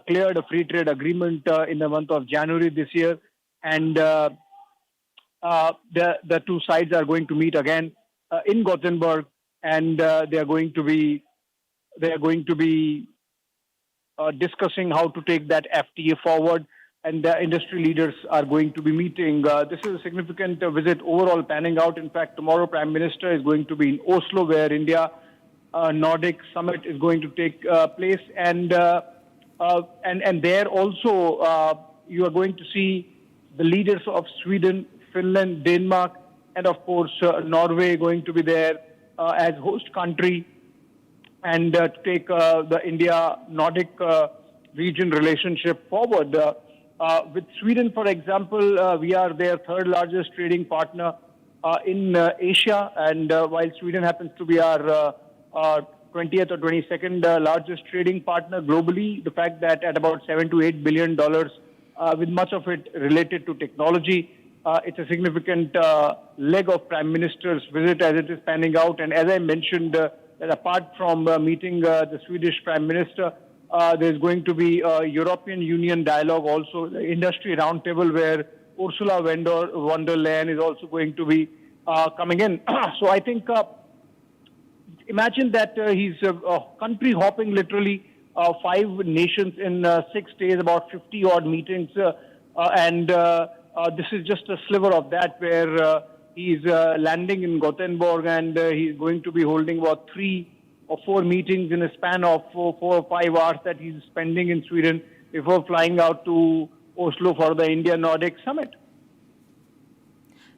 cleared a free trade agreement in the month of January this year, and the two sides are going to meet again in Gothenburg, and they are going to be discussing how to take that FTA forward, and the industry leaders are going to be meeting. This is a significant visit overall panning out. In fact, tomorrow Prime Minister is going to be in Oslo, where India Nordic Summit is going to take place, and there also you are going to see the leaders of Sweden, Finland, Denmark, and of course Norway going to be there as host country, and to take the India-Nordic region relationship forward. With Sweden, for example, we are their third largest trading partner in Asia, and while Sweden happens to be our 20th or 22nd largest trading partner globally, the fact that at about $7 to $8 billion, with much of it related to technology, it's a significant leg of Prime Minister's visit as it is panning out. And as I mentioned, that apart from meeting the Swedish Prime Minister, there's going to be a European Union dialogue also, the industry roundtable, where Ursula von der Leyen is also going to be coming in. So I think, imagine that he's country hopping literally 5 nations in 6 days, about 50 odd meetings, and this is just a sliver of that, where he's landing in Gothenburg, and he's going to be holding about 3 or 4 meetings in a span of 4 or 5 hours that he's spending in Sweden before flying out to Oslo for the India-Nordic Summit.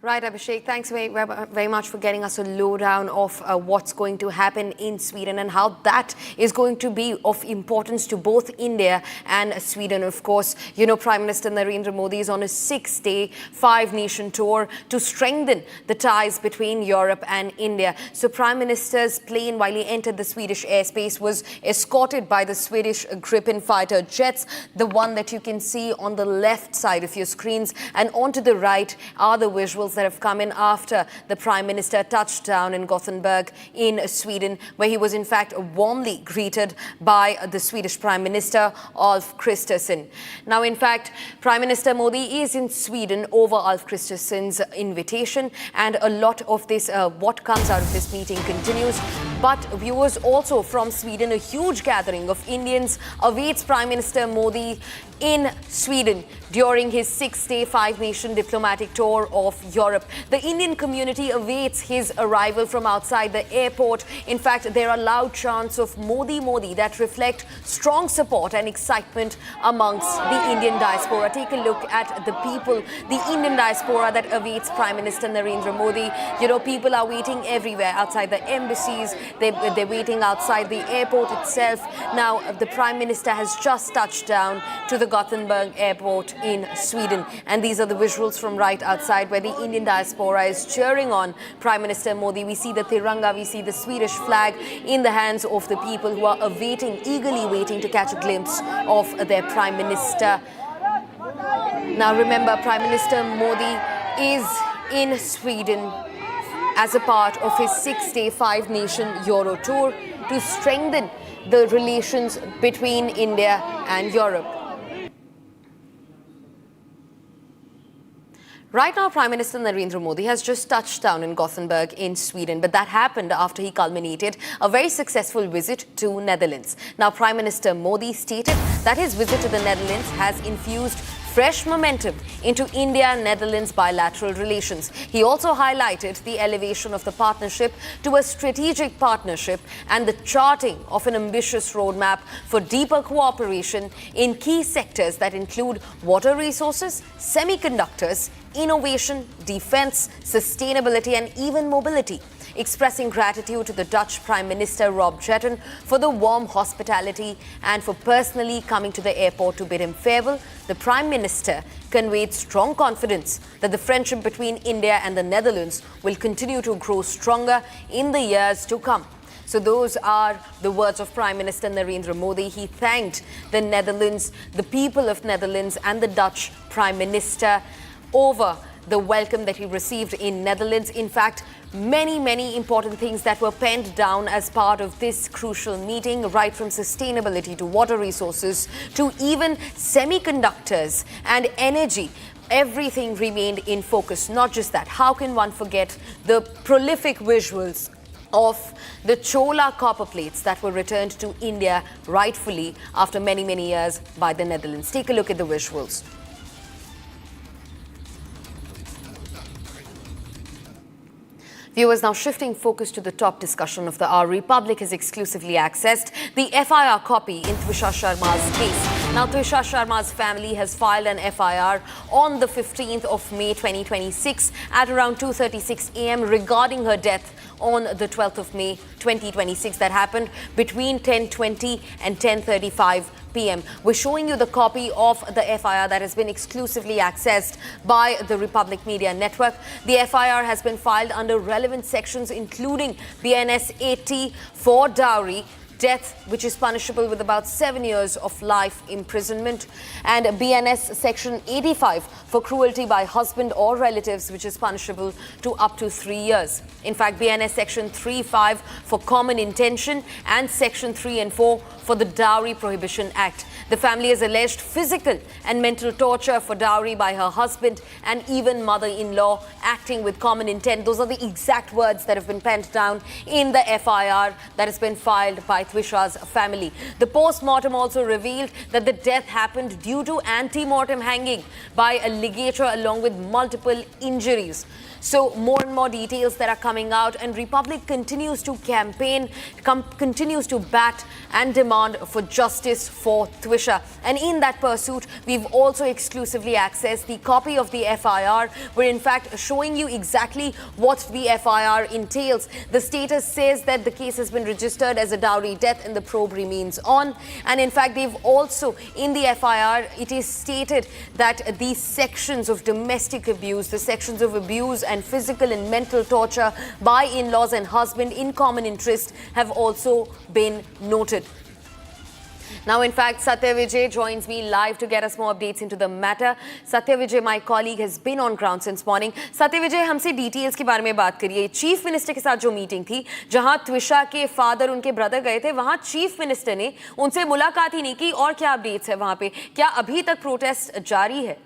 Right, Abhishek, thanks very much for getting us a lowdown of what's going to happen in Sweden and how that is going to be of importance to both India and Sweden. Of course, you know, Prime Minister Narendra Modi is on a 6-day, 5-nation tour to strengthen the ties between Europe and India. So Prime Minister's plane, while he entered the Swedish airspace, was escorted by the Swedish Gripen fighter jets, the one that you can see on the left side of your screens, and onto the right are the visuals that have come in after the Prime Minister touched down in Gothenburg in Sweden, where he was in fact warmly greeted by the Swedish Prime Minister Ulf Kristersson. Now, in fact, Prime Minister Modi is in Sweden over Ulf Kristersson's invitation, and a lot of this, what comes out of this meeting continues. But viewers also from Sweden, a huge gathering of Indians awaits Prime Minister Modi in Sweden during his 6-day, 5-nation diplomatic tour of Europe. The Indian community awaits his arrival from outside the airport. In fact, there are loud chants of Modi, Modi that reflect strong support and excitement amongst the Indian diaspora. Take a look at the people, the Indian diaspora that awaits Prime Minister Narendra Modi. You know, people are waiting everywhere, outside the embassies, they're waiting outside the airport itself. Now, the Prime Minister has just touched down to the Gothenburg airport in Sweden, and these are the visuals from right outside, where the Indian diaspora is cheering on Prime Minister Modi. We see the Tiranga, we see the Swedish flag in the hands of the people who are eagerly waiting to catch a glimpse of their Prime Minister. Now remember, Prime Minister Modi is in Sweden as a part of his 6-day, 5-nation Euro tour to strengthen the relations between India and Europe. Right now, Prime Minister Narendra Modi has just touched down in Gothenburg in Sweden, but that happened after he culminated a very successful visit to Netherlands. Now, Prime Minister Modi stated that his visit to the Netherlands has infused fresh momentum into India-Netherlands bilateral relations. He also highlighted the elevation of the partnership to a strategic partnership and the charting of an ambitious roadmap for deeper cooperation in key sectors that include water resources, semiconductors, innovation, defense, sustainability, and even mobility. expressing gratitude to the Dutch Prime Minister Rob Jetten for the warm hospitality and for personally coming to the airport to bid him farewell. The Prime Minister conveyed strong confidence that the friendship between India and the Netherlands will continue to grow stronger in the years to come. So those are the words of Prime Minister Narendra Modi. He thanked the Netherlands, the people of Netherlands and the Dutch Prime Minister over the welcome that he received in Netherlands. In fact, many important things that were penned down as part of this crucial meeting, right from sustainability to water resources to even semiconductors and energy. Everything remained in focus. Not just that, how can one forget the prolific visuals of the Chola copper plates that were returned to India rightfully after many years by the Netherlands. Take a look at the visuals. Viewers, now shifting focus to the top discussion of the hour. Republic has exclusively accessed the FIR copy in Twisha Sharma's case. Now, Twisha Sharma's family has filed an FIR on the 15th of May 2026 at around 2:36 a.m. regarding her death on the 12th of May 2026 that happened between 10:20 and 10:35 p.m. We're showing you the copy of the FIR that has been exclusively accessed by the Republic Media Network. The FIR has been filed under relevant sections including BNS 80 for dowry, death, which is punishable with about 7 years of life imprisonment, and BNS section 85 for cruelty by husband or relatives, which is punishable to up to 3 years. In fact, BNS section 35 for common intention and section 3 and 4 for the Dowry Prohibition Act. The family has alleged physical and mental torture for dowry by her husband and even mother-in-law acting with common intent. Those are the exact words that have been penned down in the FIR that has been filed by Twisha's family. The post-mortem also revealed that the death happened due to ante-mortem hanging by a ligature along with multiple injuries. So more and more details that are coming out, and Republic continues to campaign, continues to bat and demand for justice for Twisha. And in that pursuit, we've also exclusively accessed the copy of the FIR. We're in fact showing you exactly what the FIR entails. The status says that the case has been registered as a dowry death and the probe remains on. And in fact, they've also, in the FIR, it is stated that these sections of domestic abuse, the sections of abuse and physical and mental torture by in-laws and husband in common interest have also been noted. Now, in fact, Satya Vijay joins me live to get us more updates into the matter. Satya Vijay, my colleague, has been on ground since morning. Satya Vijay, हमसे details के बारे में बात करिए. Chief minister के साथ जो meeting थी, जहां ट्विशा के फादर, उनके ब्रदर गए थे, वहां चीफ मिनिस्टर ने उनसे मुलाकात ही नहीं की. और क्या अपडेट्स है वहां पे? क्या अभी तक प्रोटेस्ट जारी है?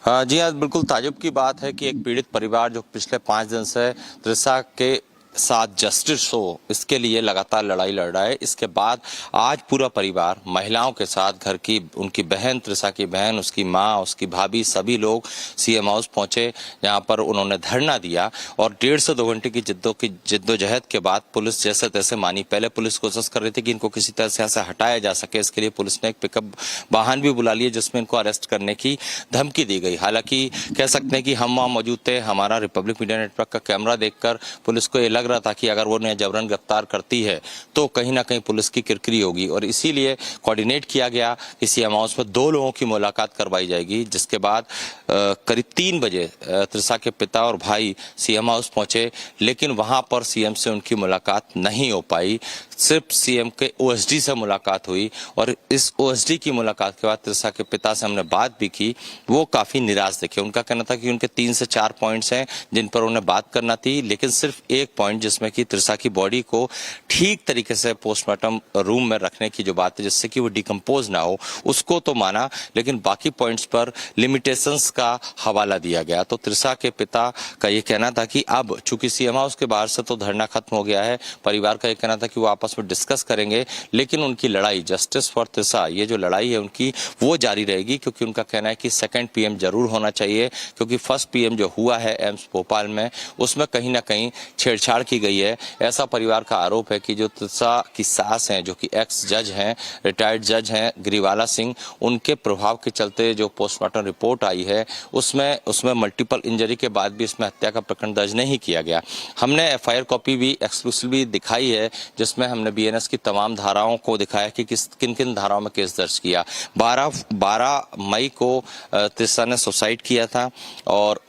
जी हाँ, बिल्कुल ताजुब की बात है कि एक पीड़ित परिवार जो पिछले 5 दिन से त्रिशा के साथ जस्टिस हो, इसके लिए लगातार लड़ाई लड़ रहा है। इसके बाद आज पूरा परिवार महिलाओं के साथ घर की, उनकी बहन, त्रिशा की बहन, उसकी माँ, उसकी भाभी, सभी लोग सीएम हाउस पहुंचे, जहां पर उन्होंने धरना दिया और 1.5 से 2 घंटे की जिद्दोजहद के बाद पुलिस जैसे तैसे मानी। पहले पुलिस कोशिश कर रही थी कि इनको किसी तरह से हटाया जा सके। इसके लिए पुलिस ने एक पिकअप वाहन भी बुला लिया जिसमें इनको अरेस्ट करने की धमकी दी गई। हालांकि कह सकते हैं कि हम वहां मौजूद थे। हमारा रिपब्लिक मीडिया नेटवर्क का कैमरा देखकर पुलिस को लग रहा था कि अगर वो उन्हें जबरन गिरफ्तार करती है तो कहीं ना कहीं पुलिस की किरकिरी होगी, और इसीलिए कोऑर्डिनेट किया गया कि सीएम हाउस में 2 लोगों की मुलाकात करवाई जाएगी। जिसके बाद करीब 3 बजे त्रिशा के पिता और भाई सीएम हाउस पहुंचे, लेकिन वहां पर सीएम से उनकी मुलाकात नहीं हो पाई। सिर्फ सीएम के ओएसडी से मुलाकात हुई, और इस ओएसडी की मुलाकात के बाद त्रिशा के पिता से हमने बात भी की। वो काफी निराश दिखे। उनका कहना था कि उनके 3 से 4 पॉइंट्स हैं जिन पर उन्हें बात करना थी, लेकिन सिर्फ एक पॉइंट जिसमें कि त्रिशा की बॉडी को ठीक तरीके से पोस्टमार्टम रूम में रखने की जो बात है जिससे कि वो डिकम्पोज ना हो, उसको तो माना, लेकिन बाकी पॉइंट्स पर लिमिटेशंस का हवाला दिया गया। तो त्रिशा के पिता का ये कहना था कि अब चूंकि सीएम हाउस के बाहर से तो धरना खत्म हो गया है, परिवार का ये कहना था कि वो आपस आपस में डिस्कस करेंगे, लेकिन उनकी लड़ाई जस्टिस फॉर त्रिशा, ये जो लड़ाई है उनकी वो जारी रहेगी, क्योंकि उनका कहना है कि सेकंड पीएम जरूर होना चाहिए, क्योंकि फर्स्ट पीएम जो हुआ है एम्स भोपाल में उसमें कहीं ना कहीं छेड़छाड़ की गई है। ऐसा परिवार का आरोप है कि जो त्रिशा की सास हैं, जो कि एक्स जज हैं, रिटायर्ड जज हैं ग्रीवाला सिंह, उनके प्रभाव के चलते जो पोस्टमार्टम रिपोर्ट आई है उसमें मल्टीपल इंजरी के बाद भी इसमें हत्या का प्रकरण दर्ज नहीं किया गया। हमने एफआईआर कॉपी भी एक्सक्लूसिवली दिखाई है, जिसमें हमने बीएनएस की तमाम धाराओं को दिखाया कि किन किन धाराओं में केस दर्ज किया। 12 मई को त्रिशा ने सुसाइड किया था और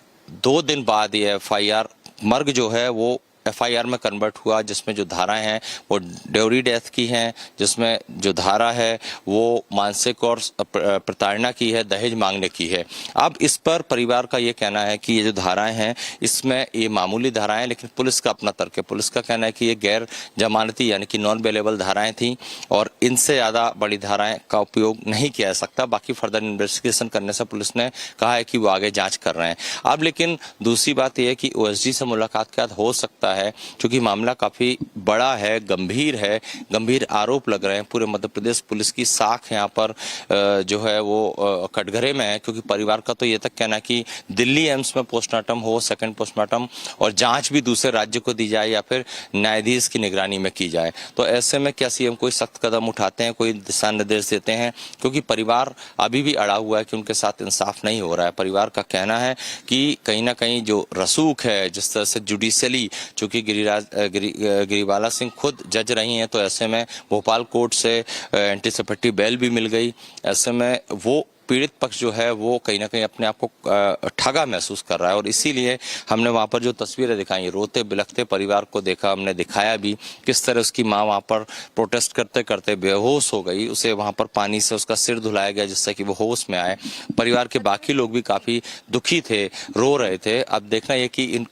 2 दिन बाद ये एफआईआर मर्ग जो है वो एफआईआर में कन्वर्ट हुआ, जिसमें जो धाराएं हैं वो ड्योरी डेथ की हैं, जिसमें जो धारा है वो मानसिक और प्रताड़ना की है, दहेज मांगने की है। अब इस पर परिवार का ये कहना है कि ये जो धाराएं हैं इसमें ये मामूली धाराएं हैं, लेकिन पुलिस का अपना तर्क है। पुलिस का कहना है कि ये गैर जमानती यानी कि नॉन बेलेबल धाराएं थी और इनसे ज़्यादा बड़ी धाराएं का उपयोग नहीं किया जा सकता। बाकी फर्दर इन्वेस्टिगेशन करने से पुलिस ने कहा है कि वो आगे जाँच कर रहे हैं। अब लेकिन दूसरी बात यह है कि ओएसडी से मुलाकात के बाद हो सकता है, क्योंकि मामला काफी बड़ा है, गंभीर आरोप लग रहे हैं। पूरे मध्य प्रदेश पुलिस की साख यहाँ पर जो है वो कटघरे में है, क्योंकि परिवार का तो ये तक कहना है कि दिल्ली एम्स में पोस्टमार्टम हो, सेकंड पोस्टमार्टम, और जांच भी दूसरे राज्य को दी जाए या फिर न्यायाधीश की निगरानी में की जाए। तो ऐसे में क्या सीएम कोई सख्त कदम उठाते हैं, कोई दिशा निर्देश देते हैं? क्योंकि परिवार अभी भी अड़ा हुआ है कि उनके साथ इंसाफ नहीं हो रहा है। परिवार का कहना है कि कहीं ना कहीं जो रसूख है, जिस तरह से जुडिशियली, चूंकि गिरिवाला सिंह खुद जज रही हैं, तो ऐसे में भोपाल कोर्ट से एंटीसिपेटरी बेल भी मिल गई। ऐसे में वो पीड़ित पक्ष जो है वो कहीं ना कहीं अपने आप को ठगा महसूस कर रहा है, और इसीलिए हमने वहाँ पर जो तस्वीरें दिखाई, रोते बिलखते परिवार को देखा, हमने दिखाया भी किस तरह उसकी माँ वहाँ पर प्रोटेस्ट करते करते बेहोश हो गई। उसे वहाँ पर पानी से उसका सिर धुलाया गया जिससे कि वो होश में आए। परिवार के बाकी लोग भी काफ़ी दुखी थे, रो रहे थे। अब देखना ये कि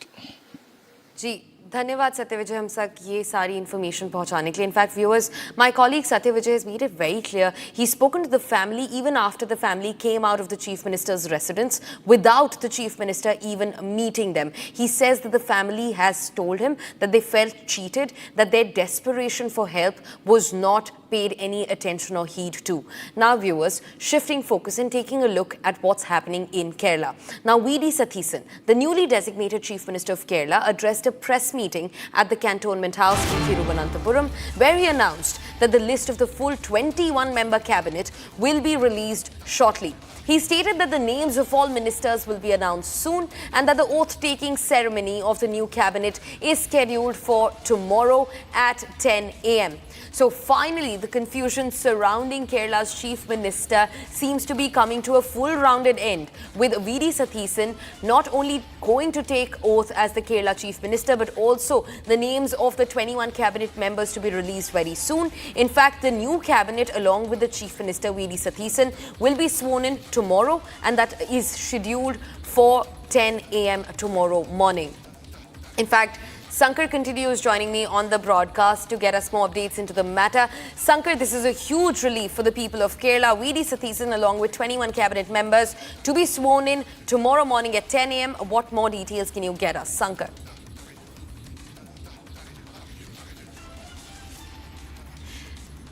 जी धन्यवाद सत्य विजय हम तक ये सारी इन्फॉर्मेशन पहुंचाने के लिए। इनफैक्ट व्यूअर्स, माय कॉलीग सत्य विजय has made it very clear. He's spoken to the family even after the family came out of the chief minister's residence without the chief minister even meeting them. He says that the family has told him that they felt cheated, that their desperation for help was not paid any attention or heed to. Now viewers, shifting focus and taking a look at what's happening in Kerala. Now V.D. Satheesan, the newly designated Chief Minister of Kerala, addressed a press meeting at the Cantonment House in Thiruvananthapuram, where he announced that the list of the full 21-member cabinet will be released shortly. He stated that the names of all ministers will be announced soon and that the oath-taking ceremony of the new cabinet is scheduled for tomorrow at 10 a.m. So finally, the confusion surrounding Kerala's chief minister seems to be coming to a full-rounded end, with V.D. Satheesan not only going to take oath as the Kerala chief minister, but also the names of the 21 cabinet members to be released very soon. In fact, the new cabinet, along with the chief minister V.D. Satheesan, will be sworn in tomorrow, and that is scheduled for 10 a.m. tomorrow morning. In fact, Sankar continues joining me on the broadcast to get us more updates into the matter. Sankar, this is a huge relief for the people of Kerala. V.D. Satheesan, along with 21 cabinet members, to be sworn in tomorrow morning at 10 a.m. What more details can you get us, Sankar?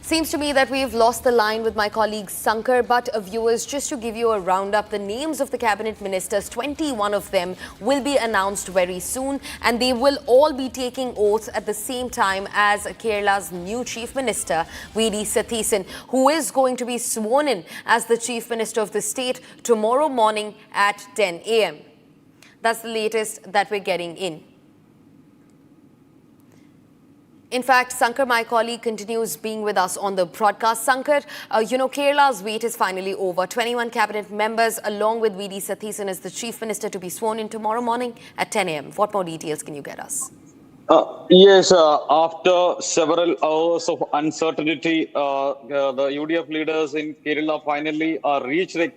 Seems to me that we've lost the line with my colleague Sankar, but viewers, just to give you a roundup, the names of the cabinet ministers, 21 of them, will be announced very soon, and they will all be taking oaths at the same time as Kerala's new chief minister, V.D. Satheesan, who is going to be sworn in as the chief minister of the state tomorrow morning at 10 a.m. That's the latest that we're getting in. In fact, Sankar, my colleague, continues being with us on the broadcast. Sankar, Kerala's wait is finally over. 21 cabinet members, along with V.D. Satheesan, as the chief minister to be sworn in tomorrow morning at 10 a.m. What more details can you get us?
Yes, after several hours of uncertainty, the UDF leaders in Kerala finally reached a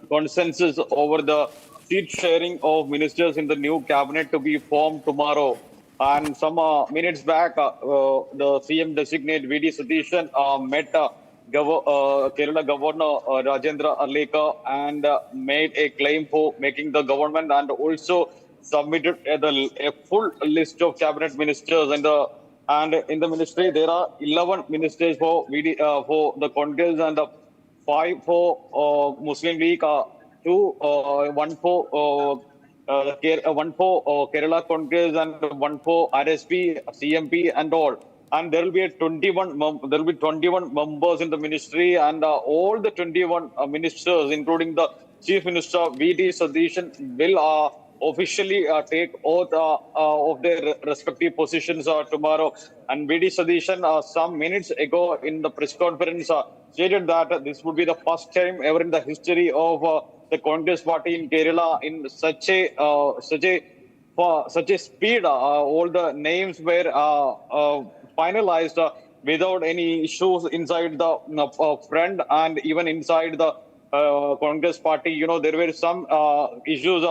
consensus over the seat sharing of ministers in the new cabinet to be formed tomorrow. And some minutes back, the CM designate V.D. Satheesan met Kerala Governor Rajendra Arlekar and made a claim for making the government, and also submitted a full list of cabinet ministers and the And in the ministry, there are 11 ministers for for the Congress and 5 for Muslim League, 1 for one for Kerala Congress and 1 for RSP, CMP, and all. And there will be 21 members in the ministry, and all the 21 ministers, including the Chief Minister V.D. Satish, will officially take oath of their respective positions tomorrow. And V.D. Satish, some minutes ago in the press conference, stated that this would be the first time ever in the history of the Congress party in Kerala in such a speed. All the names were finalized without any issues inside the front and even inside the Congress party. You know, there were some issues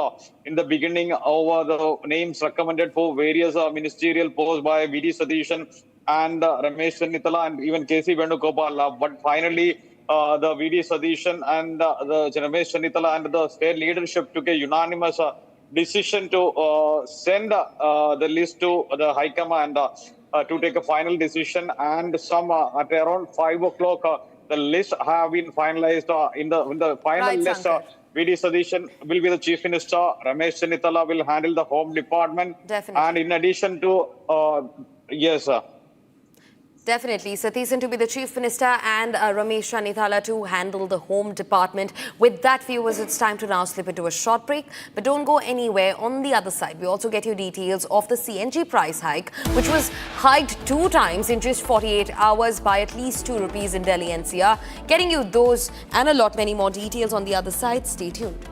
in the beginning over the names recommended for various ministerial posts by V.D. Satish and Ramesh Chennithala and even K.C. Venugopal. But finally, the V.D. Satish and the Ramesh Chennithala and the state leadership took a unanimous decision to send the list to the High Command to take a final decision. And some at around 5 o'clock, the list have been finalized. In the final list, V.D. Satish will be the Chief Minister. Ramesh Chennithala will handle the Home Department.
Definitely.
And in addition to, yes,
Definitely. Satish to be the Chief Minister and Ramesh Chennithala to handle the Home Department. With that, viewers, it's time to now slip into a short break. But don't go anywhere. On the other side, we also get you details of the CNG price hike, which was hiked 2 times in just 48 hours by at least 2 rupees in Delhi NCR. Getting you those and a lot many more details on the other side. Stay tuned.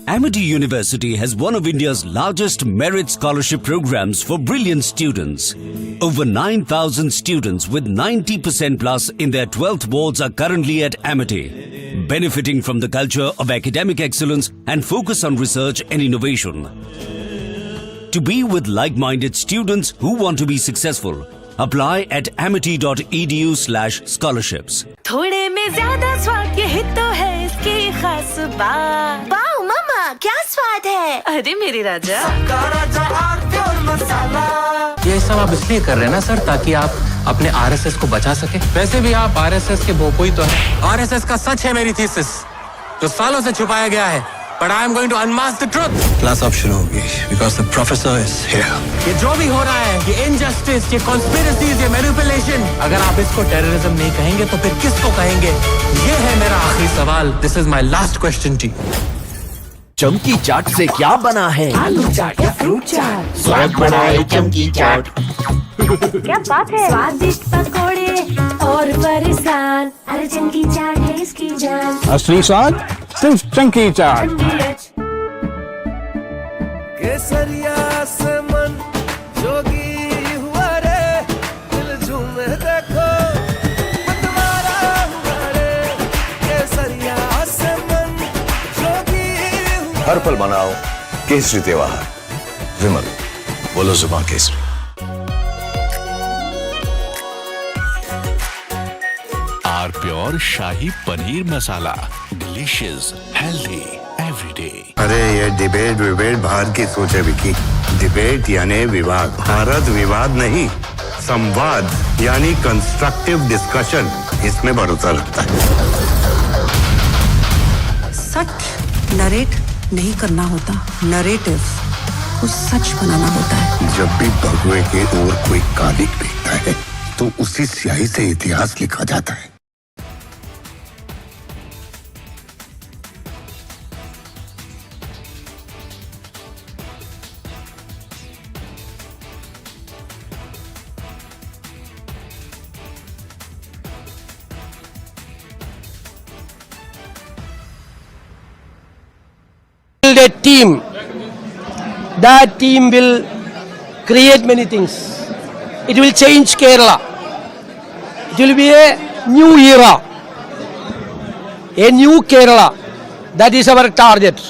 Amity University has one of India's largest merit scholarship programs for brilliant students. Over 9,000 students with 90% plus in their 12th boards are currently at Amity, benefiting from the culture of academic excellence and focus on research and innovation. To be with like-minded students who want to be successful, apply at amity.edu/scholarships.
थोड़े में ज्यादा स्वाद यही तो है इसकी खास बात। वाओ मम्मा क्या स्वाद है? अरे मेरे राजा।
ये सब आप इसलिए कर रहे हैं ना सर, ताकि आप अपने आरएसएस को बचा सके। वैसे भी आप आरएसएस के भोपू ही तो हैं। आरएसएस का सच है मेरी थीसिस, जो सालों से छुपाया गया है। But I am going to unmask the truth.
Class अब शुरू होगी because the professor is here.
ये जो भी हो रहा है, ये injustice, ये conspiracies, ये manipulation, अगर आप इसको terrorism नहीं कहेंगे तो फिर किसको कहेंगे? ये है मेरा आखिरी सवाल. This is my last question to you.
चमकी चाट से क्या बना है?
आलू चाट या फ्रूट चाट?
स्वाद बनाए चमकी चाट.
क्या बात है? स्वादिष्ट पकोड़े और फरसान, अरे चमकी चाट है इसकी जान.
असली स्वाद सिर्फ चमकी चाट.
केसरिया से मन जोगी हुआ रे, दिल झूमे देखो मतवारा हुआ रे. केसरिया से मन जोगी हुआ.
हर पल मनाओ केसरी त्योहार. विमल, बोलो जुबान केसरी.
R pure shahi paneer masala, delicious, healthy everyday.
अरे ये डिबेट बाहर की सोचे विकी. डिबेट यानी विवाद. भारत विवाद नहीं, संवाद यानी कंस्ट्रक्टिव डिस्कशन. इसमें भरोसा रखता है.
सच नरेट नहीं करना होता, नरेटिव को सच बनाना होता है.
जब भी भगवे के ओर कोई कालिक दिखता है तो उसी स्याही से इतिहास लिखा जाता है.
Build a team. That team will create many things. It will change Kerala. It will be a new era, a new Kerala. That is our target.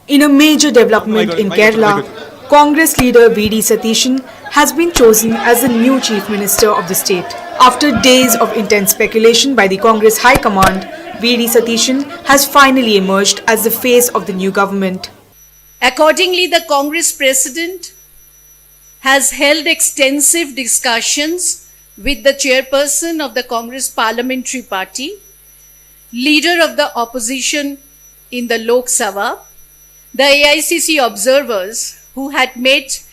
In a major development in Kerala, Congress leader V.D. Satish has been chosen as the new Chief Minister of the state. After days of intense speculation by the Congress High Command, V.D. Satish has finally emerged as the face of the new government.
Accordingly, the Congress president has held extensive discussions with the chairperson of the Congress Parliamentary Party, leader of the opposition in the Lok Sabha, the AICC observers who had met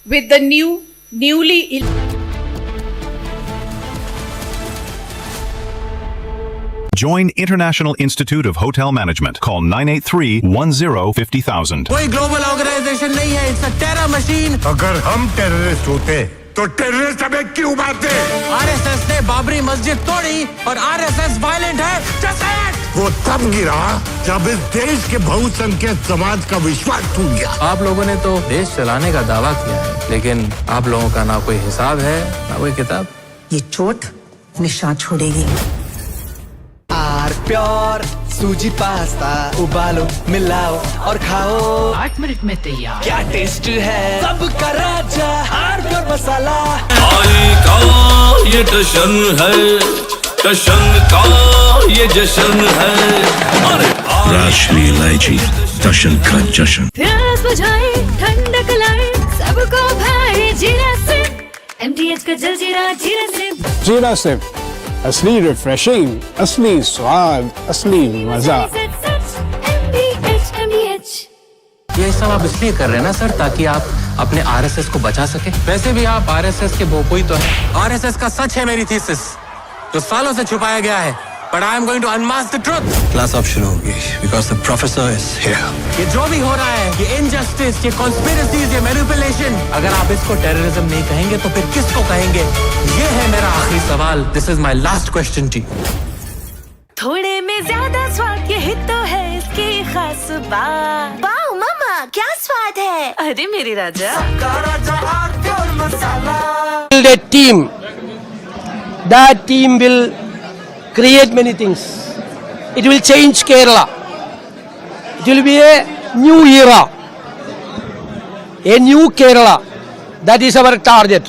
with the newly
Join International Institute of Hotel Management. Call 983-10-50,000.
कोई global organisation नहीं है, it's a terror machine.
अगर हम terrorist होते तो terrorist हमें क्यों मारते?
आरएसएस ने बाबरी मस्जिद तोड़ी और आरएसएस वायलेंट है। Just say it!
वो तब गिरा जब इस देश के बहुसंख्यक समाज का विश्वास टूट गया।
आप लोगों ने तो देश चलाने का दावा किया है, लेकिन आप लोगों का ना कोई हिसाब है, ना कोई किताब।
ये चोट निशान छोड़ेगी।
आर प्योर सूजी पास्ता उबालो मिलाओ और खाओ
8 मिनट में तैयार।
क्या टेस्ट है सबका राजा आर प्योर मसाला।
आई का ये जश्न है, जश्न का ये जश्न है। अरे राष्ट्रीय इलायची जश्न का जश्न।
प्यास बुझाए ठंडक लाए सबको भाए जीरा से MTH का जलजीरा जीरा से।
जीरा से असली रिफ्रेशिंग, असली स्वाद, असली मजा।
ये सब आप इसलिए कर रहे हैं ना सर, ताकि आप अपने आरएसएस को बचा सके। वैसे भी आप आरएसएस के भोपोई तो हैं। आरएसएस का सच है मेरी थीसिस, जो सालों से छुपाया गया है। But I am going to unmask the truth.
Class अब शुरू होगी because the professor is here.
ये जो भी हो रहा है, ये इनजस्टिस, ये कॉन्स्पिरेसीज, ये मैनिपुलेशन, अगर आप इसको टेररिज्म नहीं कहेंगे तो फिर किसको कहेंगे? ये है मेरा आखिरी सवाल। This is my last question to you.
थोड़े में ज्यादा स्वाद यही तो है इसकी खास बात। वाओ मामा क्या स्वाद है? अरे मेरी राजा।
Build a team. That team will create many things. It will change Kerala. It will be a new era. A new Kerala. That is our target.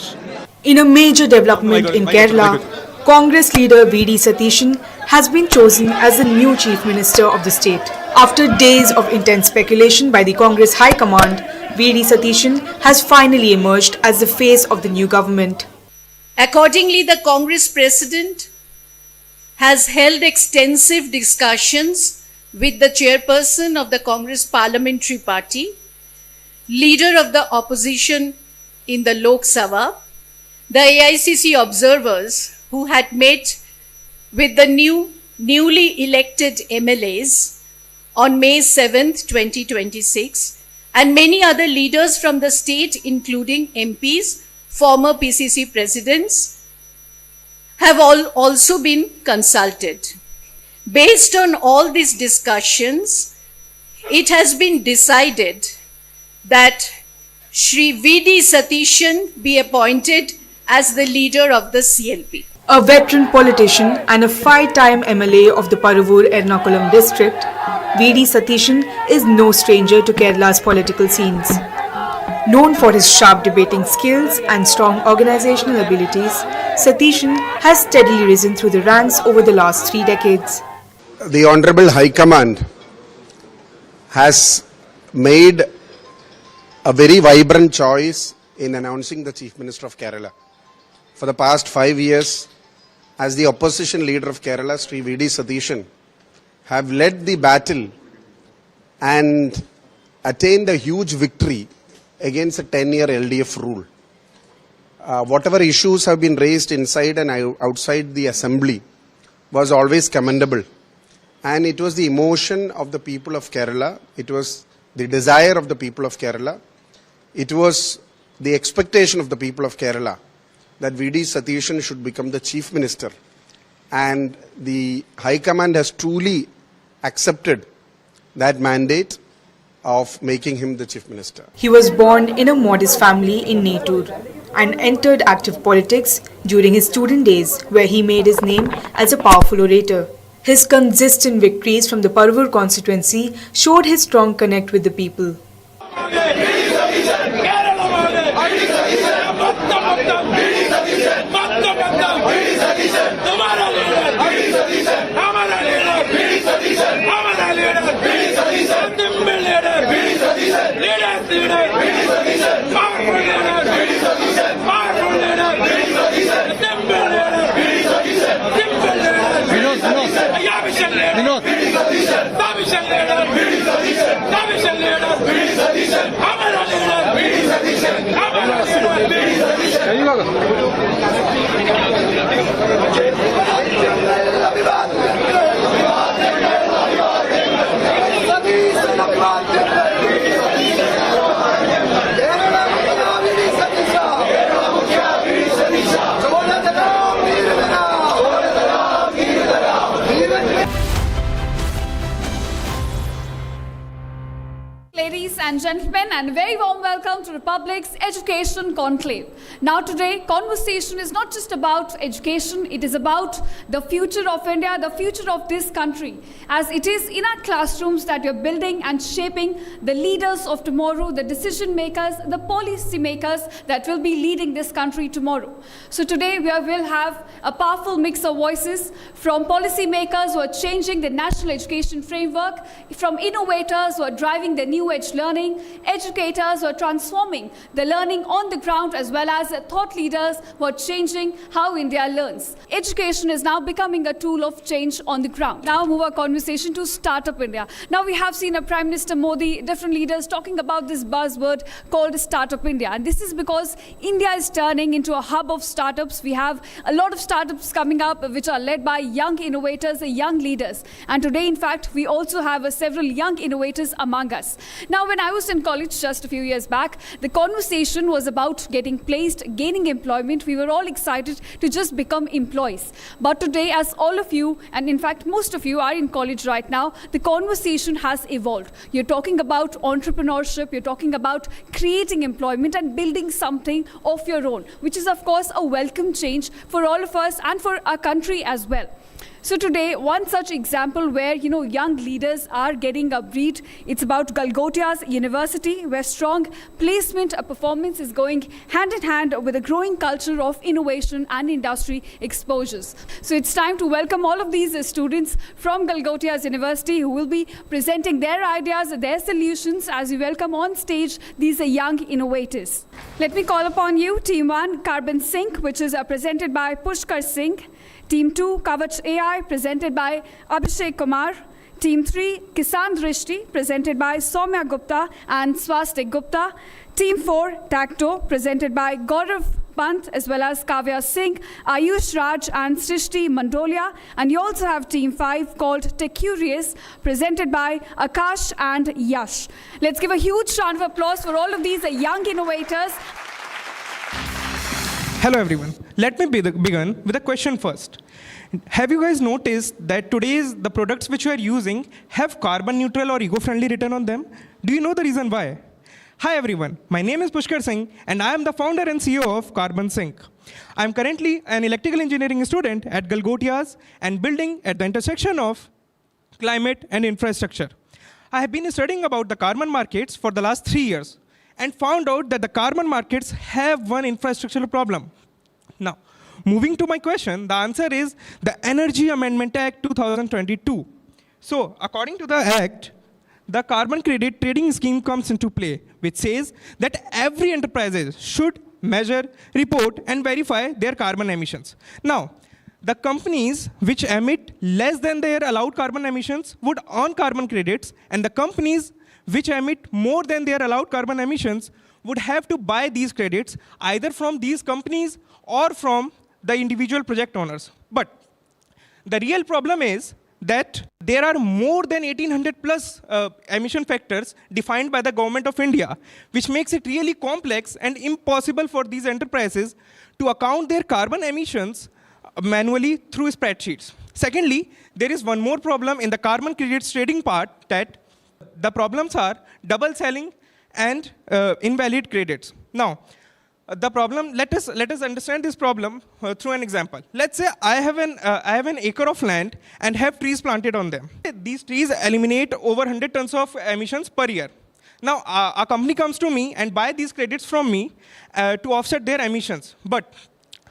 In a major development in Kerala, Congress leader VD Satishan has been chosen as the new Chief Minister of the state. After days of intense speculation by the Congress High Command, VD Satishan has finally emerged as the face of the new government.
Accordingly, the Congress president has held extensive discussions with the chairperson of the Congress Parliamentary Party, leader of the opposition in the Lok Sabha, the AICC observers who had met with the newly elected MLAs on May 7th, 2026, and many other leaders from the state, including MPs, former PCC presidents, have also been consulted. Based on all these discussions, it has been decided that Shri V.D. Satishan be appointed as the leader of the CLP.
A veteran politician and a 5-time MLA of the Paruvur Ernakulam district, VD Satishan is no stranger to Kerala's political scenes. Known for his sharp debating skills and strong organizational abilities, Satishan has steadily risen through the ranks over the last 3 decades.
The Honorable High Command has made a very vibrant choice in announcing the Chief Minister of Kerala. For the past 5 years, as the opposition leader of Kerala, Sri V.D. Satishan, have led the battle and attained a huge victory against a 10-year LDF rule. Whatever issues have been raised inside and outside the assembly was always commendable. And it was the emotion of the people of Kerala, it was the desire of the people of Kerala, it was the expectation of the people of Kerala that V.D. Satishan should become the Chief Minister. And the High Command has truly accepted that mandate of making him the Chief Minister.
He was born in a modest family in Netur and entered active politics during his student days, where he made his name as a powerful orator. His consistent victories from the Paruvur constituency showed his strong connect with the people.
Ladies and gentlemen, and a very warm welcome to Republic's Education Conclave. Now today, conversation is not just about education, it is about the future of India, the future of this country, as it is in our classrooms that you're building and shaping the leaders of tomorrow, the decision makers, the policy makers that will be leading this country tomorrow. So today we will have a powerful mix of voices from policy makers who are changing the national education framework, from innovators who are driving the new age learning, educators who are transforming the learning on the ground, as well as thought leaders who are changing how India learns. Education is now becoming a tool of change on the ground. Now move our conversation to Startup India. Now we have seen Prime Minister Modi, different leaders talking about this buzzword called Startup India. And this is because India is turning into a hub of startups. We have a lot of startups coming up which are led by young innovators, young leaders. And today, in fact, we also have several young innovators among us. Now, when I was in college just a few years back, the conversation was about getting placed, gaining employment. We were all excited to just become employees. But today, as all of you, and in fact, most of you are in college right now, the conversation has evolved. You're talking about entrepreneurship, you're talking about creating employment and building something of your own, which is, of course, a welcome change for all of us and for our country as well. So today, one such example where, young leaders are getting a breed, it's about Galgotia's University, where strong placement performance is going hand in hand with a growing culture of innovation and industry exposures. So it's time to welcome all of these students from Galgotia's University who will be presenting their ideas, their solutions, as we welcome on stage these young innovators. Let me call upon you, Team 1, Carbon Sync, which is presented by Pushkar Singh. Team 2, Kavach AI, presented by Abhishek Kumar. Team 3, Kisan Drishti, presented by Soumya Gupta and Swastik Gupta. Team 4, Tacto, presented by Gaurav Pant, as well as Kavya Singh, Ayush Raj and Srishti Mandolia. And you also have Team 5 called Tech Curious, presented by Akash and Yash. Let's give a huge round of applause for all of these young innovators.
Hello everyone. Let me begin with a question first. Have you guys noticed that today's the products which you are using have carbon neutral or eco-friendly written on them? Do you know the reason why? Hi everyone, my name is Pushkar Singh and I am the founder and CEO of Carbon Sync. I am currently an electrical engineering student at Galgotia's and building at the intersection of climate and infrastructure. I have been studying about the carbon markets for the last 3 years and found out that the carbon markets have one infrastructural problem. Now, moving to my question, the answer is the Energy Amendment Act 2022. So, according to the Act, the carbon credit trading scheme comes into play, which says that every enterprise should measure, report, and verify their carbon emissions. Now, the companies which emit less than their allowed carbon emissions would earn carbon credits, and the companies which emit more than their allowed carbon emissions would have to buy these credits either from these companies or from the individual project owners. But the real problem is that there are more than 1800 plus emission factors defined by the government of India, which makes it really complex and impossible for these enterprises to account their carbon emissions manually through spreadsheets. Secondly, there is one more problem in the carbon credits trading part, that the problems are double selling and invalid credits. Now, the problem, let us understand this problem through an example. Let's say I have an acre of land and have trees planted on them. These trees eliminate over 100 tons of emissions per year. Now, a company comes to me and buy these credits from me to offset their emissions. But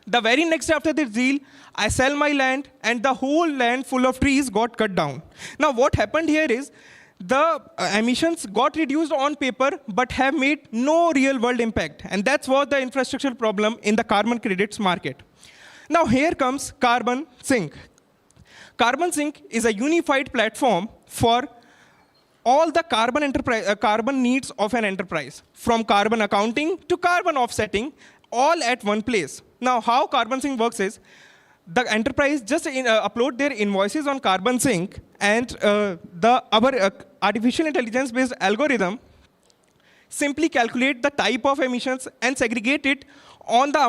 the very next day after this deal, I sell my land and the whole land full of trees got cut down. Now, what happened here is the emissions got reduced on paper but have made no real world impact. And that's what the infrastructural problem in the carbon credits market. Now here comes Carbon Sync. Carbon Sync is a unified platform for all the carbon needs of an enterprise, from carbon accounting to carbon offsetting, all at one place. Now, how Carbon Sync works is, the enterprise just upload their invoices on Carbon Sync, and our artificial intelligence-based algorithm simply calculate the type of emissions and segregate it on the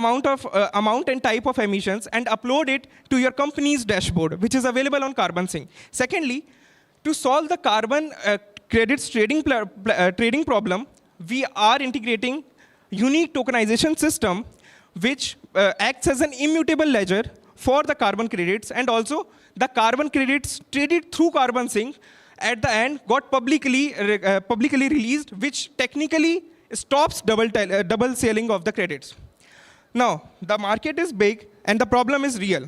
amount and type of emissions and upload it to your company's dashboard, which is available on Carbon Sync. Secondly, to solve the carbon credits trading problem, we are integrating unique tokenization system, which acts as an immutable ledger for the carbon credits, and also the carbon credits traded through Carbon Sync at the end got publicly released, which technically stops double selling of the credits. Now, the market is big and the problem is real.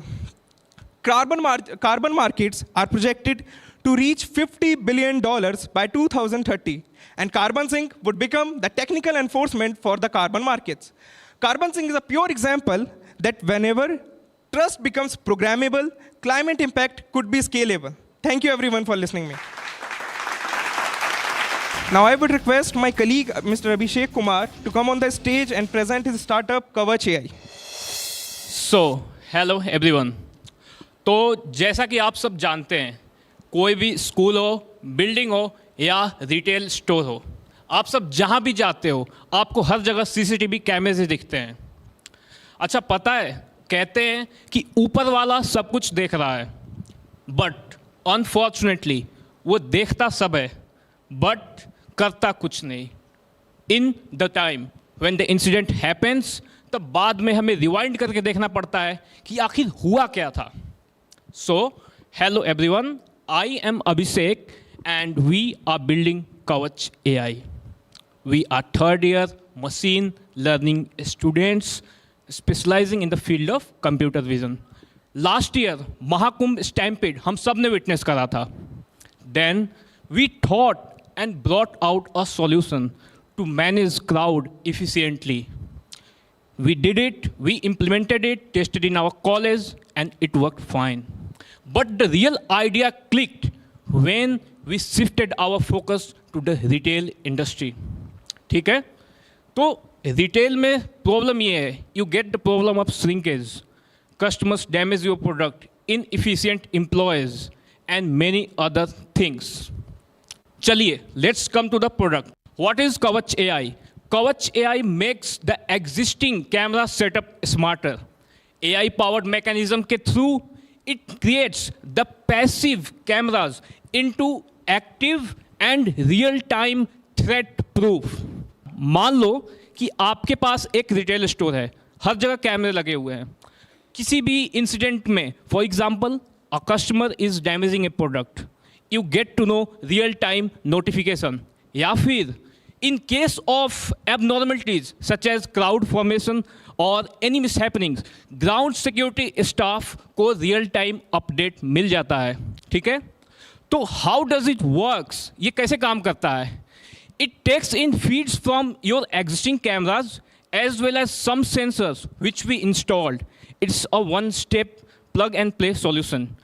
Carbon markets are projected to reach $50 billion by 2030, and Carbon Sync would become the technical enforcement for the carbon markets. Carbon Sync is a pure example that whenever trust becomes programmable, climate impact could be scalable. Thank you everyone for listening to me. Now I would request my colleague, Mr. Abhishek Kumar, to come on the stage and present his startup, Kavach AI.
So, hello everyone. तो जैसा कि आप सब जानते हैं, कोई भी school हो, बिल्डिंग हो या रिटेल स्टोर हो, आप सब जहाँ भी जाते हो, आपको हर जगह सीसीटीवी कैमरे दिखते हैं. अच्छा, पता है, कहते हैं कि ऊपर वाला सब कुछ देख रहा है, बट अनफॉर्चुनेटली वो देखता सब है, बट करता कुछ नहीं. In the time when the incident happens, तब बाद में हमें रिवाइंड करके देखना पड़ता है कि आखिर हुआ क्या था. So, hello everyone, I am Abhishek and we are building Kavach AI. We are third year machine learning students specializing in the field of computer vision. Last year, Mahakumbh Stampede हम सब ने witness करा था. Then we thought and brought out a solution to manage crowd efficiently. We did it, we implemented it, tested in our college, and it worked fine. But the real idea clicked when we shifted our focus to the retail industry. ठीक है? तो retail में problem ये है, you get the problem of shrinkage, customers damage your product, inefficient employees, and many other things. चलिए, let's come to the product. What is Kavach AI? Kavach AI makes the existing camera setup smarter. AI-powered mechanism के through it creates the passive cameras into active and real-time threat-proof. मान लो कि आपके पास एक retail store है, हर जगह कैमरे लगे हुए हैं. किसी भी इंसिडेंट में, for example, a customer is damaging A product, you get to know real-time notification. या फिर in case of abnormalities such as crowd formation or any mishappenings, ground security staff को real-time update मिल जाता है. ठीक है? तो how does it works? ये कैसे काम करता है? It takes in feeds from your existing cameras as well as some sensors which we installed. It's a one-step plug-and-play solution.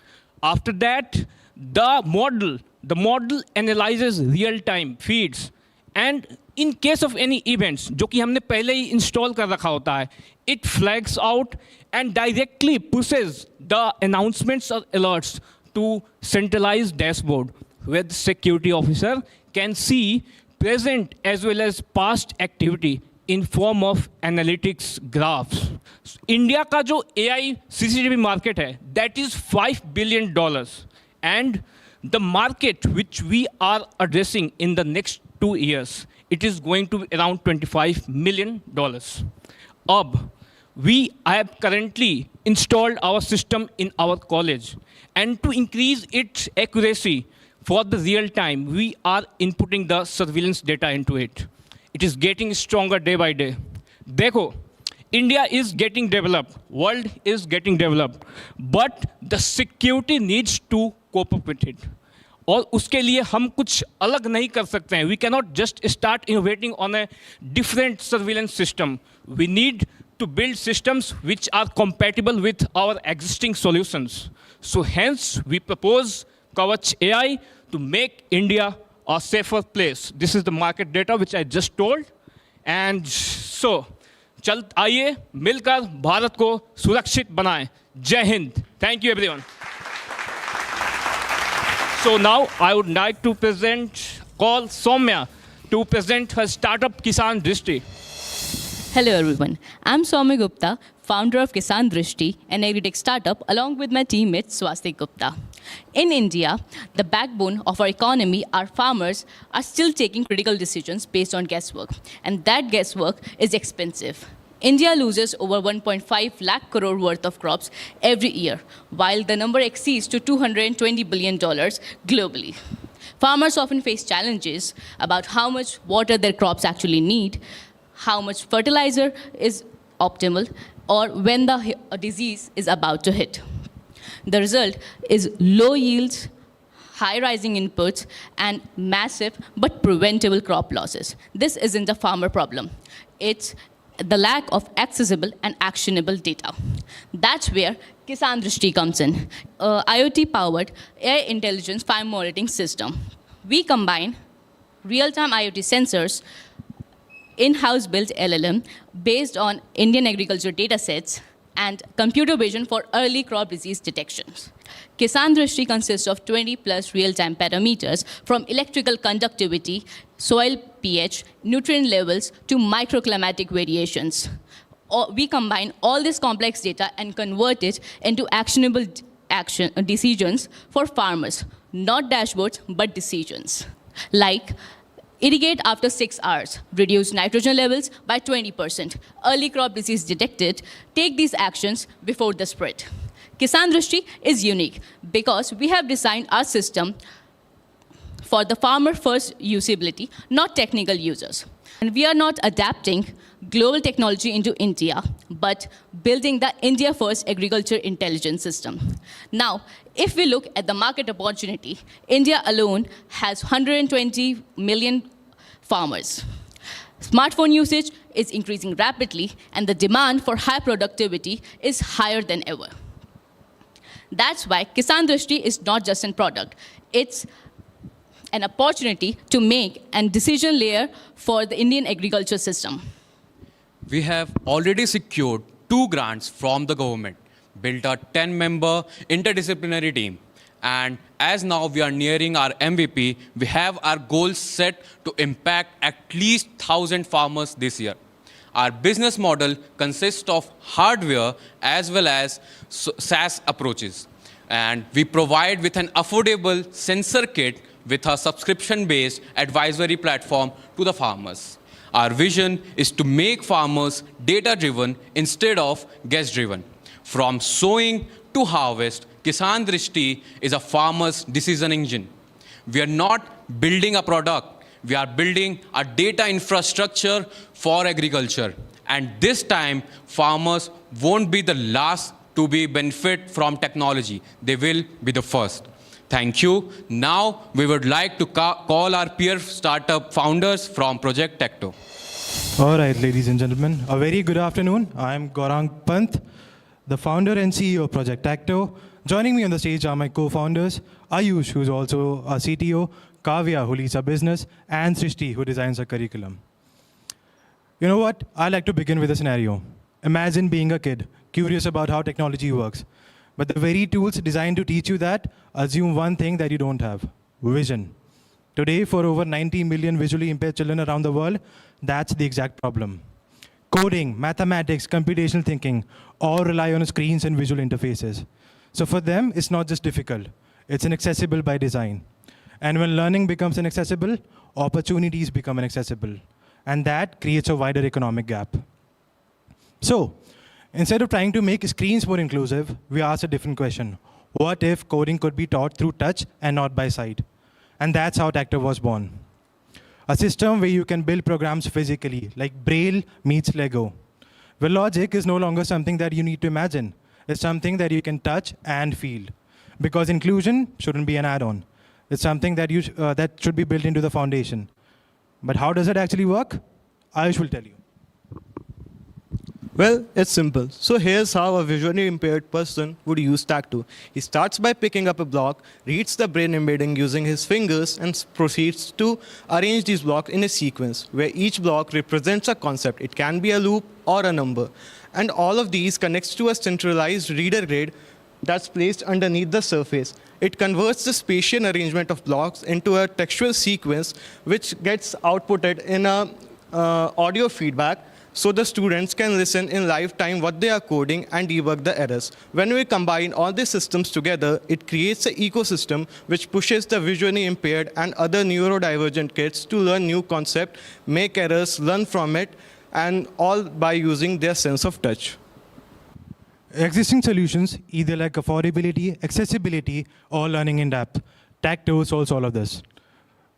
After that, the model analyzes real-time feeds, and in case of any events जो कि हमने पहले ही install कर रखा होता है, it flags out and directly pushes the announcements or alerts to centralized dashboard where the security officer can see present as well as past activity in form of analytics graphs. India का जो AI CCTV market है, that is $5 billion. And the market which we are addressing in the next 2 years, it is going to be around $25 million. We have currently installed our system in our college, and to increase its accuracy for the real time, we are inputting the surveillance data into it. It is getting stronger day by day. देखो, India is getting developed, world is getting developed, but the security needs to cope up with it. और उसके लिए हम कुछ अलग नहीं कर सकते हैं. We cannot just start innovating on a different surveillance system. We need to build systems which are compatible with our existing solutions. So hence we propose Kavach AI to make India a safer place. This is the market data which I just told. And so चल आइए मिलकर भारत को सुरक्षित बनाएं. जय Hind. Thank you everyone. So now I would like to call Soumya to present her startup Kisan Drishti.
Hello everyone, I'm Soumya Gupta, founder of Kisan Drishti, an agri-tech startup along with my teammate Swastik Gupta. In India, the backbone of our economy, our farmers, are still taking critical decisions based on guesswork, and that guesswork is expensive. India loses over 1.5 lakh crore worth of crops every year, while the number exceeds to $220 billion globally. Farmers often face challenges about how much water their crops actually need, how much fertilizer is optimal, or when the disease is about to hit. The result is low yields, high rising inputs, and massive but preventable crop losses. This isn't a farmer problem. It's the lack of accessible and actionable data. That's where Kisan Drishti comes in, IoT-powered AI intelligence farm monitoring system. We combine real-time IoT sensors, in-house built LLM based on Indian agriculture data sets, and computer vision for early crop disease detections. Kisan Drishti consists of 20 plus real-time parameters from electrical conductivity, soil pH, nutrient levels to microclimatic variations. We combine all this complex data and convert it into actionable decisions for farmers, not dashboards, but decisions. Like irrigate after 6 hours, reduce nitrogen levels by 20%, early crop disease detected, take these actions before the spread. Kisan Drishti is unique because we have designed our system for the farmer-first usability, not technical users. And we are not adapting global technology into India, but building the India-first agriculture intelligence system. Now, if we look at the market opportunity, India alone has 120 million farmers. Smartphone usage is increasing rapidly, and the demand for high productivity is higher than ever. That's why Kisan Drishti is not just a product. It's an opportunity to make a decision layer for the Indian agriculture system.
We have already secured 2 grants from the government, built a 10-member interdisciplinary team, and as now we are nearing our MVP, we have our goals set to impact at least 1,000 farmers this year. Our business model consists of hardware as well as SaaS approaches, and we provide with an affordable sensor kit with a subscription-based advisory platform to the farmers. Our vision is to make farmers data-driven instead of guess-driven. From sowing to harvest, Kisan Drishti is a farmer's decision engine. We are not building a product. We are building a data infrastructure for agriculture. And this time, farmers won't be the last to be benefit from technology. They will be the first. Thank you. Now, we would like to call our peer startup founders from Project Tecto.
All right, ladies and gentlemen, a very good afternoon. I'm Gaurang Pant, the founder and CEO of Project Tecto. Joining me on the stage are my co-founders, Ayush, who's also a CTO, Kavya, who leads our business, and Srishti, who designs our curriculum. You know what? I like to begin with a scenario. Imagine being a kid, curious about how technology works. But the very tools designed to teach you that assume one thing that you don't have: vision. Today, for over 90 million visually impaired children around the world, that's the exact problem. Coding, mathematics, computational thinking all rely on screens and visual interfaces. So for them, it's not just difficult, it's inaccessible by design. And when learning becomes inaccessible, opportunities become inaccessible. And that creates a wider economic gap. So, instead of trying to make screens more inclusive, we asked a different question. What if coding could be taught through touch and not by sight? And that's how Tecto was born. A system where you can build programs physically, like Braille meets Lego, where logic is no longer something that you need to imagine. It's something that you can touch and feel. Because inclusion shouldn't be an add-on. It's something that that should be built into the foundation. But how does it actually work? Ayush will tell you.
Well, it's simple. So here's how a visually impaired person would use Tacto. He starts by picking up a block, reads the brain embedding using his fingers, and proceeds to arrange these blocks in a sequence where each block represents a concept. It can be a loop or a number. And all of these connects to a centralized reader grid that's placed underneath the surface. It converts the spatial arrangement of blocks into a textual sequence which gets outputted in a audio feedback, so the students can listen in live time what they are coding and debug the errors. When we combine all these systems together, it creates an ecosystem which pushes the visually impaired and other neurodivergent kids to learn new concepts, make errors, learn from it, and all by using their sense of touch.
Existing solutions, either like affordability, accessibility, or learning in depth. Tacto solves all of this.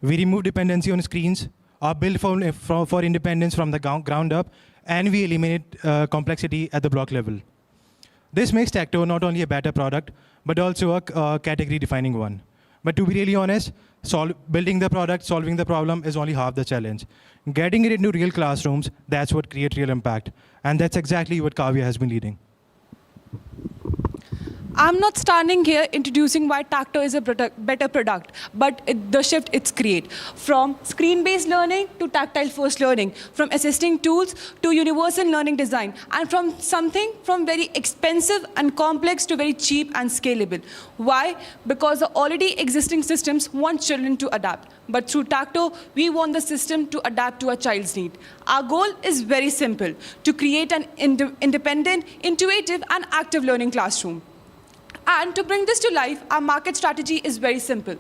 We remove dependency on screens, are built for independence from the ground up, and we eliminate complexity at the block level. This makes Tacto not only a better product, but also a category-defining one. But to be really honest, building the product, solving the problem is only half the challenge. Getting it into real classrooms, that's what creates real impact. And that's exactly what Kavya has been leading.
I'm not standing here introducing why Tacto is a better product, but the shift it's create. From screen-based learning to tactile-first learning, from assisting tools to universal learning design, and from something from very expensive and complex to very cheap and scalable. Why? Because the already existing systems want children to adapt. But through Tacto, we want the system to adapt to a child's need. Our goal is very simple, to create an independent, intuitive, and active learning classroom. And to bring this to life, our market strategy is very simple.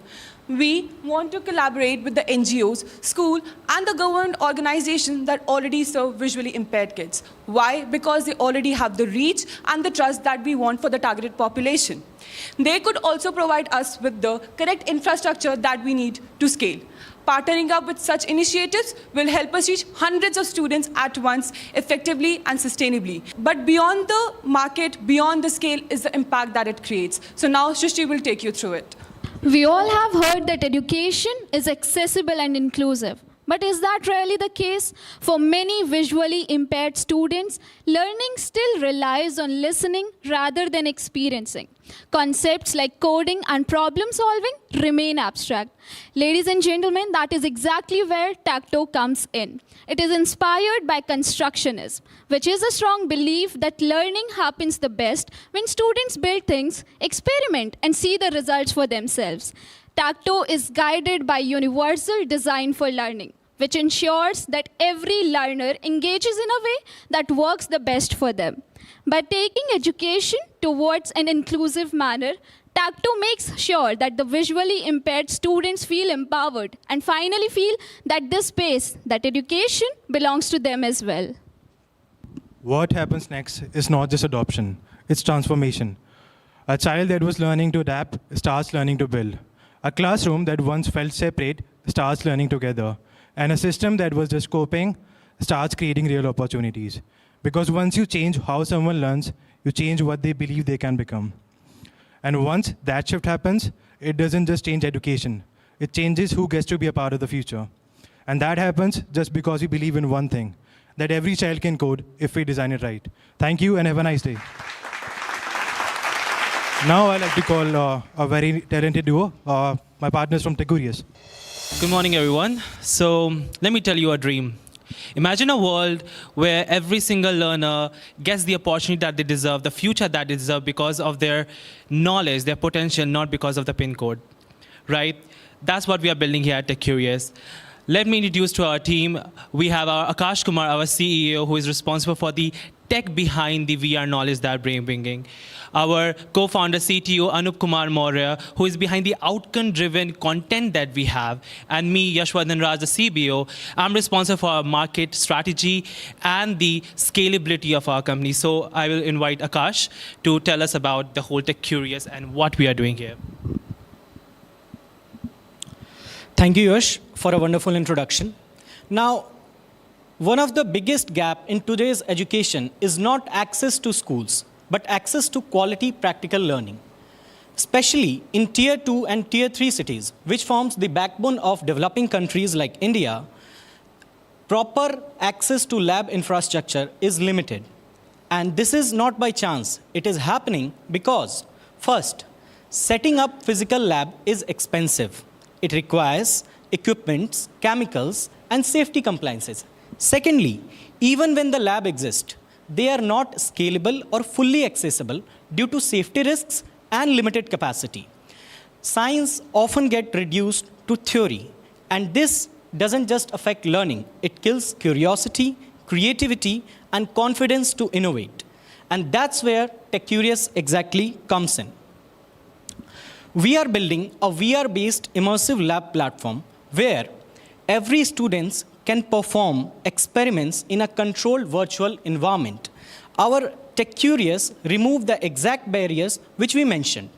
We want to collaborate with the NGOs, school, and the government organizations that already serve visually impaired kids. Why? Because they already have the reach and the trust that we want for the targeted population. They could also provide us with the correct infrastructure that we need to scale. Partnering up with such initiatives will help us reach hundreds of students at once, effectively and sustainably. But beyond the market, beyond the scale, is the impact that it creates. So now Srishti will take you through it.
We all have heard that education is accessible and inclusive. But is that really the case? For many visually impaired students, learning still relies on listening rather than experiencing. Concepts like coding and problem solving remain abstract. Ladies and gentlemen, that is exactly where Tacto comes in. It is inspired by constructionism, which is a strong belief that learning happens the best when students build things, experiment, and see the results for themselves. Tacto is guided by universal design for learning, which ensures that every learner engages in a way that works the best for them. By taking education towards an inclusive manner, Tacto makes sure that the visually impaired students feel empowered and finally feel that this space, that education, belongs to them as well.
What happens next is not just adoption, it's transformation. A child that was learning to adapt starts learning to build. A classroom that once felt separate starts learning together. And a system that was just coping starts creating real opportunities. Because once you change how someone learns, you change what they believe they can become. And once that shift happens, it doesn't just change education. It changes who gets to be a part of the future. And that happens just because we believe in one thing, that every child can code if we design it right. Thank you and have a nice day. Now I'd like to call a very talented duo, my partners from Tegurius.
Good morning, everyone. So let me tell you a dream. Imagine a world where every single learner gets the opportunity that they deserve, the future that they deserve because of their knowledge, their potential, not because of the PIN code, right? That's what we are building here at TechCurious. Let me introduce to our team. We have our Akash Kumar, our CEO, who is responsible for the tech behind the VR knowledge that we're bringing. Our co-founder, CTO, Arnab Kumar Maurya, who is behind the outcome-driven content that we have. And me, Yashwardhan Raj, the CBO, I'm responsible for our market strategy and the scalability of our company. So I will invite Akash to tell us about the whole TechCurious and what we are doing here.
Thank you, Yash, for a wonderful introduction. Now, one of the biggest gaps in today's education is not access to schools, but access to quality practical learning. especially in tier 2 and tier 3 cities, which forms the backbone of developing countries like India. Proper access to lab infrastructure is limited. And this is not by chance. It is happening because, first, setting up physical lab is expensive. It requires equipments, chemicals, and safety compliances. Secondly, even when the lab exists, they are not scalable or fully accessible due to safety risks and limited capacity. Science often gets reduced to theory, and this doesn't just affect learning, it kills curiosity, creativity, and confidence to innovate. And that's where TechCurious exactly comes in. We are building a VR-based immersive lab platform where every student can perform experiments in a controlled virtual environment. Our TechCurious remove the exact barriers which we mentioned.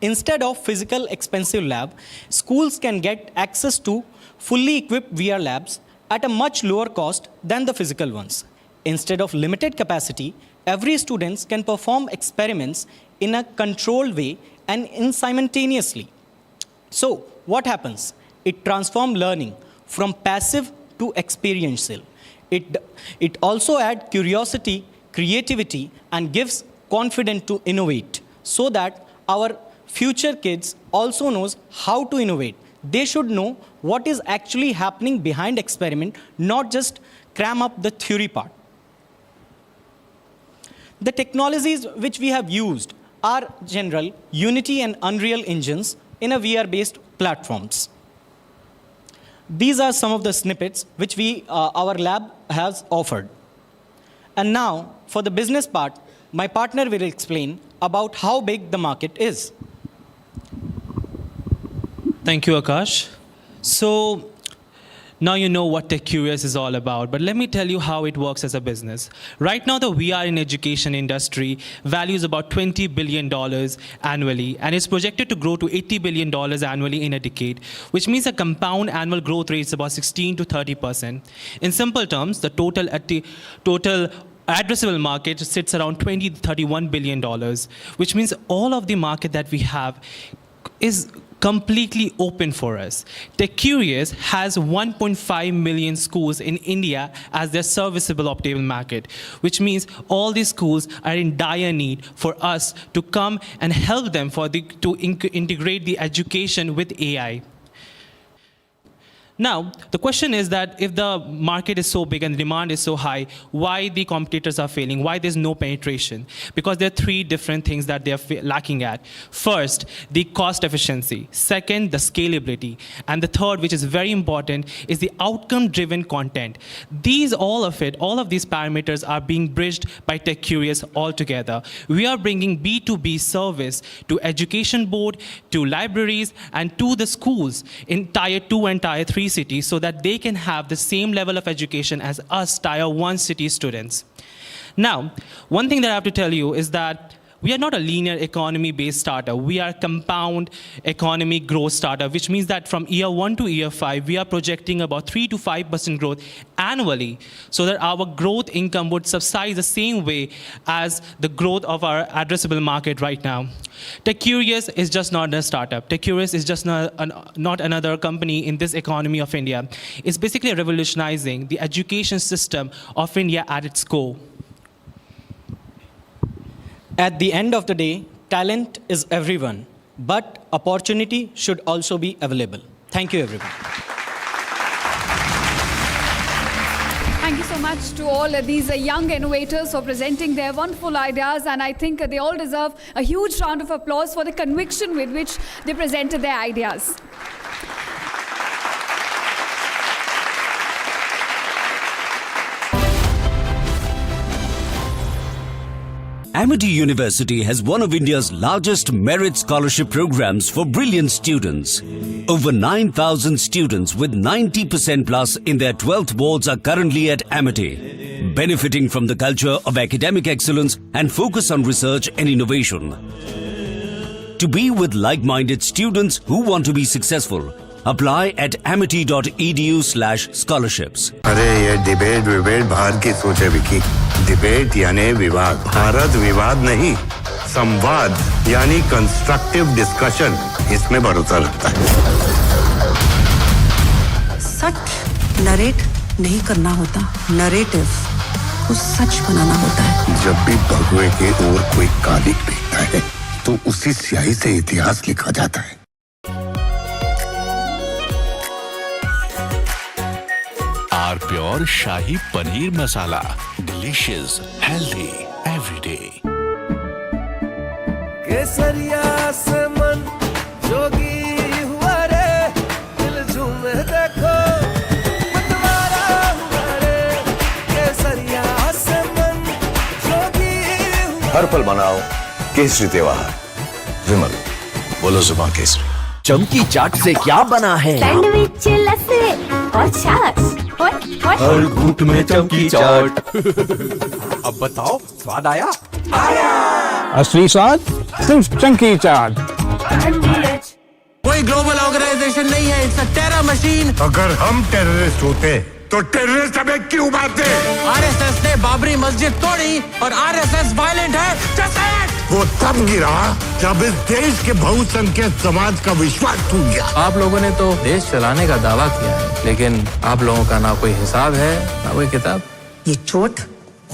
Instead of physical expensive lab, schools can get access to fully equipped VR labs at a much lower cost than the physical ones. Instead of limited capacity, every student can perform experiments in a controlled way and simultaneously. So what happens? It transforms learning from passive to experiential. It also adds curiosity, creativity, and gives confidence to innovate so that our future kids also knows how to innovate. They should know what is actually happening behind experiment, not just cram up the theory part. The technologies which we have used are general Unity and Unreal engines in a VR-based platforms. These are some of the snippets which our lab has offered. And now, for the business part, my partner will explain about how big the market is.
Thank you, Akash. So now you know what TechCurious is all about, but let me tell you how it works as a business. Right now, the VR in education industry values about $20 billion annually, and it's projected to grow to $80 billion annually in a decade, which means a compound annual growth rate is about 16 to 30%. In simple terms, the total addressable market sits around $20 to $31 billion, which means all of the market that we have is completely open for us. TechCurious has 1.5 million schools in India as their serviceable optimal market, which means all these schools are in dire need for us to come and help them to integrate the education with AI. Now, the question is that if the market is so big and the demand is so high, why the competitors are failing? Why there's no penetration? Because there are three different things that they are lacking at. First, the cost efficiency. Second, the scalability. And the third, which is very important, is the outcome-driven content. All of these parameters are being bridged by TechCurious altogether. We are bringing B2B service to education board, to libraries, and to the schools in Tier 2 and Tier 3 cities so that they can have the same level of education as us Tier 1 city students. Now, one thing that I have to tell you is that we are not a linear economy-based startup. We are a compound economy growth startup, which means that from year 1 to year 5, we are projecting about 3 to 5% growth annually so that our growth income would subside the same way as the growth of our addressable market right now. TechCurious is just not a startup. TechCurious is just not another company in this economy of India. It's basically revolutionizing the education system of India at its core.
At the end of the day, talent is everyone, but opportunity should also be available. Thank you, everyone.
Thank you so much to all these young innovators for presenting their wonderful ideas, and I think they all deserve a huge round of applause for the conviction with which they presented their ideas.
Amity University has one of India's largest merit scholarship programs for brilliant students. Over 9,000 students with 90% plus in their 12th boards are currently at Amity, benefiting from the culture of academic excellence and focus on research and innovation. To be with like-minded students who want to be successful, apply at amity.edu/scholarships.
अरे ये debate बाहर की सोचे Vicky debate यानी विवाद भारत विवाद नहीं संवाद यानी कंस्ट्रक्टिव डिस्कशन, इसमें भरोसा लगता है।
सच नरेट नहीं करना होता, नरेटिव को सच बनाना होता है।
जब भी भगवे के ओर कोई कालिक दिखता है तो उसी स्याही से इतिहास लिखा जाता है।
R pure shahi paneer masala, delicious, healthy everyday.
केसरिया से मन जोगी हुआ रे, दिल झूमे देखो मतवारा हुआ रे। केसरिया से मन जोगी हुआ।
हर पल मनाओ केसरी त्योहार। विमल, बोलो जुबान केसरी।
चमकी चाट से क्या बना है?
सैंडविच, लस्सी और छाछ।
हर घूंट में चमकी चाट। अब बताओ, स्वाद आया?
असली स्वाद सिर्फ चंकी चाट।
कोई ग्लोबल ऑर्गेनाइजेशन नहीं है, इट्स अ टेरर मशीन।
अगर हम टेररिस्ट होते तो टेररिस्ट हमें क्यों मारते?
आरएसएस ने बाबरी मस्जिद तोड़ी और आरएसएस वायलेंट है। Just say it!
वो तब गिरा जब इस देश के बहुसंख्यक समाज का विश्वास टूट गया।
आप लोगों ने तो देश चलाने का दावा किया है, लेकिन आप लोगों का ना कोई हिसाब है ना कोई किताब।
ये चोट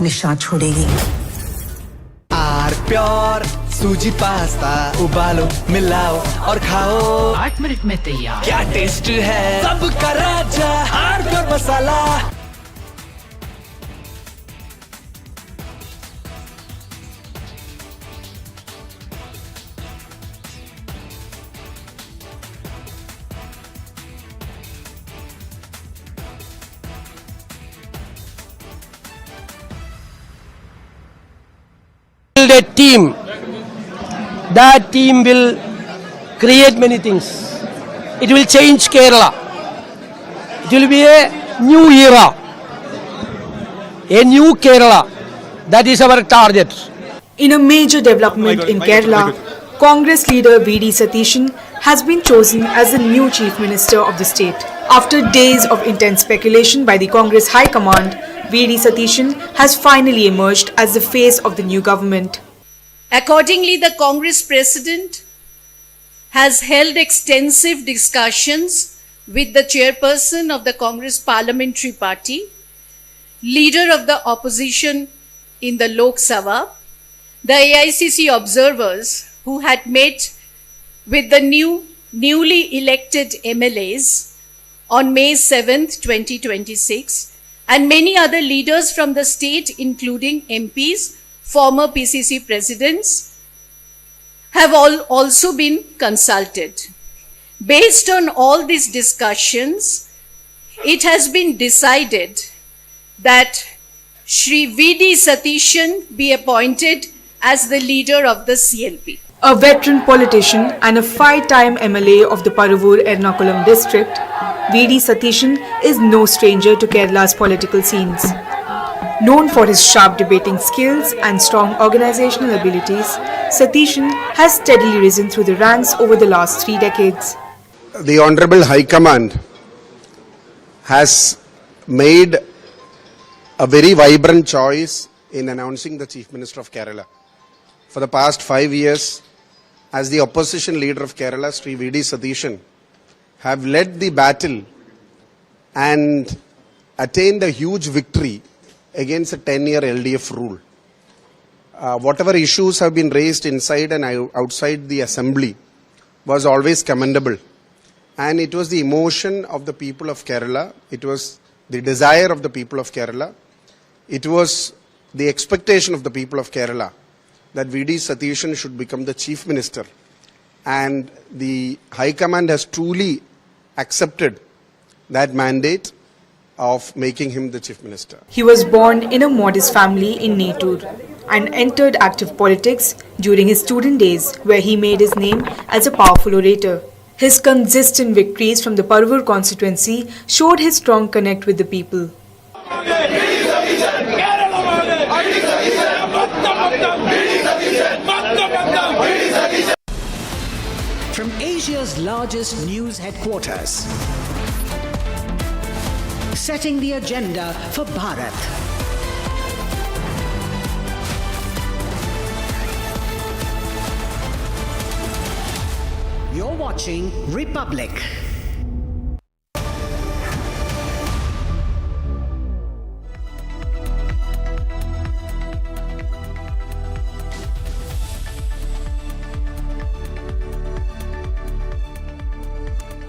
निशान छोड़ेगी।
आर प्योर सूजी पास्ता, उबालो मिलाओ और खाओ।
8 मिनट में तैयार।
क्या टेस्ट है सबका राजा, R pure masala.
Build a team. That team will create many things. It will change Kerala. It will be a new era, a new Kerala. That is our target.
In a major development in Kerala, Congress leader V.D. Satishan has been chosen as the new Chief Minister of the state. After days of intense speculation by the Congress High Command, V.D. Satishan has finally emerged as the face of the new government.
Accordingly, the Congress President has held extensive discussions with the chairperson of the Congress Parliamentary Party, leader of the opposition in the Lok Sabha, the AICC observers who had met with the newly elected MLAs on May 7th, 2026, and many other leaders from the state, including MPs, former PCC presidents, have also been consulted. Based on all these discussions, it has been decided that Shri V.D. Satishan be appointed as the leader of the CLP.
A veteran politician and a 5-time MLA of the Paravur Ernakulam district, V.D. Satishan is no stranger to Kerala's political scenes. Known for his sharp debating skills and strong organizational abilities, Satishan has steadily risen through the ranks over the last 3 decades.
The Honorable High Command has made a very vibrant choice in announcing the Chief Minister of Kerala. For the past 5 years, as the opposition leader of Kerala, Sri V.D. Satishan, have led the battle and attained a huge victory against a 10-year LDF rule. Whatever issues have been raised inside and outside the assembly was always commendable. And it was the emotion of the people of Kerala, it was the desire of the people of Kerala, it was the expectation of the people of Kerala that V.D. Satishan should become the Chief Minister. And the High Command has truly accepted that mandate of making him the Chief Minister.
He was born in a modest family in Netur and entered active politics during his student days, where he made his name as a powerful orator. His consistent victories from the Paravur constituency showed his strong connect with the people.
From Asia's largest news headquarters, setting the agenda for Bharat.
watching Republic.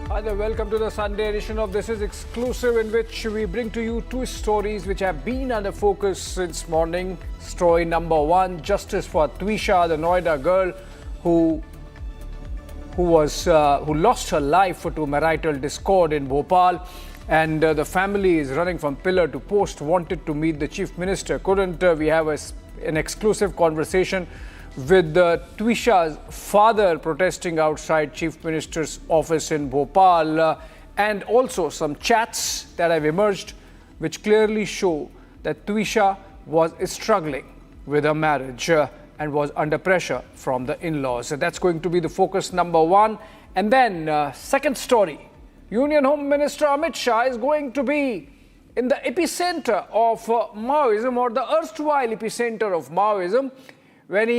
Hi there, welcome to the Sunday edition of This Is Exclusive, in which we bring to you two stories which have been under focus since morning. Story number one, justice for Twisha, the Noida girl who lost her life to marital discord in Bhopal, and the family is running from pillar to post, wanted to meet the chief minister, couldn't. We have an exclusive conversation with Twisha's father protesting outside Chief Minister's office in Bhopal, and also some chats that have emerged which clearly show that Twisha was struggling with her marriage and was under pressure from the in-laws. So that's going to be the focus number one. And then second story, Union Home Minister Amit Shah is going to be in the epicenter of Maoism, or the erstwhile epicenter of Maoism, when he